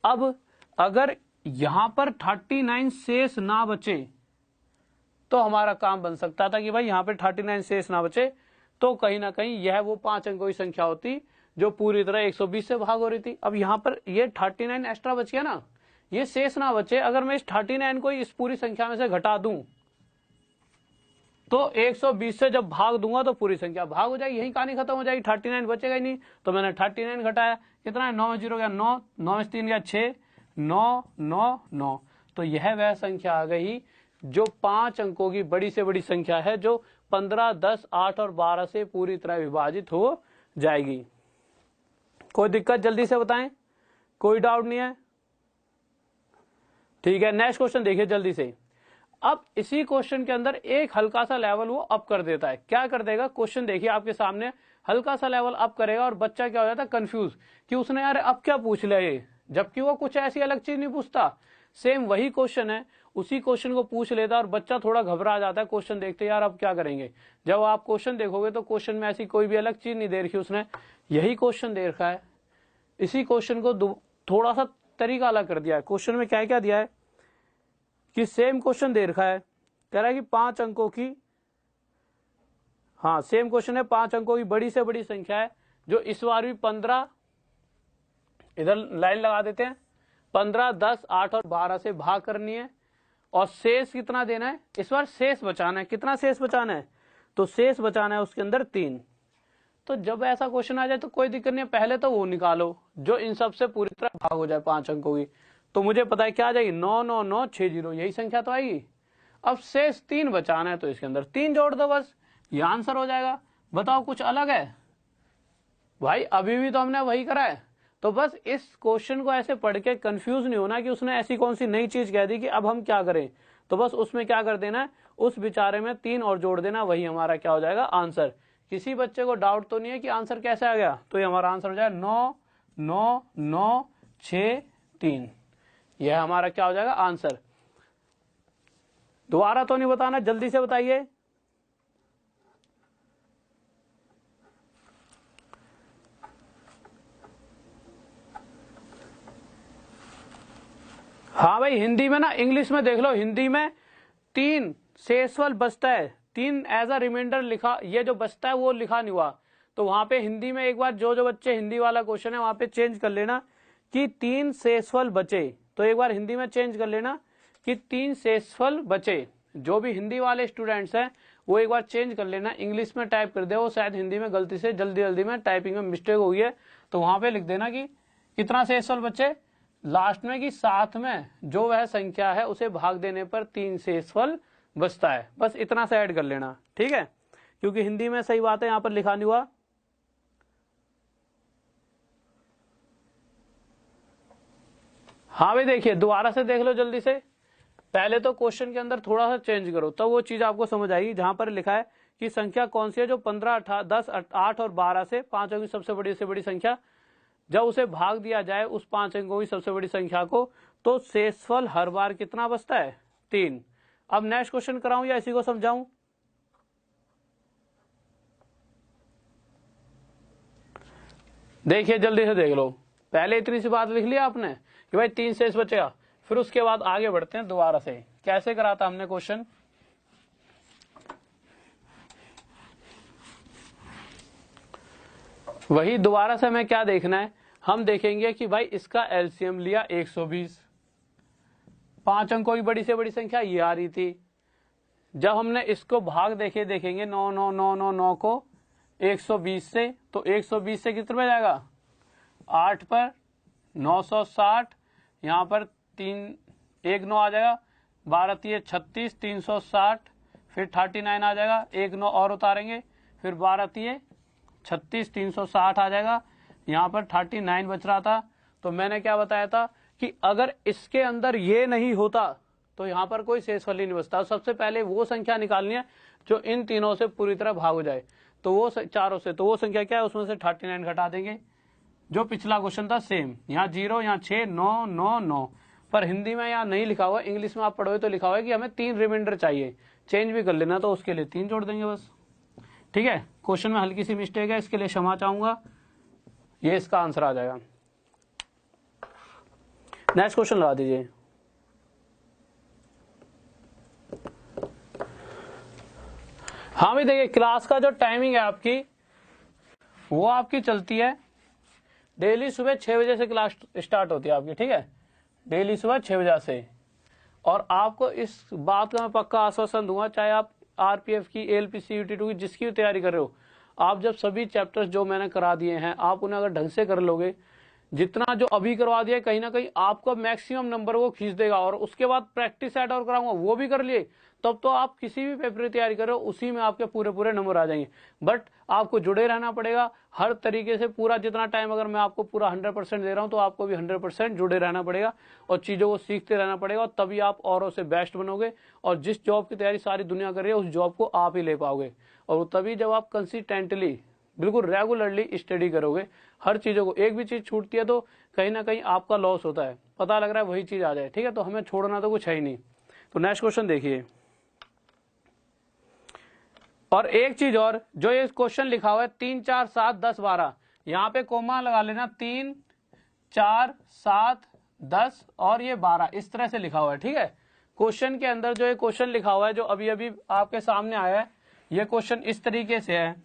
अब अगर यहां पर 39 शेष ना बचे तो हमारा काम बन सकता था कि भाई यहां पर 39 शेष ना बचे तो कहीं ना कहीं यह वो 5 अंकों की संख्या होती जो पूरी तरह 120 से भाग हो रही थी। अब यहां पर ये 39 एक्स्ट्रा बच गया ना, ये शेष ना बचे। अगर मैं इस 39 को इस पूरी संख्या में से घटा दूं तो 120 से जब भाग दूंगा तो पूरी संख्या भाग हो जाएगी, यही कहानी खत्म हो जाएगी, 39 बचेगा ही नहीं। तो मैंने 39 घटाया, कितना है, 9 0 गया 9, 9 3 गया 6, 9 9 9। तो यह वह संख्या आ गई जो 5 अंकों की बड़ी से बड़ी संख्या है, जो 15, 10, 8 और 12 से पूरी तरह विभाजित हो जाएगी। कोई दिक्कत जल्दी से बताएं, कोई डाउट नहीं है। ठीक है, नेक्स्ट क्वेश्चन देखिए जल्दी से। अब इसी क्वेश्चन के अंदर एक हल्का सा लेवल वो अप कर देता है। क्या कर देगा, क्वेश्चन देखिए आपके सामने, हल्का सा लेवल अप करेगा और बच्चा क्या हो जाता है, कंफ्यूज कि उसने यार अब क्या पूछ लिया ये, जबकि वो कुछ ऐसी अलग चीज नहीं पूछता, सेम वही क्वेश्चन है, उसी क्वेश्चन को पूछ लेता है और बच्चा थोड़ा घबरा जाता है क्वेश्चन देखते, यार अब क्या करेंगे। जब आप क्वेश्चन देखोगे तो क्वेश्चन में ऐसी कोई भी अलग चीज नहीं दे रखी, उसने यही क्वेश्चन दे रखा है। इसी क्वेश्चन को थोड़ा सा तरीका अलग कर दिया है। क्वेश्चन में क्या क्या दिया है कि सेम क्वेश्चन दे रखा है, कह रहा है कि 5 अंकों की, हाँ सेम क्वेश्चन है, 5 अंकों की बड़ी से बड़ी संख्या है जो इस बार भी 15, इधर लाइन लगा देते हैं, 15, 10, 8 और 12 से भाग करनी है और शेष कितना देना है, इस बार शेष बचाना है। कितना शेष बचाना है, तो शेष बचाना है उसके अंदर 3। तो जब ऐसा क्वेश्चन आ जाए तो कोई दिक्कत नहीं है, पहले तो वो निकालो जो इन सब से पूरी तरह भाग हो जाए 5 अंकों की। तो मुझे पता है क्या आ जाएगी, 9 9 9 6 0, यही संख्या तो आएगी। अब शेष 3 बचाना है तो इसके अंदर 3 जोड़ दो, बस ये आंसर हो जाएगा। बताओ कुछ अलग है भाई, अभी भी तो हमने वही करा है। तो बस इस क्वेश्चन को ऐसे पढ़ के कंफ्यूज नहीं होना कि उसने ऐसी कौन सी नई चीज कह दी कि अब हम क्या करें। तो बस उसमें क्या कर देना है, उस बेचारे में 3 और जोड़ देना, वही हमारा क्या हो जाएगा, आंसर। किसी बच्चे को डाउट तो नहीं है कि आंसर कैसे आ गया, तो ये हमारा आंसर हो जाएगा 9 9 9 6 3। यह हमारा क्या हो जाएगा, आंसर। दोबारा तो नहीं बताना, जल्दी से बताइए। हाँ भाई, हिंदी में ना, इंग्लिश में देख लो, हिंदी में 3 शेषफल बचता है, 3 एज अ रिमाइंडर लिखा, ये जो बचता है वो लिखा नहीं हुआ। तो वहां पे हिंदी में एक बार जो बच्चे हिंदी वाला क्वेश्चन है वहां पे चेंज कर लेना कि 3 शेषफल बचे। तो एक बार हिंदी में चेंज कर लेना कि 3 शेषफल बचे। जो भी हिंदी वाले स्टूडेंट्स हैं वो एक बार चेंज कर लेना, इंग्लिश में टाइप कर दे, वो शायद हिंदी में गलती से जल्दी में टाइपिंग में मिस्टेक हो गई है। तो वहां पे लिख देना कि कितना शेषफल बचे, लास्ट में कि साथ में जो वह संख्या है उसे भाग देने पर 3 शेषफल बचता है। बस इतना सा ऐड कर लेना, ठीक है, क्योंकि हिंदी में सही बात है यहां पर लिखा नहीं हुआ। हाँ भाई देखिए, दोबारा से देख लो जल्दी से। पहले तो क्वेश्चन के अंदर थोड़ा सा चेंज करो, तब वो चीज आपको समझ आएगी। जहां पर लिखा है कि संख्या कौन सी है जो 15, 10, 8 और 12 से 5 अंकों की सबसे बड़ी से बड़ी संख्या, जब उसे भाग दिया जाए उस 5 अंकों की सबसे बड़ी संख्या को, तो शेषफल हर बार कितना बचता है, 3। अब नेक्स्ट क्वेश्चन कराऊं या इसी को समझाऊं? देखिए जल्दी से देख लो, पहले इतनी सी बात लिख लिया आपने कि भाई 3 शेष बचेगा, फिर उसके बाद आगे बढ़ते हैं दोबारा से। कैसे करा था हमने क्वेश्चन, वही दोबारा से हमें क्या देखना है, हम देखेंगे कि भाई इसका एलसीएम लिया 120, 5 अंकों की बड़ी से बड़ी संख्या ये आ रही थी। जब हमने इसको भाग देखेंगे 9 9 9 9 9 को 120 से, तो 120 से कितने में जाएगा, 8 पर 960, यहाँ पर 3 1 9 आ जाएगा, 12 3 36, 360, फिर 39 आ जाएगा, 1 9 और उतारेंगे, फिर 12 3 36, 360 आ जाएगा, यहाँ पर 39 बच रहा था। तो मैंने क्या बताया था कि अगर इसके अंदर ये नहीं होता तो यहाँ पर कोई शेषफल ही नहीं बचता। सबसे पहले वो संख्या निकालनी है जो इन तीनों से पूरी तरह भाग हो जाए, तो वो चारों से, तो वो संख्या क्या है, उसमें से 39 घटा देंगे। जो पिछला क्वेश्चन था सेम, यहाँ 0, यहाँ 6, 9 9 9, पर हिंदी में यहाँ नहीं लिखा हुआ, इंग्लिश में आप पढ़ोगे तो लिखा हुआ है कि हमें 3 रिमाइंडर चाहिए, चेंज भी कर लेना, तो उसके लिए 3 जोड़ देंगे बस, ठीक है। क्वेश्चन में हल्की सी मिस्टेक है, इसके लिए क्षमा चाहूंगा, ये इसका आंसर आ जाएगा। नेक्स्ट क्वेश्चन लगा दीजिए। हाँ भाई देखिए, क्लास का जो टाइमिंग है आपकी, वो आपकी चलती है डेली सुबह 6 बजे से क्लास स्टार्ट होती है आपकी, ठीक है, डेली सुबह 6 बजे से। और आपको इस बात का मैं पक्का आश्वासन दूंगा, चाहे आप आरपीएफ की, एलपीसी, यूटी2 की जिसकी भी तैयारी कर रहे हो, आप जब सभी चैप्टर्स जो मैंने करा दिए हैं आप उन्हें अगर ढंग से कर लोगे, जितना जो अभी करवा दिया कहीं ना कहीं आपको मैक्सिमम नंबर वो खींच देगा। और उसके बाद प्रैक्टिस सेट और कराऊंगा वो भी कर लिए, तब तो आप किसी भी पेपर की तैयारी करो उसी में आपके पूरे नंबर आ जाएंगे। बट आपको जुड़े रहना पड़ेगा हर तरीके से, पूरा जितना टाइम अगर मैं आपको पूरा 100% दे रहा हूं तो आपको भी 100% जुड़े रहना पड़ेगा और चीजों को सीखते रहना पड़ेगा, और तभी आप औरों से बेस्ट बनोगे। और जिस जॉब की तैयारी सारी दुनिया कर रही है उस जॉब को आप ही ले पाओगे, और तभी जब आप कंसिस्टेंटली बिल्कुल रेगुलरली स्टडी करोगे हर चीजों को। एक भी चीज छूटती है तो कहीं ना कहीं आपका लॉस होता है, पता लग रहा है वही चीज आ जाए, ठीक है। तो हमें छोड़ना तो कुछ है ही नहीं। तो नेक्स्ट क्वेश्चन देखिए, और एक चीज और, जो ये क्वेश्चन लिखा हुआ है 3 4 7 10 12, यहाँ पे कोमा लगा लेना, 3 4 7 10 और ये 12 इस तरह से लिखा हुआ है। ठीक है, क्वेश्चन के अंदर जो ये क्वेश्चन लिखा हुआ है जो अभी अभी आपके सामने आया है, ये क्वेश्चन इस तरीके से है।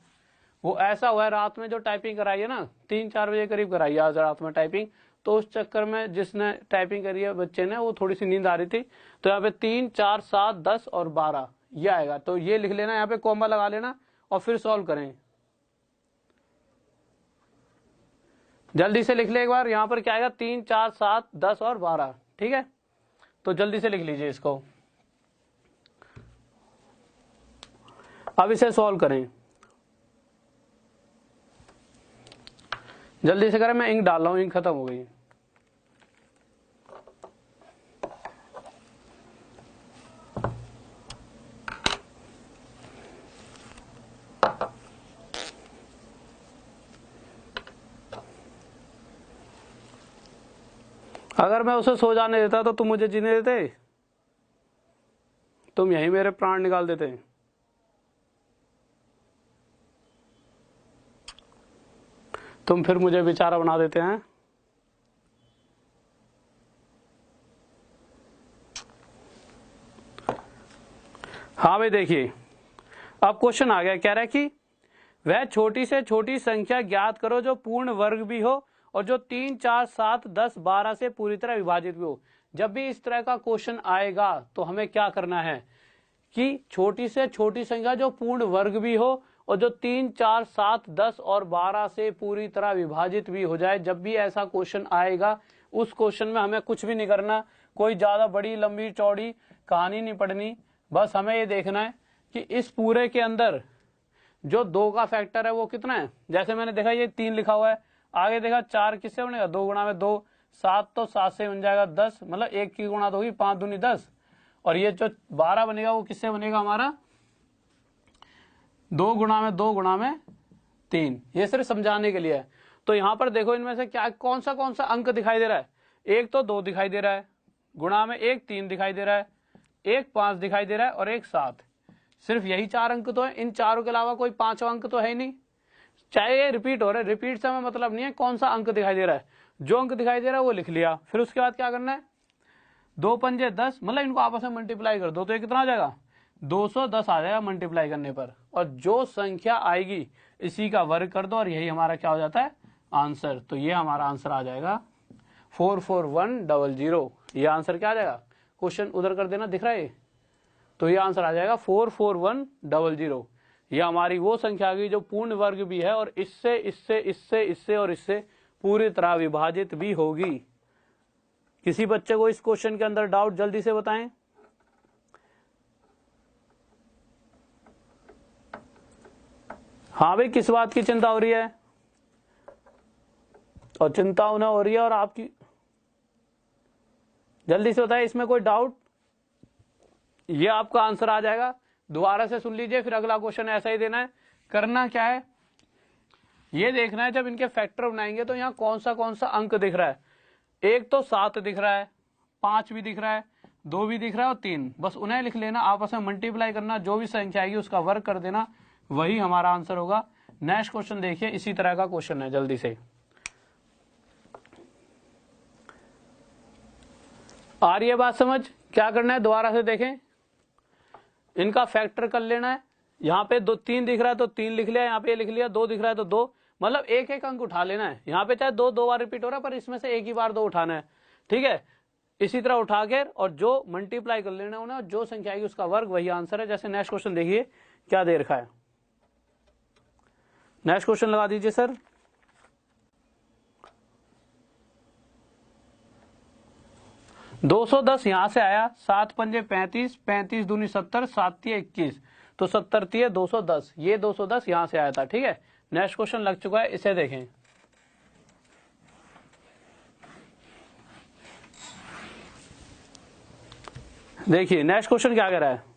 वो ऐसा हुआ है, रात में जो टाइपिंग कराई है ना, 3-4 बजे करीब कराई है आज रात में टाइपिंग, तो उस चक्कर में जिसने टाइपिंग करी है बच्चे ने, वो थोड़ी सी नींद आ रही थी, तो यहाँ पे 3, 4, 7, 10 और 12 ये आएगा। तो ये लिख लेना, यहाँ पे कॉमा लगा लेना और फिर सॉल्व करें। जल्दी से लिख ले एक बार, यहाँ पर क्या आएगा 3, 4, 7, 10 और 12। ठीक है, तो जल्दी से लिख लीजिए इसको। अब इसे सॉल्व करें, जल्दी से करें, मैं इंक डाल रहा हूं, इंक खत्म हो गई। अगर मैं उसे सो जाने देता तो तुम मुझे जीने देते? तुम यही मेरे प्राण निकाल देते। तुम फिर मुझे बेचारा बना देते हैं। हाँ भाई देखिए, अब क्वेश्चन आ गया, कह रहा है कि वह छोटी से छोटी संख्या ज्ञात करो जो पूर्ण वर्ग भी हो और जो 3, 4, 7, 10, 12 से पूरी तरह विभाजित भी हो। जब भी इस तरह का क्वेश्चन आएगा तो हमें क्या करना है कि छोटी से छोटी संख्या जो पूर्ण वर्ग भी हो और जो 3, 4, 7, 10 और 12 से पूरी तरह विभाजित भी हो जाए। जब भी ऐसा क्वेश्चन आएगा उस क्वेश्चन में हमें कुछ भी नहीं करना, कोई ज्यादा बड़ी लंबी चौड़ी कहानी नहीं पढ़नी, बस हमें ये देखना है कि इस पूरे के अंदर जो 2 का फैक्टर है वो कितना है। जैसे मैंने देखा ये 3 लिखा हुआ है, आगे देखा 4 किससे बनेगा, 2 गुणा में 2, 7 तो 7 से बन जाएगा 10, मतलब 1 की गुणा 2 होगी, 5 दूनी 10, और ये जो 12 बनेगा वो किससे बनेगा हमारा, 2 गुणा में 2 गुणा में 3। ये सिर्फ समझाने के लिए है। तो यहां पर देखो इनमें से क्या कौन सा अंक दिखाई दे रहा है। एक तो 2 दिखाई दे रहा है, गुणा में 1 3 दिखाई दे रहा है, 1 5 दिखाई दे रहा है और 1 7। सिर्फ यही 4 अंक तो है, इन चारों के अलावा कोई 5वां अंक तो है ही नहीं। चाहे ये रिपीट हो रहा है, रिपीट से हमें मतलब नहीं है कौन सा अंक दिखाई दे रहा है, जो अंक दिखाई दे रहा है वो लिख लिया। फिर उसके बाद क्या करना है, 2 पंजे 10, मतलब इनको आपस में मल्टीप्लाई कर दो तो ये कितना आ जाएगा, 210 आ जाएगा मल्टीप्लाई करने पर। और जो संख्या आएगी इसी का वर्ग कर दो और यही हमारा क्या हो जाता है, आंसर। तो ये हमारा आंसर आ जाएगा 44100। ये आंसर क्या आ जाएगा, क्वेश्चन उधर कर देना, दिख रहा है, तो ये आंसर आ जाएगा 44100। ये हमारी वो संख्या आ गई जो पूर्ण वर्ग भी है और इससे इससे इससे इससे और इससे पूरी तरह विभाजित भी होगी। किसी बच्चे को इस क्वेश्चन के अंदर डाउट जल्दी से बताएं। हाँ भाई, किस बात की चिंता हो रही है, और चिंता उन्हें हो रही है और आपकी, जल्दी से बताएं, इसमें कोई डाउट। ये आपका आंसर आ जाएगा। दोबारा से सुन लीजिए, फिर अगला क्वेश्चन ऐसा ही देना है। करना क्या है, ये देखना है जब इनके फैक्टर बनाएंगे तो यहाँ कौन सा अंक दिख रहा है। एक तो 7 दिख रहा है, 5 भी दिख रहा है, 2 भी दिख रहा है और 3, बस उन्हें लिख लेना, आपस में मल्टीप्लाई करना, जो भी संख्या आएगी उसका वर्ग कर देना, वही हमारा आंसर होगा। नेक्स्ट क्वेश्चन देखिए, इसी तरह का क्वेश्चन है, जल्दी से आ रही है बात समझ। क्या करना है, दोबारा से देखें, इनका फैक्टर कर लेना है। यहाँ पे 2 3 दिख रहा है तो 3 लिख लिया, यहाँ पे लिख लिया, 2 दिख रहा है तो 2, मतलब एक एक अंक उठा लेना है। यहाँ पे चाहे 2 बार रिपीट हो रहा है पर इसमें से एक ही बार 2 उठाना है। ठीक है, इसी तरह उठा के और जो मल्टीप्लाई कर लेना है उन्हें, और जो संख्या आएगी उसका वर्ग, वही आंसर है। जैसे नेक्स्ट क्वेश्चन देखिए क्या दे रखा है। नेक्स्ट क्वेश्चन लगा दीजिए सर। $210 यहां से आया, 7 पंजे 35, 35 दूनी 70, 7 तिये 21, तो 70 तिये 210, ये 210 यहां से आया था। ठीक है, नेक्स्ट क्वेश्चन लग चुका है, इसे देखें। देखिए नेक्स्ट क्वेश्चन क्या कह रहा है,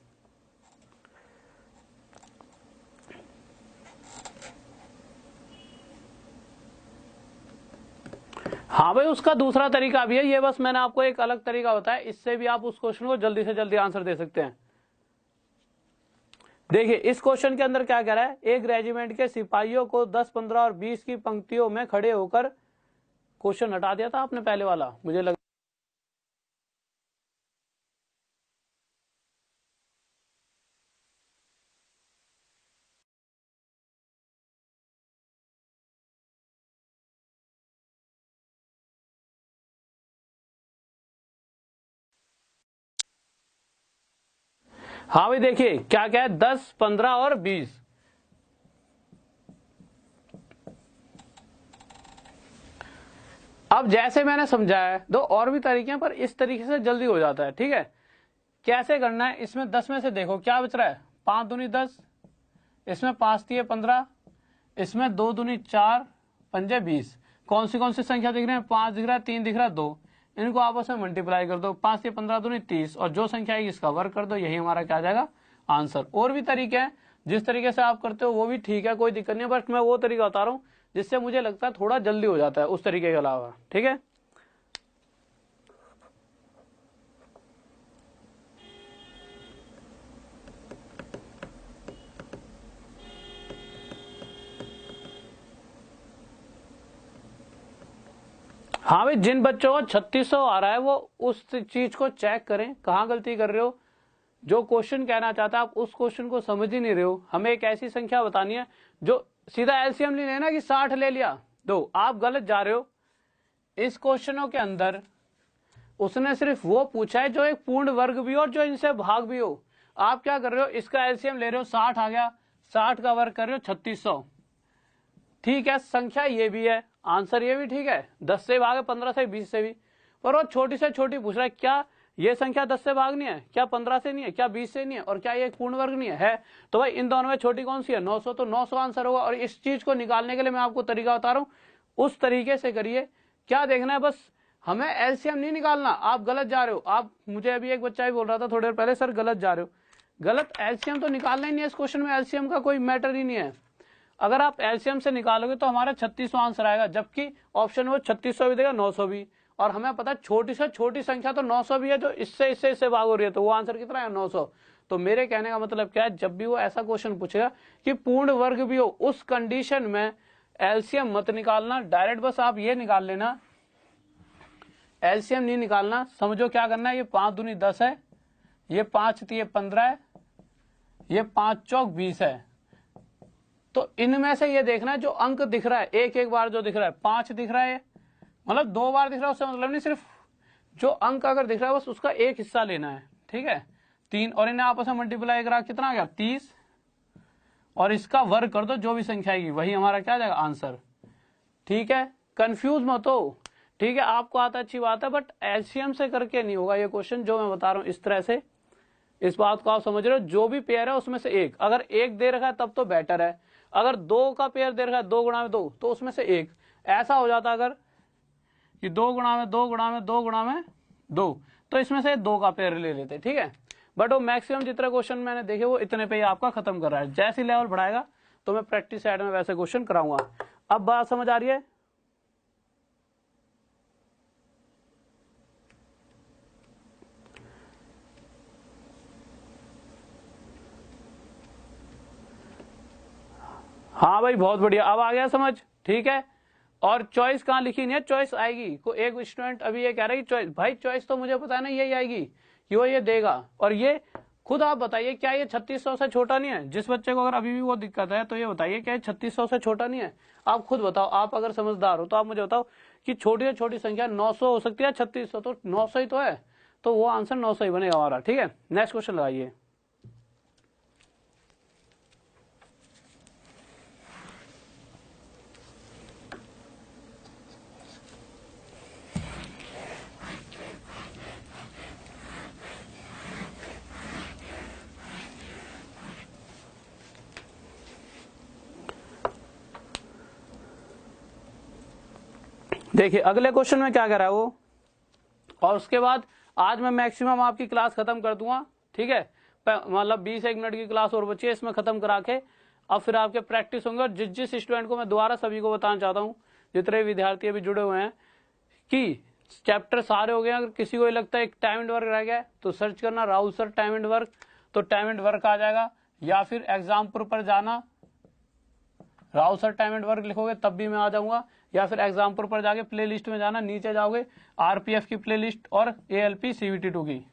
हाँ भाई उसका दूसरा तरीका भी है, ये बस मैंने आपको एक अलग तरीका बताया, इससे भी आप उस क्वेश्चन को जल्दी से जल्दी आंसर दे सकते हैं। देखिए इस क्वेश्चन के अंदर क्या कह रहा है, एक रेजिमेंट के सिपाहियों को 10, 15 और 20 की पंक्तियों में खड़े होकर, क्वेश्चन हटा दिया था आपने पहले वाला मुझे लगा। हाँ भाई देखिए क्या क्या है, 10, 15 और 20। अब जैसे मैंने समझाया है, दो और भी तरीके हैं पर इस तरीके से जल्दी हो जाता है। ठीक है, कैसे करना है, इसमें 10 में से देखो क्या बच रहा है, 5 दूनी 10, इसमें 5 तिये 15, इसमें 2 दूनी 4, 5 20। कौन सी संख्या दिख रही है, 5 दिख रहा है, 3 दिख रहा है, 2, इनको आपस में मल्टीप्लाई कर दो, 5 तिये 15 दूनी 30, और जो संख्या है इसका वर्ग कर दो, यही हमारा क्या आ जाएगा, आंसर। और भी तरीके हैं, जिस तरीके से आप करते हो वो भी ठीक है, कोई दिक्कत नहीं है, बट मैं वो तरीका बता रहा हूँ जिससे मुझे लगता है थोड़ा जल्दी हो जाता है उस तरीके के अलावा। ठीक है, हाँ भाई जिन बच्चों को 3600 आ रहा है वो उस चीज को चेक करें, कहाँ गलती कर रहे हो। जो क्वेश्चन कहना चाहता है आप उस क्वेश्चन को समझ ही नहीं रहे हो। हमें एक ऐसी संख्या बतानी है जो सीधा एलसीएम ले लेना कि 60 ले लिया, तो आप गलत जा रहे हो। इस क्वेश्चनों के अंदर उसने सिर्फ वो पूछा है जो एक पूर्ण वर्ग भी हो और जो इनसे भाग भी हो। आप क्या कर रहे हो, इसका एलसीएम ले रहे हो, 60 आ गया, 60 का वर्ग कर रहे हो 3600। ठीक है, संख्या ये भी है, आंसर ये भी ठीक है, 10 से भाग है, 15 से, 20 से भी, पर वो छोटी से छोटी पूछ रहा है, क्या ये संख्या 10 से भागनी है, क्या 15 से नहीं है, क्या 20 से नहीं है, और क्या ये एक पूर्ण वर्ग नहीं है? तो भाई इन दोनों में छोटी कौन सी है, 900, तो 900 आंसर होगा। और इस चीज को निकालने के लिए मैं आपको तरीका बता रहा हूं, उस तरीके से करिए। क्या देखना है, बस हमें एलसीएम नहीं निकालना। आप गलत जा रहे हो, आप, मुझे अभी एक बच्चा भी बोल रहा था थोड़ी देर पहले, सर गलत जा रहे हो, गलत, एलसीएम तो निकालना ही नहीं है इस क्वेश्चन में, एलसीएम का कोई मैटर ही नहीं है। अगर आप एलसीएम से निकालोगे तो हमारा 3600 आंसर आएगा, जबकि ऑप्शन वो 3600 भी देगा, 900 भी, और हमें पता है छोटी से छोटी संख्या तो 900 भी है, जो इससे भाग हो रही है, तो वो आंसर कितना है, 900। तो मेरे कहने का मतलब क्या है, जब भी वो ऐसा क्वेश्चन पूछेगा कि पूर्ण वर्ग भी हो, उस कंडीशन में एलसीएम मत निकालना, डायरेक्ट बस आप ये निकाल लेना, एलसीएम नहीं निकालना। समझो क्या करना है, ये 5 दूनी 10 है, ये 5 तिये 15 है, ये 5 चौक 20 है। तो इनमें से ये देखना है जो अंक दिख रहा है, एक एक बार जो दिख रहा है, 5 दिख रहा है, मतलब 2 बार दिख रहा है, उससे मतलब नहीं, सिर्फ जो अंक अगर दिख रहा है बस उसका एक हिस्सा लेना है। ठीक है, 3, और इन्हें आपस में मल्टीप्लाई करा कितना आ गया, 30, और इसका वर्ग कर दो, जो भी संख्या आएगी वही हमारा क्या आ जाएगा, आंसर। ठीक है, कंफ्यूज मत हो। ठीक है, आपको आता अच्छी बात है, बट एलसीएम से करके नहीं होगा ये क्वेश्चन जो मैं बता रहा हूं, इस तरह से। इस बात को आप समझ रहे हो, जो भी पेयर है उसमें से एक, अगर एक दे रखा है तब तो बेटर है, अगर 2 का पेयर दे रखा है 2 गुणा में 2, तो उसमें से एक, ऐसा हो जाता अगर कि 2 गुणा में 2 गुणा में 2 गुणा में 2, तो इसमें से 2 का पेयर ले लेते। ठीक है, बट वो मैक्सिमम जितने क्वेश्चन मैंने देखे वो इतने पे ही आपका खत्म कर रहा है। जैसे लेवल बढ़ाएगा तो मैं प्रैक्टिस साइड में वैसे क्वेश्चन कराऊंगा। अब बात समझ आ रही है? हाँ भाई बहुत बढ़िया, अब आ गया समझ। ठीक है, और चॉइस कहाँ लिखी नहीं है, चॉइस आएगी। को एक स्टूडेंट अभी ये कह रहा है कि चॉइस, भाई चॉइस तो मुझे पता है ना यही आएगी कि वो ये देगा। और ये खुद आप बताइए, क्या ये 3600 से छोटा नहीं है? जिस बच्चे को अगर अभी भी वो दिक्कत है तो ये बताइए, क्या 3600 से छोटा नहीं है? आप खुद बताओ, आप अगर समझदार हो तो आप मुझे बताओ कि छोटी से छोटी संख्या 900 हो सकती है, 3600, तो 900 ही तो है, तो वो आंसर 900 ही बनेगा हमारा। ठीक है, नेक्स्ट क्वेश्चन लगाइए। देखिए अगले क्वेश्चन में क्या कह रहा है वो, और उसके बाद आज मैं मैक्सिमम आपकी क्लास खत्म कर दूंगा। ठीक है, मतलब 20-1 मिनट की क्लास और बची है, इसमें खत्म करा के अब फिर आपके प्रैक्टिस होंगे। और जिस स्टूडेंट को मैं दोबारा सभी को बताना चाहता हूँ, जितने विद्यार्थी अभी जुड़े हुए हैं, कि चैप्टर सारे हो गए। अगर किसी को लगता है एक टाइम एंड वर्क रह गया तो सर्च करना Rahul sir time and work, तो टाइम एंड वर्क आ जाएगा, या फिर एग्जामपुर पर जाना, Rahul sir time and work लिखोगे तब भी मैं आ जाऊंगा, या फिर एग्जामपुर पर जाके प्ले लिस्ट में जाना, नीचे जाओगे आरपीएफ की प्ले लिस्ट और एएलपी सीवीटी2 की,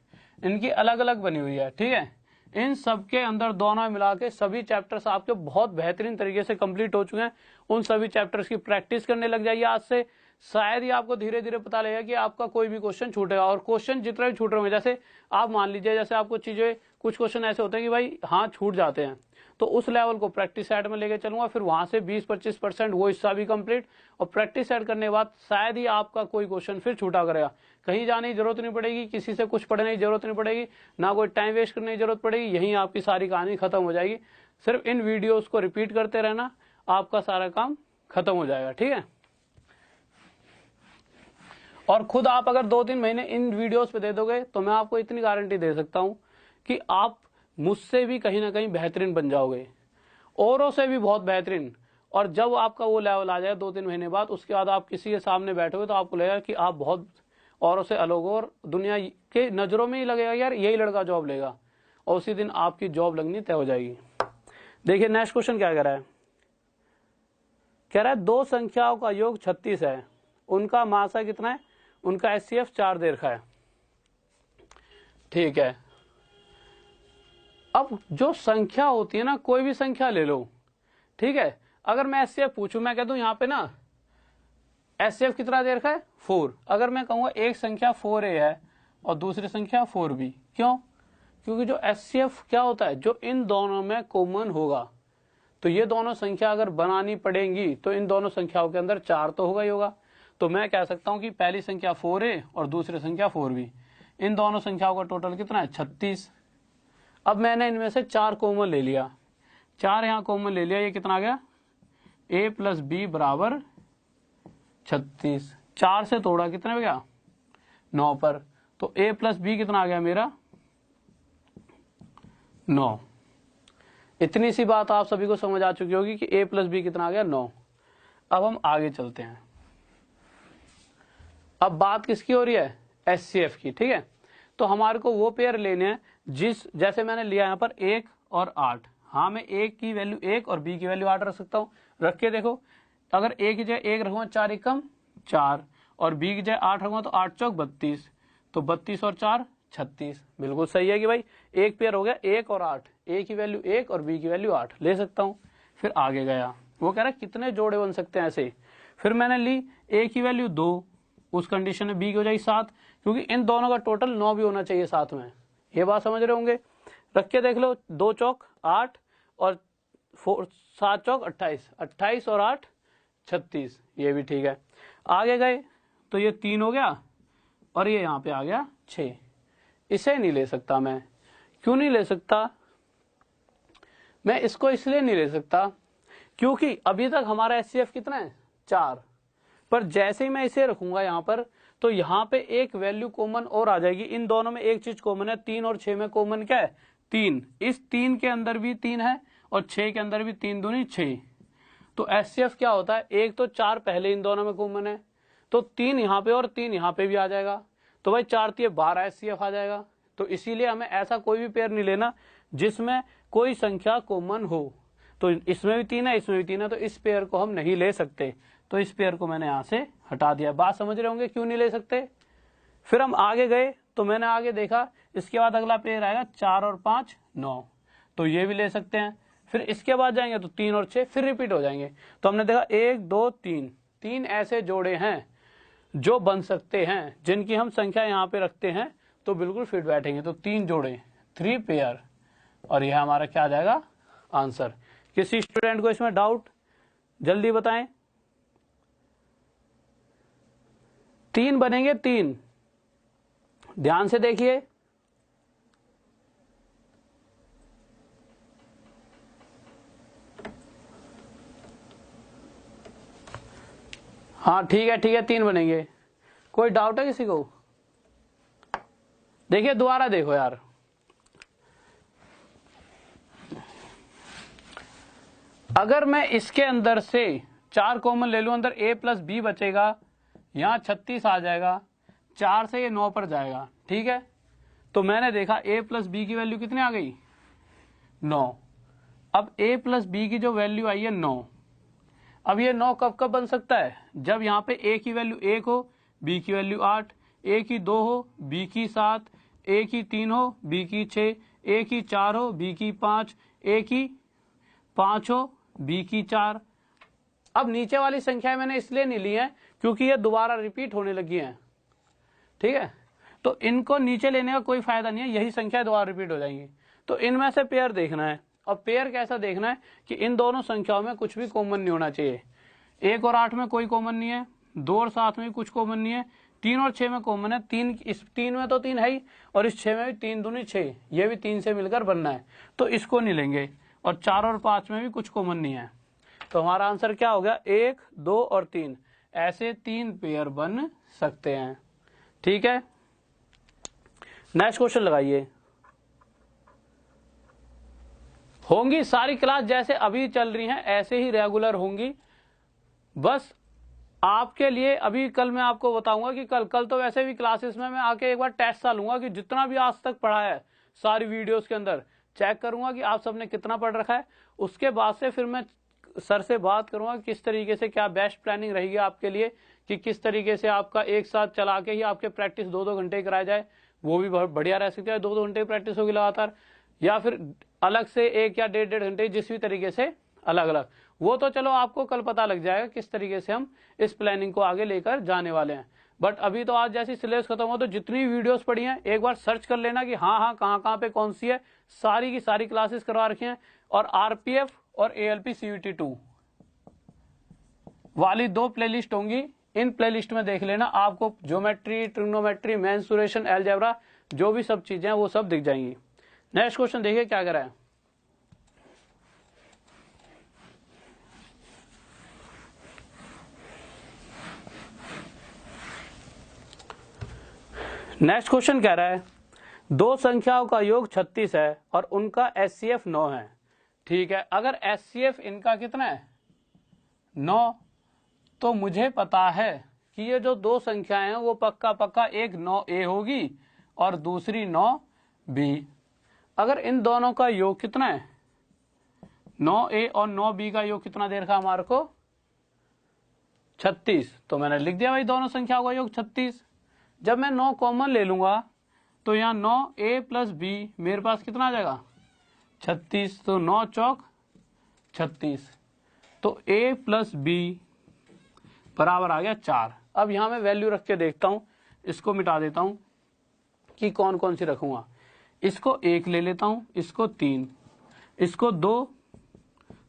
इनकी अलग अलग बनी हुई है। ठीक है, इन सब के अंदर दोनों मिला के सभी चैप्टर्स आपके बहुत बेहतरीन तरीके से कंप्लीट हो चुके हैं। उन सभी चैप्टर्स की प्रैक्टिस करने लग जाइए आज से, शायद ही आपको धीरे धीरे पता लगेगा कि आपका कोई भी क्वेश्चन छूटेगा। और क्वेश्चन जितने भी छूट रहे होंगे, जैसे आप मान लीजिए, जैसे आपको चीजें कुछ क्वेश्चन ऐसे होते हैं कि भाई हाँ छूट जाते हैं, तो उस लेवल को प्रैक्टिस सेट में लेके चलूंगा, फिर वहां से 20-25% वो हिस्सा भी कंप्लीट, और प्रैक्टिस सेट करने के बाद शायद ही आपका कोई क्वेश्चन फिर छूटा करेगा। कहीं जाने की जरूरत नहीं पड़ेगी, किसी से कुछ पढ़ने की जरूरत नहीं पड़ेगी, ना कोई टाइम वेस्ट करने की जरूरत पड़ेगी, यहीं आपकी सारी कहानी खत्म हो जाएगी। सिर्फ इन वीडियोस को रिपीट करते रहना, आपका सारा काम खत्म हो जाएगा, ठीक है। और खुद आप अगर 2-3 महीने इन वीडियोस पे दे दोगे तो मैं आपको इतनी गारंटी दे सकता हूं कि आप मुझसे भी कहीं ना कहीं बेहतरीन बन जाओगे, औरों से भी बहुत बेहतरीन। और जब आपका वो लेवल आ जाए 2-3 महीने बाद, उसके बाद आप किसी के सामने बैठोगे तो आपको लगेगा कि आप बहुत औरों से अलग हो, और दुनिया के नजरों में ही लगेगा यार यही लड़का जॉब लेगा, और उसी दिन आपकी जॉब लगनी तय हो जाएगी। देखिए नेक्स्ट क्वेश्चन क्या कह रहा है, कह रहा है 2 संख्याओं का योग 36 है, उनका मासा कितना है, उनका HCF 4 दे रखा है, ठीक है। अब जो संख्या होती है ना, कोई भी संख्या ले लो, ठीक है। अगर मैं HCF पूछूं, मैं कह दूं यहाँ पे ना HCF कितना दे रखा है 4, अगर मैं कहूंगा एक संख्या 4A है और दूसरी संख्या 4B, क्यों? क्योंकि जो HCF क्या होता है, जो इन दोनों में कॉमन होगा, तो ये दोनों संख्या अगर बनानी पड़ेंगी तो इन दोनों संख्याओं के अंदर 4 तो होगा ही होगा। तो मैं कह सकता हूं कि पहली संख्या 4A और दूसरी संख्या 4B, इन दोनों संख्याओं का टोटल कितना है 36। अब मैंने इनमें से 4 कॉमन ले लिया, 4 यहां कॉमन ले लिया, ये कितना आ गया A + B बराबर 36। 4 से तोड़ा कितने पे गया 9 पर, तो A + B कितना आ गया मेरा 9। इतनी सी बात आप सभी को समझ आ चुकी होगी कि A + B कितना आ गया 9। अब हम आगे चलते हैं। अब बात किसकी हो रही है, HCF की, ठीक है। तो हमारे को वो पेयर लेने हैं जैसे मैंने लिया यहाँ पर 1 और 8। हाँ, मैं A की वैल्यू 1 और B की वैल्यू 8 रख सकता हूँ। रख के देखो, अगर A की जगह 1 रखूंगा 4 एकम 4, और B की जगह 8 रखूंगा तो 8 चौक 32, तो 32 और 4 36। बिल्कुल सही है कि भाई एक पेयर हो गया 1 और 8, A की वैल्यू 1 और B की वैल्यू 8 ले सकता हूँ। फिर आगे गया, वो कह रहा है कितने जोड़े बन सकते हैं ऐसे। फिर मैंने ली A की वैल्यू 2, उस कंडीशन में B की हो जाएगी 7, क्योंकि इन दोनों का टोटल 9 भी होना चाहिए साथ में। ये बात समझ रहे होंगे। रख के देख लो, 2 चौक 8 और 7 चौक 28, 28 और 8 36, ये भी ठीक है। आगे गए तो ये 3 हो गया और ये यहाँ पे आ गया 6। इसे नहीं ले सकता मैं, क्यों नहीं ले सकता? मैं इसको इसलिए नहीं ले सकता क्योंकि अभी तक हमारा HCF कितना है 4, पर जैसे ही मैं इसे रखूंगा यहाँ पर, तो यहाँ पे एक वैल्यू कॉमन और आ जाएगी। इन दोनों में एक चीज कॉमन है, 3 और 6 में कॉमन क्या है 3। इस 3 के अंदर भी 3 है और 6 के अंदर भी 3 दूनी 6। तो HCF क्या होता है, एक तो 4 पहले इन दोनों में कॉमन है, तो 3 यहाँ पे और 3 यहाँ पे भी आ जाएगा, तो भाई 4 3 12 HCF आ जाएगा। तो इसीलिए हमें ऐसा कोई भी पेयर नहीं लेना जिसमें कोई संख्या कॉमन हो। तो इसमें भी 3 है, इसमें भी 3 है, तो इस पेयर को हम नहीं ले सकते। तो इस पेयर को मैंने यहां से हटा दिया। बात समझ रहे होंगे क्यों नहीं ले सकते। फिर हम आगे गए तो मैंने आगे देखा, इसके बाद अगला पेयर आएगा 4 और 5 9, तो ये भी ले सकते हैं। फिर इसके बाद जाएंगे तो 3 और 6 फिर रिपीट हो जाएंगे। तो हमने देखा 1 2 3, 3 ऐसे जोड़े हैं जो बन सकते हैं, जिनकी हम संख्या यहाँ पे रखते हैं तो बिल्कुल फिट बैठेंगे। तो 3 जोड़े 3 पेयर, और यह हमारा क्या आ जाएगा आंसर। किसी स्टूडेंट को इसमें डाउट जल्दी बताएं। 3 बनेंगे 3, ध्यान से देखिए। हाँ ठीक है 3 बनेंगे। कोई डाउट है किसी को? देखिए दोबारा देखो यार, अगर मैं इसके अंदर से 4 कॉमन ले लूं, अंदर A + B बचेगा, यहां 36 आ जाएगा, 4 से ये 9 पर जाएगा, ठीक है। तो मैंने देखा A + B की वैल्यू कितनी आ गई 9। अब A + B की जो वैल्यू आई है 9, अब ये 9 कब कब बन सकता है, जब यहाँ पे A की वैल्यू 1 हो, B की वैल्यू 8, A की 2 हो, B की 7, A की 3 हो, B की 6, A की 4 हो, B की 5, A की 5 हो, B की 4। अब नीचे वाली संख्या मैंने इसलिए नहीं ली है क्योंकि ये दोबारा रिपीट होने लगी हैं, ठीक है। तो इनको नीचे लेने का कोई फायदा नहीं है, यही संख्या दोबारा रिपीट हो जाएंगी। तो इनमें से पेयर देखना है। और पेयर कैसा देखना है कि इन दोनों संख्याओं में कुछ भी कॉमन नहीं होना चाहिए। 1 और 8 में कोई कॉमन नहीं है, 2 और 7 में भी कुछ कॉमन नहीं है, 3 और 6 में कॉमन है। 3 इस 3 में तो 3 है ही, और इस 6 में भी 3 दूनी 6, ये भी 3 से मिलकर बनना है, तो इसको नहीं लेंगे। और 4 और 5 में भी कुछ कॉमन नहीं है, तो हमारा आंसर क्या हो गया, 1, 2 और 3। ऐसे 3 पेयर बन सकते हैं। ठीक है, नेक्स्ट क्वेश्चन लगाइए। होंगी सारी क्लास जैसे अभी चल रही हैं ऐसे ही रेगुलर होंगी। बस आपके लिए अभी कल मैं आपको बताऊंगा कि कल तो वैसे भी क्लासेस में मैं आके एक बार टेस्ट सा लूंगा कि जितना भी आज तक पढ़ा है सारी वीडियोस के अंदर चेक करूंगा कि आप सबने कितना पढ़ रखा है। उसके बाद से फिर मैं सर से बात करूंगा किस तरीके से क्या बेस्ट प्लानिंग रहेगी आपके लिए, कि किस तरीके से आपका एक साथ चला के ही आपके प्रैक्टिस 2-2 घंटे कराया जाए, वो भी बहुत बढ़िया रह सकता है। 2-2 घंटे प्रैक्टिस होगी लगातार, या फिर अलग से 1 या 1.5 घंटे, जिस भी तरीके से अलग अलग, वो तो चलो आपको कल पता लग जाएगा किस तरीके से हम इस प्लानिंग को आगे लेकर जाने वाले हैं। बट अभी तो आज जैसी सिलेबस खत्म हो तो जितनी वीडियोस पड़ी हैं एक बार सर्च कर लेना कि हाँ कहाँ पे कौन सी है। सारी की सारी क्लासेस करवा रखी हैं, और आरपीएफ और एएलपी सीयूटी 2 वाली 2 प्लेलिस्ट होंगी। इन प्लेलिस्ट में देख लेना, आपको ज्योमेट्री, ट्रिग्नोमेट्री, मेंसुरेशन, अलजेब्रा, जो भी सब चीजें हैं वो सब दिख जाएंगी। नेक्स्ट क्वेश्चन देखिए क्या करा है। नेक्स्ट क्वेश्चन कह रहा है 2 संख्याओं का योग 36 है और उनका एचसीएफ 9 है। ठीक है, अगर एचसीएफ इनका कितना है 9, तो मुझे पता है कि ये जो 2 संख्याएं हैं वो पक्का एक 9A होगी और दूसरी 9B। अगर इन दोनों का योग कितना है 9A और 9B का योग कितना दे रखा हमारे को 36, तो मैंने लिख दिया भाई दोनों संख्याओं का योग 36। जब मैं 9 कॉमन ले लूंगा तो यहाँ 9A प्लस B मेरे पास कितना आ जाएगा 36, तो 9 चौक 36, तो A प्लस B बराबर आ गया 4। अब यहाँ मैं वैल्यू रख के देखता हूँ, इसको मिटा देता हूँ कि कौन कौन सी रखूंगा। इसको 1 ले लेता हूँ, इसको 3, इसको 2,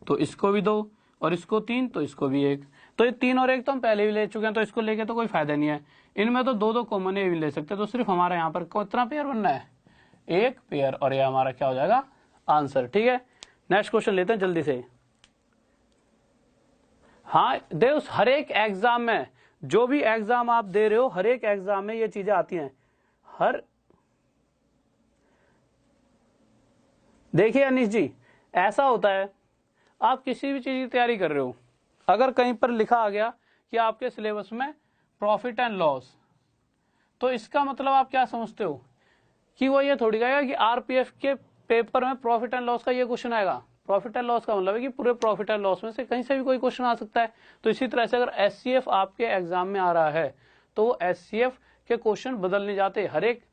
तो इसको भी 2, और इसको 3, तो इसको भी 1। तो ये 3 और 1 तो हम पहले भी ले चुके हैं, तो इसको लेके तो कोई फायदा नहीं है। इनमें तो 2-2 कॉमन भी ले सकते हैं, तो सिर्फ हमारा यहाँ पर कितना पेयर बनना है 1 पेयर, और ये हमारा क्या हो जाएगा आंसर। ठीक है, नेक्स्ट क्वेश्चन लेते हैं जल्दी से। हाँ देखो, हर एक एग्जाम में, जो भी एग्जाम आप दे रहे हो, हर एक एग्जाम में ये चीजें आती हैं। देखिए अनिश जी, ऐसा होता है आप किसी भी चीज की तैयारी कर रहे हो, अगर कहीं पर लिखा आ गया कि आपके सिलेबस में प्रॉफिट एंड लॉस, तो इसका मतलब आप क्या समझते हो कि वो ये थोड़ी कहेगा कि आरपीएफ के पेपर में प्रॉफिट एंड लॉस का ये क्वेश्चन आएगा। प्रॉफिट एंड लॉस का मतलब है कि पूरे प्रॉफिट एंड लॉस में से कहीं से भी कोई क्वेश्चन आ सकता है। तो इसी तरह से अगर एचसीएफ आपके एग्जाम में आ रहा है तो वो एचसीएफ के क्वेश्चन बदल नहीं जाते, हर एक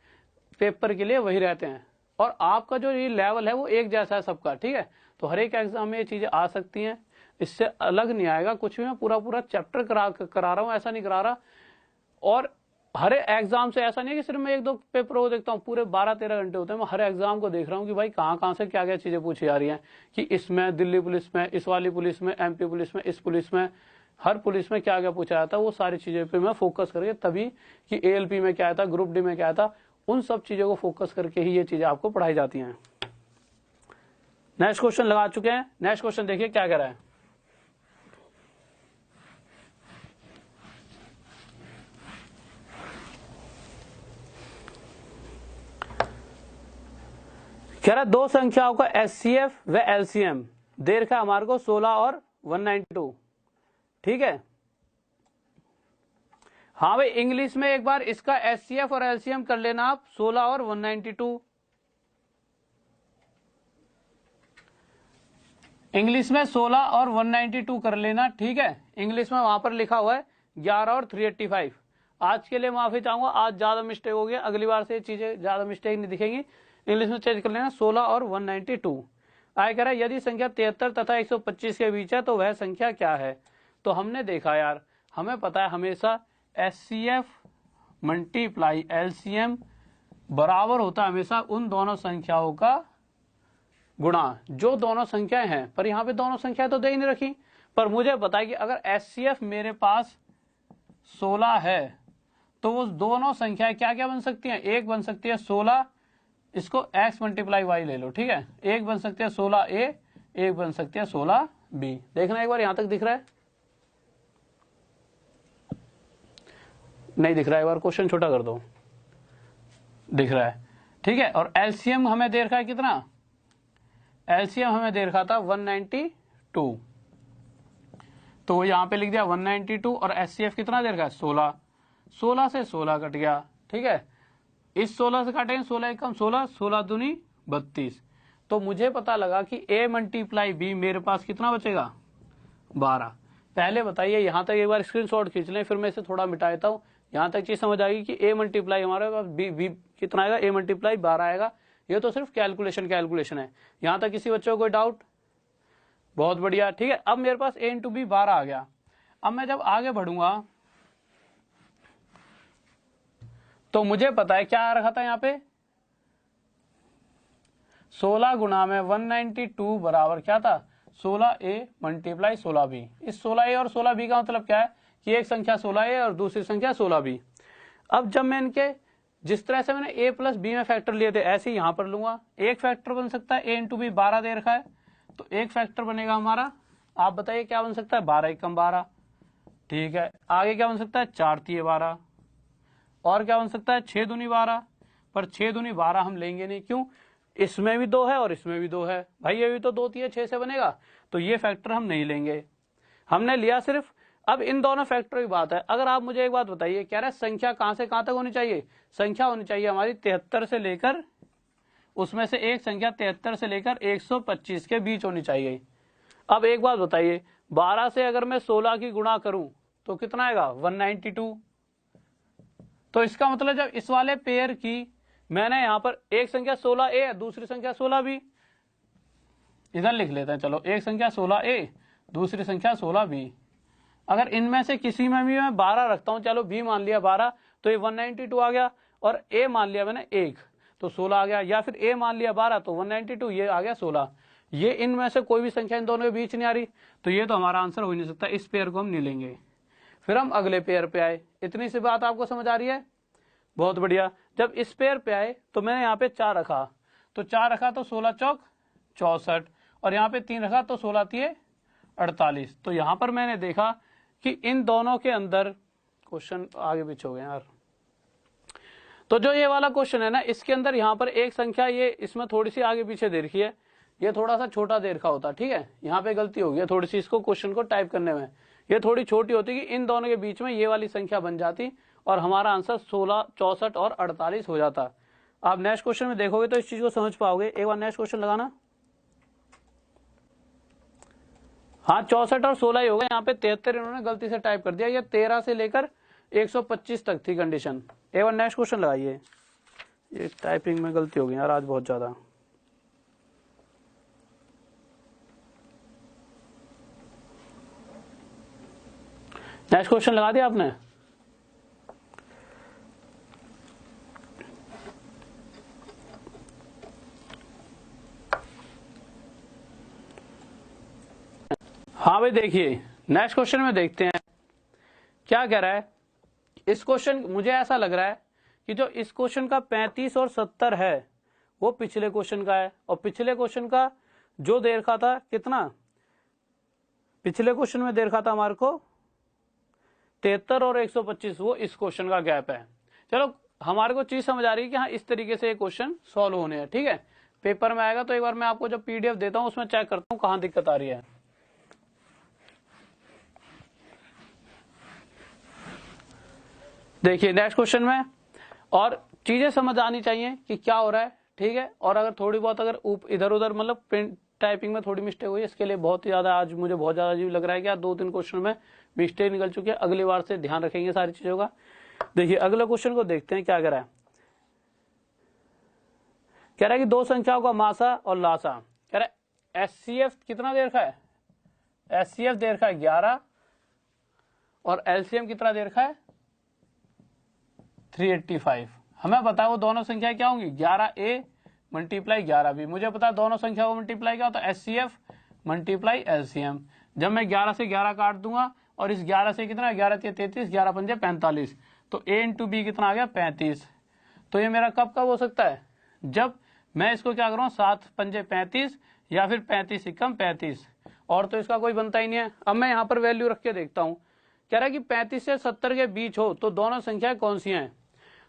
पेपर के लिए वही रहते हैं, और आपका जो ये लेवल है वो एक जैसा है सबका। ठीक है, तो हर एक एग्जाम में ये चीजें आ सकती हैं, इससे अलग नहीं आएगा कुछ भी। मैं पूरा चैप्टर करा रहा हूँ, ऐसा नहीं करा रहा। और हर एग्जाम से ऐसा नहीं है कि सिर्फ मैं 1-2 पेपर को देखता हूँ, पूरे 12-13 घंटे होते हैं, मैं हर एग्जाम को देख रहा हूँ कि भाई कहाँ से क्या क्या चीजें पूछी जा रही हैं, कि इसमें दिल्ली पुलिस में, इस वाली पुलिस में, एमपी पुलिस में, इस पुलिस में, हर पुलिस में क्या क्या पूछा जाता है, वो सारी चीजें पे मैं फोकस करके, तभी कि एएलपी में क्या था, ग्रुप डी में क्या था, उन सब चीजों को फोकस करके ही ये चीजें आपको पढ़ाई जाती हैं। नेक्स्ट क्वेश्चन लगा चुके हैं। नेक्स्ट क्वेश्चन देखिए क्या कह रहा है। कह रहा 2 संख्याओं का एचसीएफ व एलसीएम दे रखा है हमारे को 16 और 192। ठीक है, हाँ भाई इंग्लिश में एक बार इसका एचसीएफ और एलसीएम कर लेना आप, 16 और 192। इंग्लिश में 16 और 192 कर लेना। ठीक है, इंग्लिश में वहां पर लिखा हुआ है 11 और 385। आज के लिए माफी चाहूंगा, आज ज्यादा मिस्टेक हो गया, अगली बार से चीजें ज्यादा मिस्टेक नहीं दिखेंगी। इंग्लिश में चेंज कर लेना 16 और 192। आगे कह रहा है यदि संख्या 73 तथा 125 के बीच है तो वह संख्या क्या है। तो हमने देखा यार, हमें पता है हमेशा एचसीएफ मल्टीप्लाई एलसीएम बराबर होता है हमेशा उन दोनों संख्याओं का गुणा जो दोनों संख्याएं हैं, पर यहाँ पे दोनों संख्याएं तो दे ही नहीं रखी, पर मुझे पता है कि अगर HCF मेरे पास 16 है तो वो दोनों संख्याएं क्या क्या बन सकती हैं, एक बन सकती है 16, इसको x मल्टीप्लाई y ले लो, ठीक है, एक बन सकती है 16A, एक बन सकती है 16B। देखना एक बार यहां तक दिख रहा है, नहीं दिख रहा है, एक बार क्वेश्चन छोटा कर दो, दिख रहा है, ठीक है। और एलसीएम हमें दे रखा है कितना, एलसीएम हमें दे रखा था 192, तो यहां पे लिख दिया 192, और एचसीएफ कितना दे रखा है 16, 16 से 16 कट गया, ठीक है, इस 16 से काटेंगे 16 एकम 16, 16 दूनी 32, तो मुझे पता लगा कि A मल्टीप्लाई B मेरे पास कितना बचेगा 12। पहले बताइए, यहां तक एक बार स्क्रीनशॉट खींच लें, फिर मैं इसे थोड़ा मिटा देता हूं, यहां तक चीज समझ आएगी कि A मल्टीप्लाई हमारे पास B कितना आएगा, A मल्टीप्लाई 12 आएगा। ये तो सिर्फ कैलकुलेशन है, यहां तक किसी बच्चों को कोई डाउट, बहुत बढ़िया, ठीक है। अब मेरे पास A इंटू B 12 आ गया। अब मैं जब आगे बढ़ूंगा तो मुझे पता है क्या आ रखा था यहाँ पे, 16 गुना में 192 बराबर क्या था 16A मल्टीप्लाई 16B। इस 16A और 16B का मतलब क्या है कि एक संख्या 16A और दूसरी संख्या 16B। अब जब मैं इनके जिस तरह से मैंने A प्लस B में फैक्टर लिए थे ऐसे ही यहां पर लूंगा। एक फैक्टर बन सकता है A इंटू B 12 दे रखा है, तो एक फैक्टर बनेगा हमारा, आप बताइए क्या बन सकता है, 12 एकम 12, ठीक है। आगे क्या बन सकता है, 4 तिये 12, और क्या बन सकता है 6 दूनी 12, पर 6 दूनी 12 हम लेंगे नहीं, क्यों, इसमें भी 2 है और इसमें भी 2 है, भाई ये भी तो 2 तिये 6 से बनेगा, तो ये फैक्टर हम नहीं लेंगे, हमने लिया सिर्फ। अब इन दोनों फैक्टरों की बात है, अगर आप मुझे एक बात बताइए, कह रहे संख्या कहां से कहां तक होनी चाहिए, संख्या होनी चाहिए हमारी 73 से लेकर, उसमें से एक संख्या 73 से लेकर 125 के बीच होनी चाहिए। अब एक बात बताइए, 12 से अगर मैं 16 की गुणा करूं तो कितना आएगा 192, तो इसका मतलब जब इस वाले पेयर की मैंने यहां पर एक संख्या 16A दूसरी संख्या 16B, इधर लिख लेते हैं, चलो एक संख्या 16A दूसरी संख्या 16B, अगर इनमें से किसी में भी मैं 12 रखता हूं, चलो B मान लिया 12, तो ये 192 आ गया, और A मान लिया मैंने 1 तो 16 आ गया, या फिर A मान लिया 12 तो 192, ये आ गया 16। ये इनमें से कोई भी संख्या इन दोनों के बीच नहीं आ रही, तो ये तो हमारा आंसर हो नहीं सकता, इस पेयर को हम नहीं लेंगे। फिर हम अगले पेयर पे आए, इतनी सी बात आपको समझ आ रही है, बहुत बढ़िया। जब इस पेयर पे आए तो मैंने यहाँ पे 4 रखा, तो 4 रखा तो 16 चौक 64, और यहाँ पे 3 रखा तो 16 तिये 48। तो यहां पर मैंने देखा कि इन दोनों के अंदर, क्वेश्चन आगे पीछे हो गए यार, तो जो ये वाला क्वेश्चन है ना, इसके अंदर यहाँ पर एक संख्या ये इसमें थोड़ी सी आगे पीछे दे रखी है, ये थोड़ा सा छोटा दे रखा होता, ठीक है, यहाँ पे गलती हो गई थोड़ी सी, इसको क्वेश्चन को टाइप करने में ये थोड़ी छोटी होती कि इन दोनों के बीच में ये वाली संख्या बन जाती और हमारा आंसर 16, 64 और 48 हो जाता। आप नेक्स्ट क्वेश्चन में देखोगे तो इस चीज को समझ पाओगे। एक बार नेक्स्ट क्वेश्चन लगाना, हाँ 64 और 16 ही होगा, यहाँ पे 73 इन्होंने गलती से टाइप कर दिया, ये 13 से लेकर 125 तक थी कंडीशन। एक बार नेक्स्ट क्वेश्चन लगाइए, ये टाइपिंग में गलती हो गई यार आज बहुत ज्यादा। नेक्स्ट क्वेश्चन लगा दिया आपने, हाँ भाई देखिए नेक्स्ट क्वेश्चन में देखते हैं क्या कह रहा है। इस क्वेश्चन मुझे ऐसा लग रहा है कि जो इस क्वेश्चन का 35 और 70 है वो पिछले क्वेश्चन का है, और पिछले क्वेश्चन का जो दे रखा था कितना, पिछले क्वेश्चन में दे रखा था हमारे को 73 और 125, वो इस क्वेश्चन का गैप है। चलो हमारे को चीज समझ आ रही है कि हाँ इस तरीके से ये क्वेश्चन सॉल्व होने हैं, ठीक है। पेपर में आएगा तो एक बार मैं आपको जब पीडीएफ देता हूं उसमें चेक करता हूं कहां दिक्कत आ रही है। देखिए नेक्स्ट क्वेश्चन में, और चीजें समझ आनी चाहिए कि क्या हो रहा है, ठीक है। और अगर थोड़ी बहुत अगर इधर उधर मतलब प्रिंट टाइपिंग में थोड़ी मिस्टेक हुई, इसके लिए बहुत ही ज्यादा आज मुझे बहुत ज्यादा अजीब लग रहा है कि आज 2-3 क्वेश्चन में मिस्टेक निकल चुकी है। अगली बार से ध्यान रखेंगे सारी चीजों का। देखिए अगले क्वेश्चन को देखते हैं क्या कह रहा है। कह रहा है कि दो संख्याओं का मासा और लासा, कह रहा है एचसीएफ कितना दे रखा है, एचसीएफ दे रखा है 11, और एलसीएम कितना दे रखा है 385। हमें पता है वो दोनों संख्या क्या होंगी 11A मल्टीप्लाई 11b। मुझे पता है दोनों संख्या को मल्टीप्लाई क्या होता है, HCF मल्टीप्लाई LCM। जब मैं 11 से 11 काट दूंगा और इस 11 से कितना, 11 × 33, 11 × 5 = 45, तो A × B कितना आ गया, 35। तो ये मेरा कब कब हो सकता है, जब मैं इसको क्या करूँ, 7 × 5 = 35 या फिर 35 × 1 = 35, और तो इसका कोई बनता ही नहीं है। अब मैं यहाँ पर वैल्यू रख के देखता हूँ, कह रहा है कि 35 से 70 के बीच हो तो दोनों संख्याएं कौन सी हैं।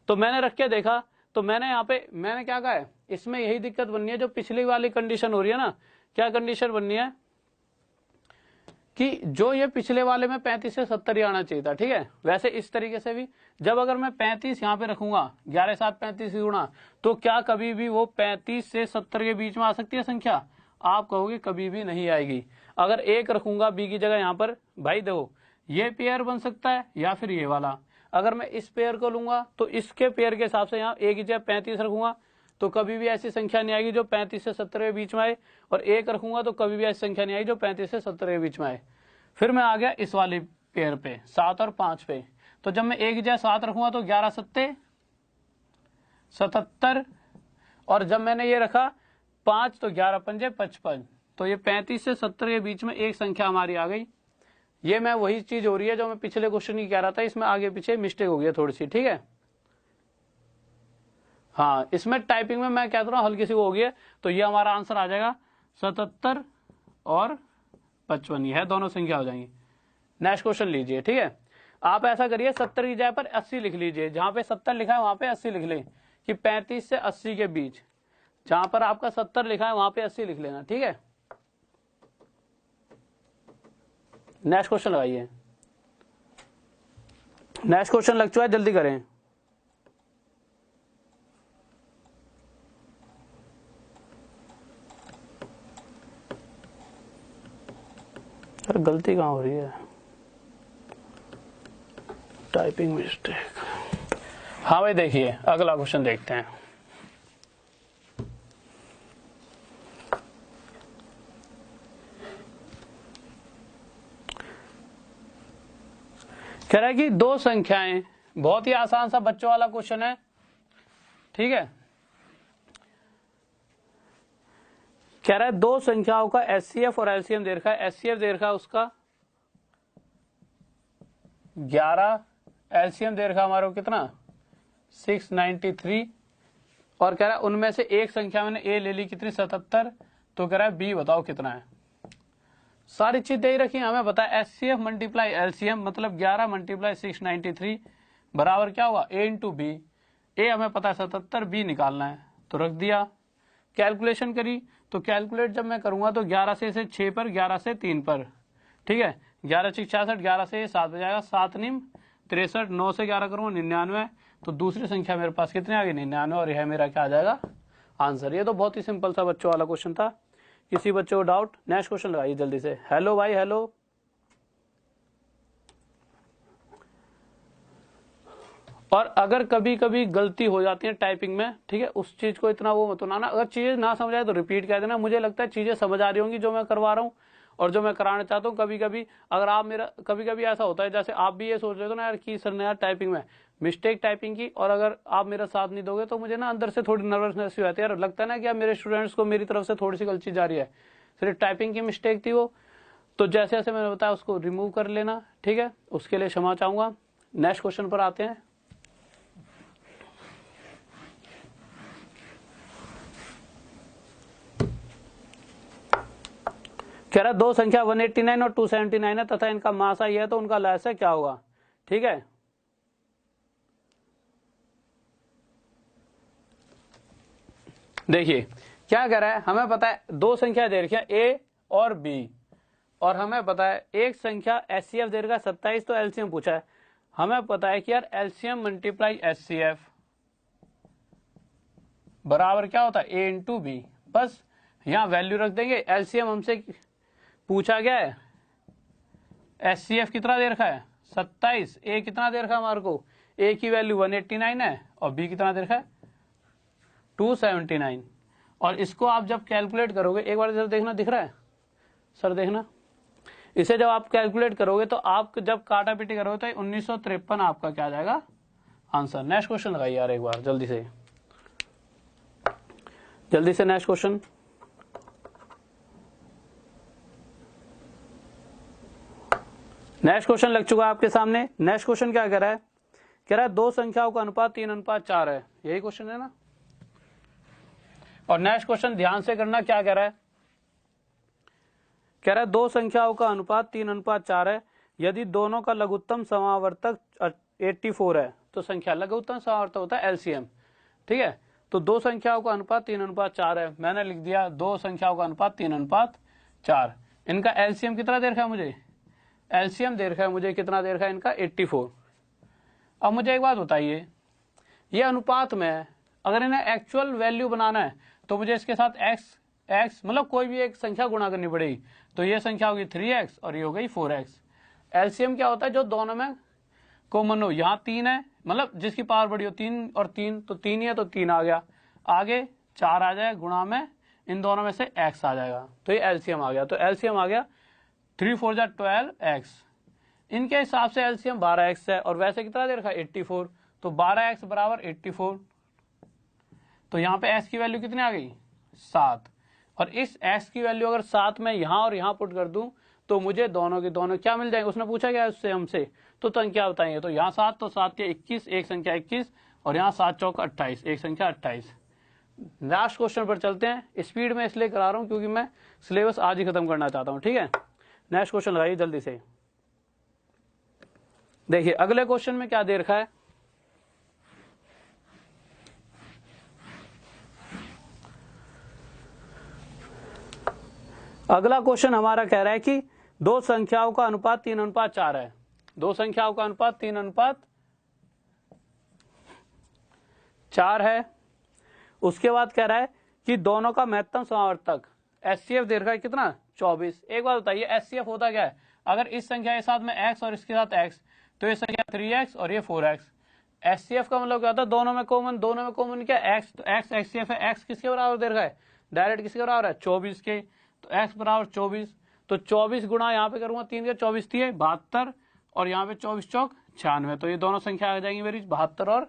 तो मैंने रख के देखा, तो मैंने यहाँ पे मैंने क्या कहा है, इसमें यही दिक्कत बननी है जो पिछली वाली कंडीशन हो रही है ना। क्या कंडीशन बननी है कि जो ये पिछले वाले में 35 से 70 ही आना चाहिए था, ठीक है। वैसे इस तरीके से भी जब अगर मैं 35 यहाँ पे रखूंगा, 11 × 7 = 35 गुणा, तो क्या कभी भी वो 35 से 70 के बीच में आ सकती है संख्या? आप कहोगे कभी भी नहीं आएगी। अगर एक रखूंगा बी की जगह यहाँ पर, भाई देखो ये पेयर बन सकता है या फिर ये वाला। अगर मैं इस पेयर को लूंगा तो इसके पेयर के हिसाब से यहाँ ए की जगह 35 रखूंगा तो कभी भी ऐसी संख्या नहीं आएगी जो 35 से 70 के बीच में आए, और एक रखूंगा तो कभी भी ऐसी संख्या नहीं आएगी जो 35 से 70 के बीच में आए। फिर मैं आ गया इस वाली पेयर पे, 7 और 5 पे। तो जब मैं ए की जगह 7 रखूंगा तो 11 × 7 = 77, और जब मैंने ये रखा 5 तो 11 × 5 = 55। तो ये 35 से 70 के बीच में एक संख्या हमारी आ गई। ये मैं वही चीज हो रही है जो मैं पिछले क्वेश्चन की कह रहा था, इसमें आगे पीछे मिस्टेक हो गई है थोड़ी सी, ठीक है। हाँ, इसमें टाइपिंग में मैं कहता रहा हूँ हल्की सी हो गई है। तो ये हमारा आंसर आ जाएगा 77 और 55, ये है दोनों संख्या हो जाएंगी। नेक्स्ट क्वेश्चन लीजिए, ठीक है। आप ऐसा करिए 70 की जगह पर 80 लिख लीजिए, जहां पे 70 लिखा है वहां पे 80 लिख लें, कि 35 से 80 के बीच। जहां पर आपका 70 लिखा है वहां पे 80 लिख लेना, ठीक है। नेक्स्ट क्वेश्चन लगाइए। नेक्स्ट क्वेश्चन लग चुका है, जल्दी करें। गलती कहाँ हो रही है, टाइपिंग मिस्टेक। हाँ भाई देखिए अगला क्वेश्चन देखते हैं। कह रहा है कि दो संख्याएं, बहुत ही आसान सा बच्चों वाला क्वेश्चन है, ठीक है। कह रहा है दो संख्याओं का HCF और LCM दे रखा है। HCF दे रखा है उसका 11, LCM दे रखा हमारे को कितना 693, और कह रहा है उनमें से एक संख्या मैंने A ले ली कितनी 77, तो कह रहा है B बताओ कितना है। सारी चीज दे रखी है, हमें पता है HCF मल्टीप्लाई LCM मतलब 11 × 693 बराबर क्या होगा A × B। A हमें पता है 77, B निकालना है, तो रख दिया। कैलकुलेशन करी, तो कैलकुलेट जब मैं करूंगा तो 11 से 6 पर, 11 से 3 पर, ठीक है। 11 × 6 = 66, 11 से 7 हो जाएगा 7 × 9 = 63, 9 से 11 करूंगा 99। तो दूसरी संख्या मेरे पास कितनी आ गई 99, और यह मेरा क्या आ जाएगा आंसर। ये तो बहुत ही सिंपल सा बच्चों वाला क्वेश्चन था। किसी बच्चों को डाउट? नेक्स्ट क्वेश्चन लगाइए जल्दी से। हेलो भाई, हेलो। और अगर कभी कभी गलती हो जाती है टाइपिंग में, ठीक है, उस चीज को इतना वो मत बनाना। अगर चीजें ना समझ आए तो रिपीट कर देना। मुझे लगता है चीजें समझ आ रही होंगी जो मैं करवा रहा हूँ और जो मैं कराना चाहता हूँ। कभी कभी अगर आप मेरा, कभी कभी ऐसा होता है जैसे आप भी ये सोच रहे हो ना यार कि सर ने यार टाइपिंग में मिस्टेक टाइपिंग की, और अगर आप मेरा साथ नहीं दोगे तो मुझे ना अंदर से थोड़ी नर्वसनेस हो जाती है यार। लगता है ना कि यार मेरे स्टूडेंट्स को मेरी तरफ से थोड़ी सी गलती जा रही है, सिर्फ टाइपिंग की मिस्टेक थी वो। तो जैसे जैसे मैंने बताया उसको रिमूव कर लेना, ठीक है, उसके लिए क्षमा चाहूंगा। नेक्स्ट क्वेश्चन पर आते हैं। कह रहा दो संख्या 189 और 279 है तथा इनका मासा यह है, तो उनका लसागु क्या होगा, ठीक है। देखिए क्या कह रहा है, हमें पता है दो संख्या दे रखी है A और B, और हमें पता है एक संख्या HCF दे रखा है 27, तो LCM पूछा है। हमें पता है कि यार LCM मल्टीप्लाई HCF बराबर क्या होता है A × B। बस यहां वैल्यू रख देंगे। LCM हमसे पूछा गया है, HCF कितना दे रखा है 27, A कितना दे रखा है हमारे को, A की वैल्यू 189 है और B कितना दे रखा है 279। और इसको आप जब कैलकुलेट करोगे, एक बार जब देखना, दिख रहा है सर, देखना, इसे जब आप कैलकुलेट करोगे तो आप जब काटा पीटी करोगे तो 1953 आपका क्या आ जाएगा आंसर। नेक्स्ट क्वेश्चन लगाइए यार एक बार जल्दी से। जल्दी से नेक्स्ट क्वेश्चन। नेक्स्ट क्वेश्चन लग चुका है आपके सामने। नेक्स्ट क्वेश्चन क्या कह रहा है? कह रहा है दो संख्याओं का अनुपात 3:4 है। यही क्वेश्चन है ना। और नेक्स्ट क्वेश्चन ध्यान से करना, क्या कह रहा है? कह रहा है दो संख्याओं का अनुपात 3:4 है, यदि दोनों का लघुत्तम समावर्तक 84 है तो संख्या, लघुत्तम समावर्तक होता है एलसीएम, ठीक है। तो दो संख्याओं का अनुपात 3:4 है, मैंने लिख दिया दो संख्याओं का अनुपात 3:4। इनका एलसीएम कितना दे रखा है मुझे? एलसीएम दे रखा है मुझे, कितना दे रखा है इनका? 84। अब मुझे एक बात बताइए, ये अनुपात में अगर इन्हें एक्चुअल वैल्यू बनाना है तो मुझे इसके साथ एक्स मतलब कोई भी एक संख्या गुणा करनी पड़ेगी। तो ये संख्या होगी 3x और ये हो गई 4x। एलसीएम क्या होता है? जो दोनों में कॉमन हो। यहाँ 3 है, मतलब जिसकी पावर बड़ी हो, 3 और 3, तो 3 ही है तो 3 आ गया, आगे 4 आ जाए, गुणा में इन दोनों में से x आ जाएगा, तो ये एलसीएम आ गया। तो एलसीएम आ गया 3 4 जा 12x। इनके हिसाब से एलसीएम 12x है, और वैसे कितना दे रखा है? 84। तो 12x बराबर 84। तो यहाँ पे x की वैल्यू कितनी आ गई? 7। और इस x की वैल्यू अगर 7 में यहाँ और यहाँ पुट कर दूं तो मुझे दोनों के दोनों क्या मिल जाएंगे? उसने पूछा क्या उससे हमसे, तो संख्या बताएंगे। तो यहाँ 7, तो 7 के 21, एक संख्या 21, और यहाँ 7 चौका 28, एक संख्या 28। लास्ट क्वेश्चन पर चलते हैं। स्पीड में इसलिए करा रहा हूँ क्योंकि मैं सिलेबस आज ही खत्म करना चाहता हूँ, ठीक है। नेक्स्ट क्वेश्चन लगाइए जल्दी से। देखिए अगले क्वेश्चन में क्या दे रखा है? अगला क्वेश्चन हमारा कह रहा है कि दो संख्याओं का अनुपात 3:4 है। दो संख्याओं का अनुपात 3:4 है। उसके बाद कह रहा है कि दोनों का महत्तम समावर्तक एचसीएफ दे रखा है कितना? 24। एक बात बताइए, एचसीएफ होता क्या है? अगर इस संख्या के साथ में x और इसके साथ x, तो ये संख्या 3x और ये 4x। एचसीएफ का मतलब क्या होता है? दोनों में कॉमन। दोनों में कॉमन क्या? x। तो x एचसीएफ है। x किसके बराबर दे रखा है? डायरेक्ट किसके बराबर है? 24 के। तो x बराबर 24। तो 24 गुणा यहाँ पे करूंगा 3 के 24 थी 72, और यहाँ पे 24 चौक 96। तो ये दोनों संख्या आ जाएंगी मेरी 72 और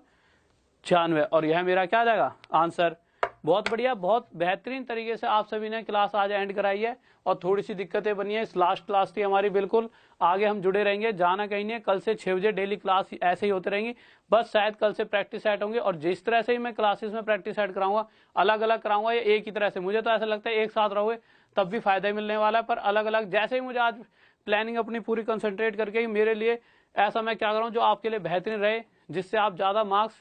96, और यह मेरा क्या आ जाएगा? आंसर। बहुत बढ़िया, बहुत बेहतरीन तरीके से आप सभी ने क्लास आज एंड कराई है, और थोड़ी सी दिक्कतें बनी है। इस लास्ट क्लास थी हमारी, बिल्कुल आगे हम जुड़े रहेंगे, जाना कहीं नहीं है। कल से 6 बजे डेली क्लास ऐसे ही होती रहेंगी, बस शायद कल से प्रैक्टिस सेट होंगे। और जिस तरह से ही मैं क्लासेस में प्रैक्टिस सेट कराऊंगा, अलग अलग कराऊंगा या एक ही तरह से, मुझे तो ऐसा लगता है एक साथ रहोगे तब भी फायदा ही मिलने वाला है। पर अलग अलग, जैसे ही मुझे आज प्लानिंग अपनी पूरी कंसंट्रेट करके ही मेरे लिए ऐसा मैं क्या करूँ जो आपके लिए बेहतरीन रहे, जिससे आप ज़्यादा मार्क्स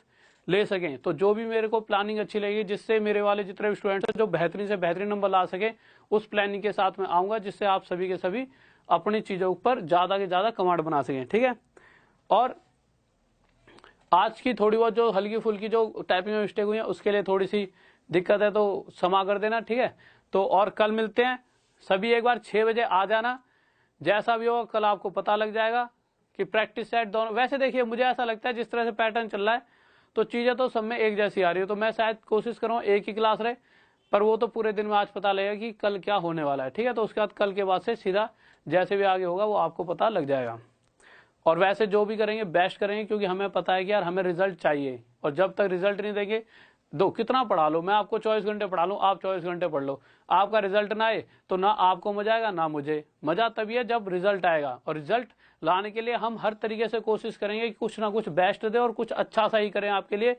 ले सकें। तो जो भी मेरे को प्लानिंग अच्छी लगी, जिससे मेरे वाले जितने भी स्टूडेंट्स हैं जो बेहतरीन से बेहतरीन नंबर ला सके, उस प्लानिंग के साथ में आऊँगा, जिससे आप सभी के सभी अपनी चीज़ों पर ज़्यादा के ज़्यादा कमांड बना सकें, ठीक है। और आज की थोड़ी बहुत जो हल्की फुल्की जो टाइपिंग में मिस्टेक हुई है उसके लिए थोड़ी सी दिक्कत है, तो क्षमा कर देना, ठीक है। तो और कल मिलते हैं सभी, एक बार 6 बजे आ जाना। जैसा भी होगा कल आपको पता लग जाएगा कि प्रैक्टिस सेट दोनों। वैसे देखिए मुझे ऐसा लगता है जिस तरह से पैटर्न चल रहा है तो चीज़ें तो सब में एक जैसी आ रही है, तो मैं शायद कोशिश करूँ एक ही क्लास रहे, पर वो तो पूरे दिन में आज पता लगेगा कि कल क्या होने वाला है, ठीक है। तो उसके बाद कल के बाद से सीधा जैसे भी आगे होगा वो आपको पता लग जाएगा। और वैसे जो भी करेंगे बेस्ट करेंगे, क्योंकि हमें पता है कि यार हमें रिजल्ट चाहिए, और जब तक रिजल्ट नहीं देंगे दो कितना पढ़ा लो, मैं आपको 24 घंटे पढ़ा लूँ, आप 24 घंटे पढ़ लो, आपका रिजल्ट ना आए तो ना आपको मजा आएगा ना मुझे। मजा तभी है जब रिजल्ट आएगा, और रिजल्ट लाने के लिए हम हर तरीके से कोशिश करेंगे कि कुछ ना कुछ बेस्ट दे और कुछ अच्छा सा ही करें आपके लिए,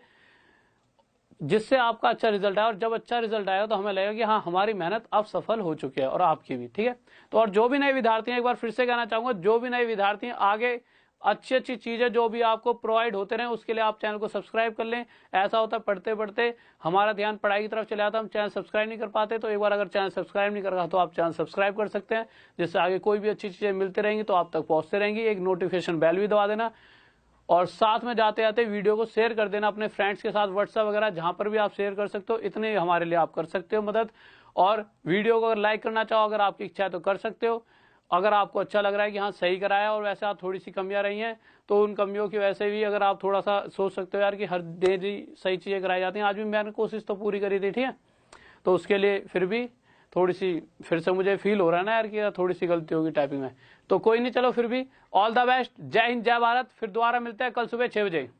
जिससे आपका अच्छा रिजल्ट आए। और जब अच्छा रिजल्ट आएगा तो हमें लगेगा कि हाँ हमारी मेहनत अब सफल हो चुकी है, और आपकी भी, ठीक है। तो और जो भी नए विद्यार्थी हैं, एक बार फिर से कहना चाहूंगा, जो भी नए विद्यार्थी हैं आगे अच्छी अच्छी चीजें जो भी आपको प्रोवाइड होते रहे, उसके लिए आप चैनल को सब्सक्राइब कर लें। ऐसा होता है पढ़ते पढ़ते हमारा ध्यान पढ़ाई की तरफ चले जाता है, हम चैनल सब्सक्राइब नहीं कर पाते। तो एक बार अगर चैनल सब्सक्राइब नहीं कर रहा तो आप चैनल सब्सक्राइब कर सकते हैं, जिससे आगे कोई भी अच्छी चीजें मिलती रहेंगी तो आप तक पहुंचते रहेंगी। एक नोटिफिकेशन बेल भी दबा देना, और साथ में जाते जाते वीडियो को शेयर कर देना अपने फ्रेंड्स के साथ, व्हाट्सएप वगैरह जहां पर भी आप शेयर कर सकते हो। इतने हमारे लिए आप कर सकते हो मदद। और वीडियो को अगर लाइक करना चाहो, अगर आपकी इच्छा है तो कर सकते हो। अगर आपको अच्छा लग रहा है कि हाँ सही कराया, और वैसे आप थोड़ी सी कमियां रही हैं, तो उन कमियों की वजह से भी अगर आप थोड़ा सा सोच सकते हो यार कि हर डेली सही चीज़ें कराई जाती हैं, आज भी मैंने कोशिश तो पूरी करी थी, ठीक है। तो उसके लिए फिर भी थोड़ी सी फिर से मुझे फील हो रहा है ना यार कि थोड़ी सी गलती होगी टाइपिंग में, तो कोई नहीं, चलो फिर भी ऑल द बेस्ट। जय हिंद, जय भारत। फिर दोबारा मिलते हैं कल सुबह 6 बजे।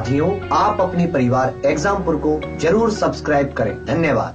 साथियों, आप अपने परिवार एग्जामपुर को जरूर सब्सक्राइब करें। धन्यवाद।